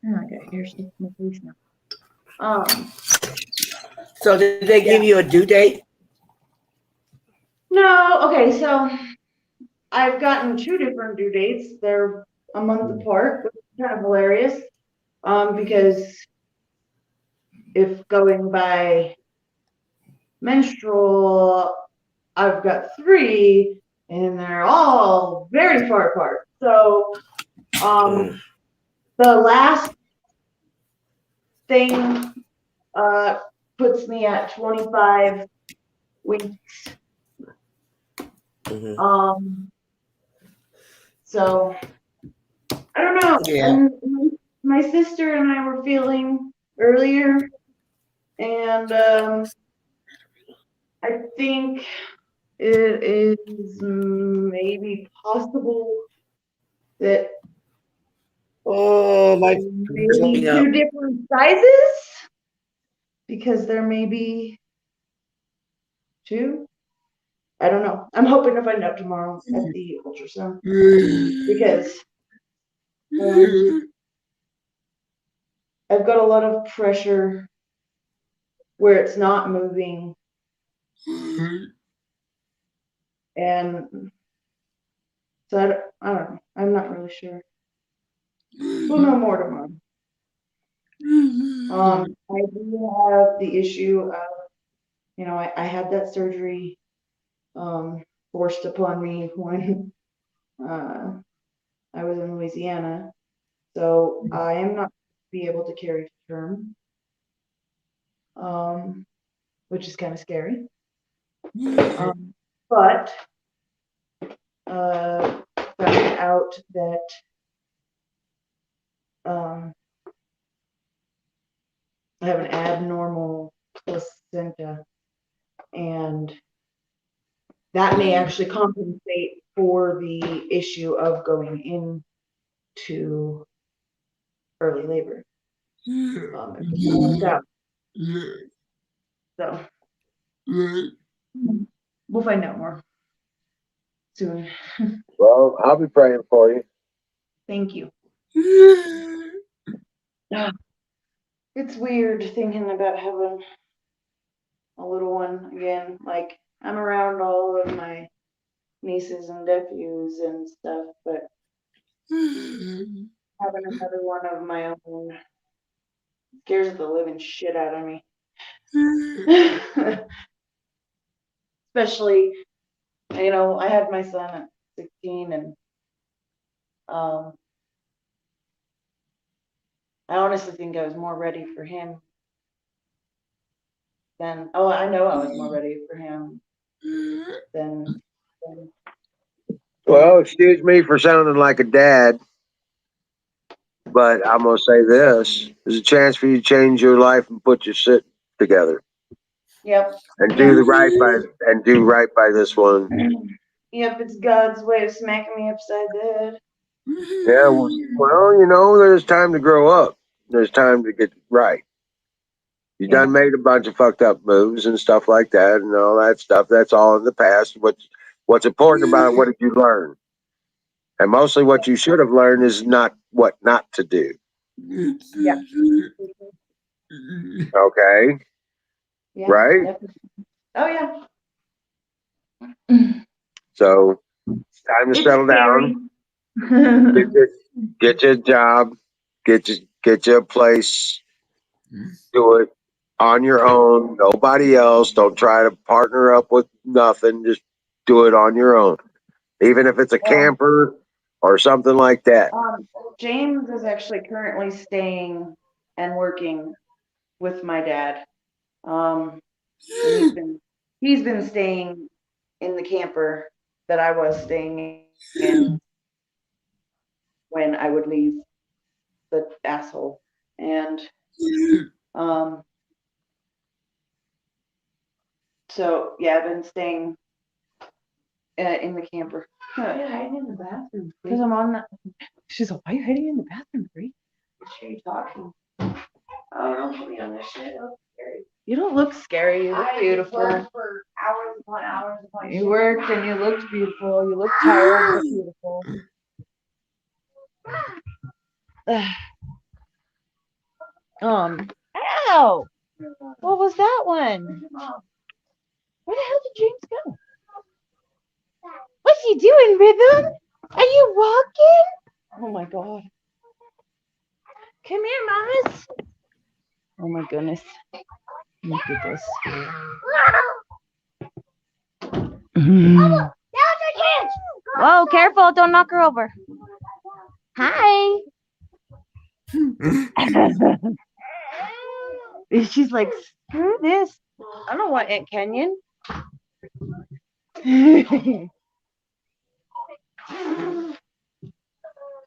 I got hair sticking in my face now. So did they give you a due date? No, okay, so I've gotten 2 different due dates. They're a month apart, which is kind of hilarious. Because if going by menstrual, I've got 3, and they're all very far apart. So, the last thing puts me at 25 weeks. So I don't know. Yeah. My sister and I were feeling earlier, and I think it is maybe possible that Oh, my fingers maybe lighting up. 2 different sizes, because there may be 2. I don't know. I'm hoping to find out tomorrow at the ultrasound, because I've got a lot of pressure where it's not moving, and so I don't know. I'm not really sure. We'll know more tomorrow. I do have the issue of, I had that surgery forced upon me when I was in Louisiana, so I am not be able to carry to term, which is kind of scary. But found out that I have an abnormal placenta, and that may actually compensate for the issue of going into early labor. If it works out. So we'll find out more soon. Well, I'll be praying for you. Thank you. It's weird thinking about having a little one again. Like, I'm around all of my nieces and nephews and stuff, but having another one of my own scares the living shit out of me. Especially, I had my son at 16, and I honestly think I was more ready for him than, I know I was more ready for him than Well, excuse me for sounding like a dad, but I'm gonna say this: there's a chance for you to change your life and put your shit together Yep. and do right by this one. Yep, it's God's way of smacking me upside the head. Yeah, well, there's time to grow up. There's time to get right. You Yeah. done made a bunch of fucked up moves and stuff like that and all that stuff. That's all in the past. What's important about it, what did you learn? And mostly what you should have learned is what not to do. Yeah. Okay? Yeah. Right? Definitely. Oh yeah. So it's time to It's settle scary. down. Get your job. Get your place. Do it on your own. Nobody else. Don't try to partner up with nothing. Just do it on your own. Even if it's a camper or something like that. James is actually currently staying and working with my dad. And he's been staying in the camper that I was staying in when I would leave the asshole. And so yeah, I've been staying in the camper. Why are you hiding in the bathroom? Because I'm on that. She's like, why are you hiding in the bathroom, Bree? What are you talking? Oh, don't put me on this shit. It looks scary. You don't look scary. You look beautiful. Worked for hours upon hours upon you worked and you looked beautiful. You looked tired but beautiful. Ow! What was that one? Where the hell did James go? What's he doing, Rhythm? Are you walking? Oh my god. Come here, mamas. Oh my goodness. Look at this. Whoa, careful. Don't knock her over. Hi. She's like, screw this. I don't want Aunt Kenyon.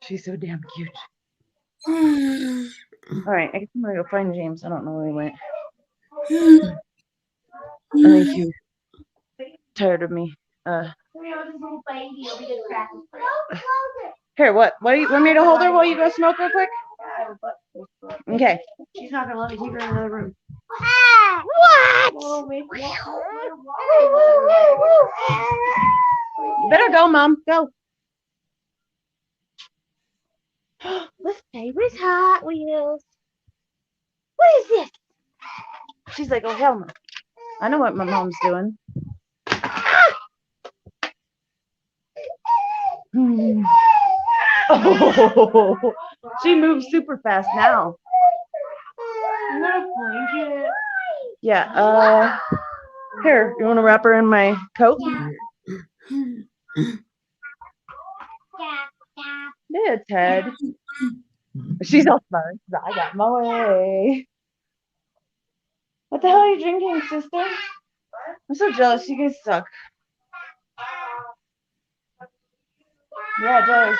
She's so damn cute. All right, I guess I'm gonna go find James. I don't know where he went. I think he's tired of me. Here, what? What do you want me to hold her while you go smoke real quick? Okay. She's not gonna let me keep her in another room. What? You better go, Mom. Go. Let's play with Hot Wheels. What is this? She's like, oh hell no. I know what my mom's doing. Oh, she moves super fast now. Yeah. Here, you want to wrap her in my coat? Yeah, Ted. She's all smart. I got my way. What the hell are you drinking, sister? I'm so jealous. You guys suck. Yeah, jealous.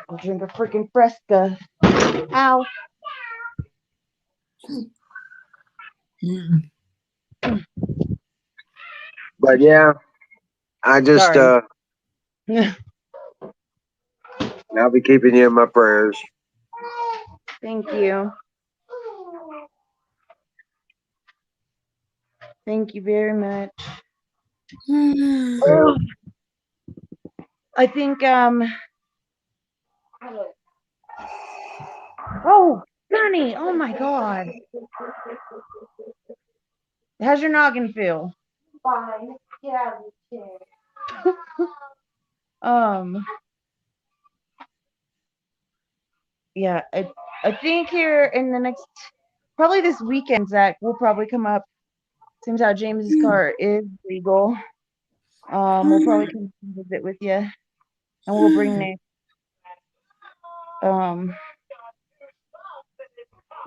I'll drink a freaking Fresca. Ow. But yeah, I just Sorry. I'll be keeping you in my prayers. Thank you. Thank you very much. Oh, I think oh, Sonny, oh my god. How's your noggin feel? Fine. Get out of the chair. Yeah, I think here in the next, probably this weekend, Zach, we'll probably come up. Seems how James's car is legal. We'll probably come visit with you, and we'll bring Nate.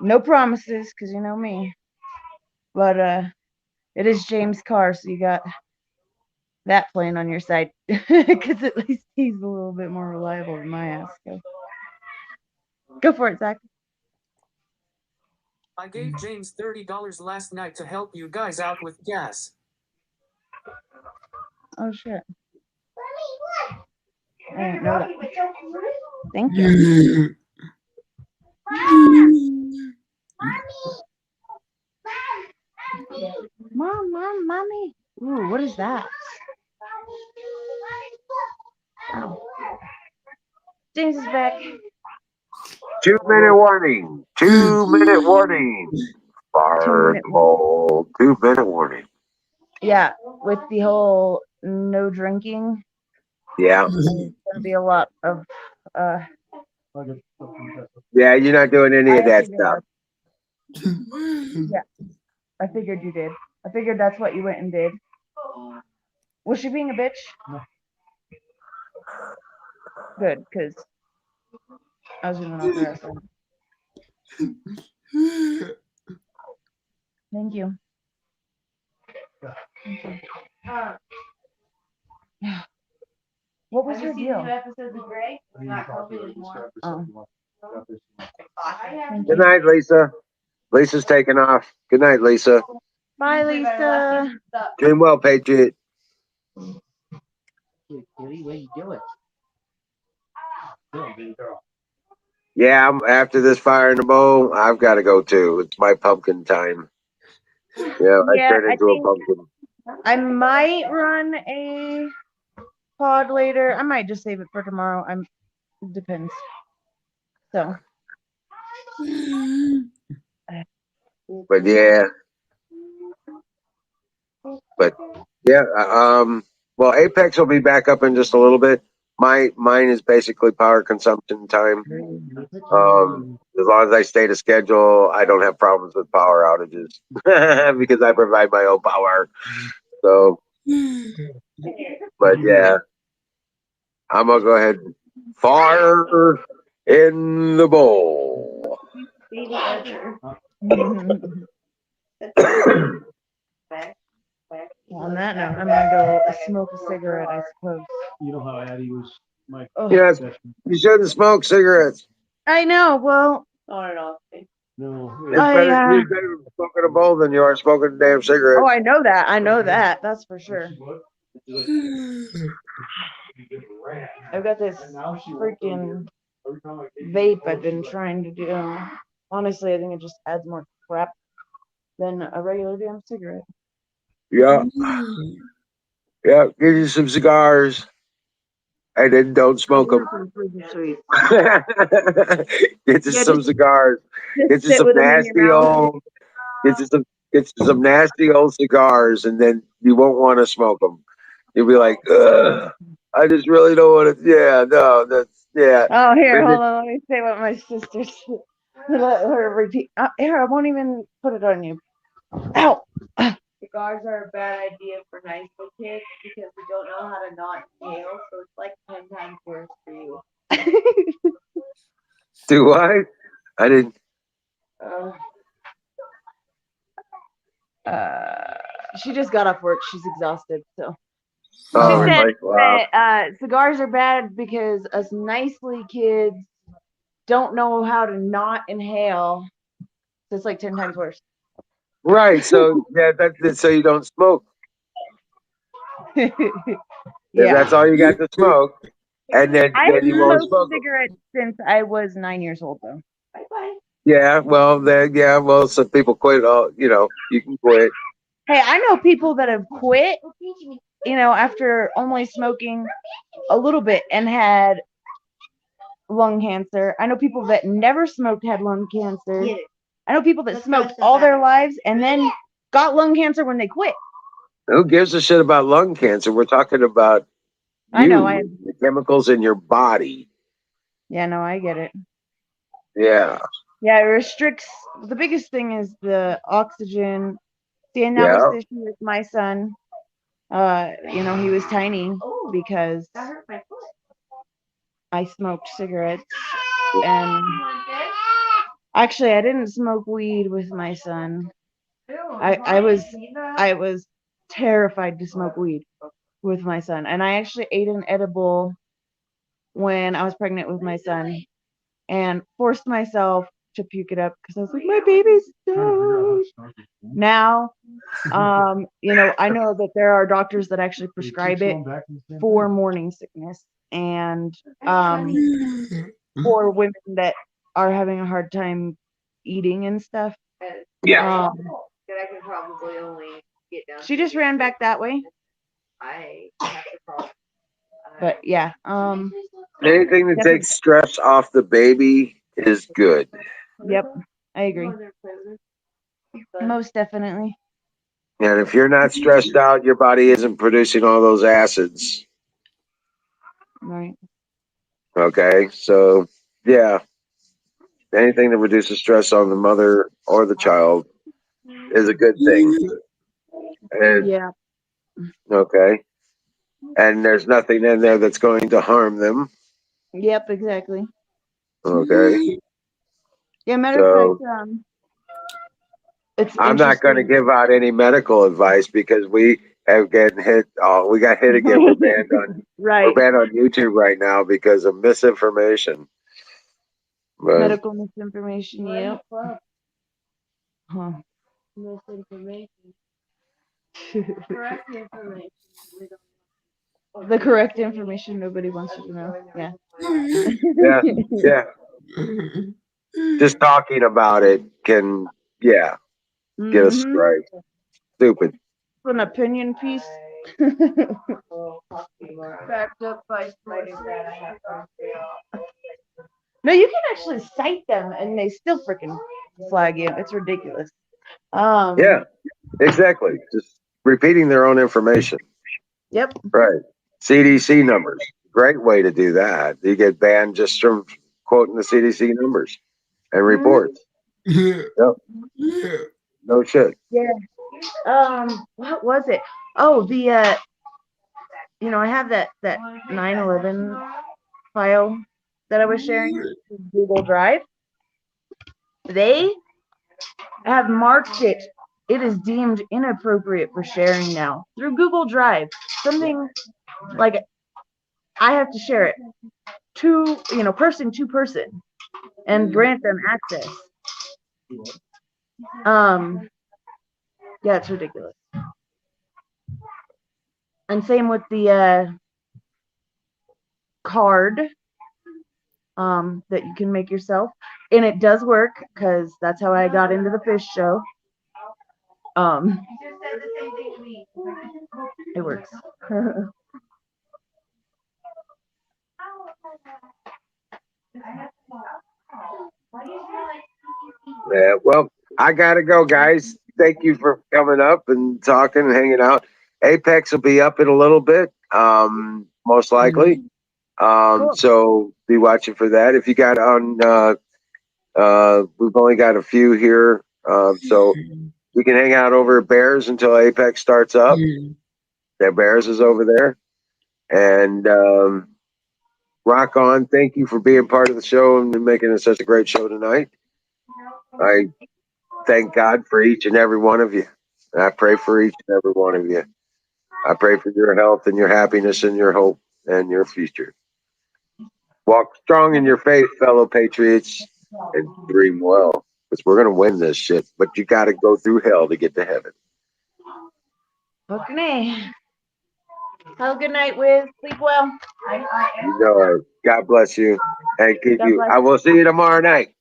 No promises, cause you know me. But it is James' car, so you got that playing on your side, because at least he's a little bit more reliable than my ass. Go for it, Zach. I gave James $30 last night to help you guys out with gas. Oh shit. I didn't know that. Thank you. Mom, mommy. Ooh, what is that? Oh. James is back. 2-minute warning. 2-minute warning. Fire goal. 2-minute warning. Yeah, with the whole no drinking. Yeah. There's gonna be a lot of Yeah, you're not doing any of that stuff. Yeah, I figured you did. I figured that's what you went and did. Was she being a bitch? No. Good, because I was gonna knock her ass out. Thank you. What was her deal? New episodes of Grey. Not Kobe anymore. Oh. Good night, Lisa. Lisa's taking off. Good night, Lisa. Bye, Lisa. Dream well, Patriot. Yeah, after this fire in the bowl, I've got to go too. It's my pumpkin time. Yeah, I turn into a pumpkin. I might run a pod later. I might just save it for tomorrow. It depends. So. But yeah. Well, Apex will be back up in just a little bit. Mine is basically power consumption time. As long as I stay to schedule, I don't have problems with power outages because I provide my own power. So, but yeah, I'm gonna go ahead and fire in the bowl. On that note, I'm gonna go smoke a cigarette, I suppose. You know how Addie was Oh, Yes, you shouldn't smoke cigarettes. I know. Well, on and off. It's better, it's better smoking a bowl than you are smoking a damn cigarette. Oh, I know that. I know that. That's for sure. I've got this freaking vape I've been trying to do. Honestly, I think it just adds more crap than a regular damn cigarette. Yeah. Yeah. Give you some cigars. And then don't smoke them. Sweet. Get you Yeah, some cigars. Get just you sit some with them in your nasty mouth. old. Get you some nasty old cigars, and then you won't want to smoke them. You'll be like, ugh, I just really don't want to. Yeah, no, that's yeah. Oh, here, And hold then, on. Let me say what my sister said. Let her repeat. Here, I won't even put it on you. Ow! Cigars are a bad idea for nice little kids because we don't know how to not inhale, so it's like 10 times worse for you. do I didn't. She just got off work. She's exhausted, so. She Oh, said wow. that cigars are bad because us nicely kids don't know how to not inhale. So it's like 10 times worse. Right. So yeah, that's so you don't smoke. If Yeah. that's all you got to smoke, and then I then you won't smoked smoke them. cigarettes since I was 9 years old, though. Bye-bye. Yeah. Well, then yeah. Well, some people quit. All you can quit. Hey, I know people that have quit, after only smoking a little bit and had lung cancer. I know people that never smoked had lung cancer. I know people that smoked all their lives and then got lung cancer when they quit. Who gives a shit about lung cancer? We're talking about I know. the chemicals in your body. Yeah, no, I get it. Yeah. Yeah, it restricts. The biggest thing is the oxygen. See, and that was Yeah. the issue with my son. He was tiny because I smoked cigarettes, and actually, I didn't smoke weed with my son. I was terrified to smoke weed with my son, and I actually ate an edible when I was pregnant with my son, and forced myself to puke it up because I was like, my baby's dead. Now, I know that there are doctors that actually prescribe it for morning sickness and for women that are having a hard time eating and stuff. Yeah. That I can probably only get down. She just ran back that way. I have to crawl. But yeah, Anything that definitely. takes stress off the baby is good. Yep, I agree. Most definitely. And if you're not stressed out, your body isn't producing all those acids. Right. Okay. So, yeah, anything that reduces stress on the mother or the child is a good thing. And, Yeah. okay. And there's nothing in there that's going to harm them. Yep, exactly. Okay. Yeah, matter of So, fact, it's I'm not going to interesting. give out any medical advice because we have getting hit. Oh, we got hit again. We're banned on. We're Right. banned on YouTube right now because of misinformation. But Medical misinformation. Yep. Huh. Misinformation. Correct information. The correct information nobody wants you to know. Yeah. yeah, yeah. Just talking about it can, yeah, get us Mm-hmm. right. Stupid. An opinion piece. Backed up by sources. No, you can actually cite them and they still freaking flag you. It's ridiculous. Yeah, exactly. Just repeating their own information. Yep. Right. CDC numbers. Great way to do that. You get banned just from quoting the CDC numbers and reports. Yep. No shit. Yeah. What was it? Oh, I have that 9/11 file that I was sharing in Google Drive. They have marked it. It is deemed inappropriate for sharing now through Google Drive. Something like I have to share it person to person, and grant them access. Yeah, it's ridiculous. And same with the card that you can make yourself, and it does work because that's how I got into the fish show. It works. Yeah, well, I gotta go, guys. Thank you for coming up and talking and hanging out. Apex will be up in a little bit, most likely. Cool. So be watching for that. If you got on, we've only got a few here, so you can hang out over at Bears until Apex starts up. That Bears is over there, and rock on. Thank you for being part of the show and making it such a great show tonight. I thank God for each and every one of you. I pray for each and every one of you. I pray for your health and your happiness and your hope and your future. Walk strong in your faith, fellow patriots, and dream well. Because we're going to win this shit. But you got to go through hell to get to heaven. Okay. Have a good night, Wiz. Sleep well. You know it. God bless you and keep God you. bless. I will see you tomorrow night.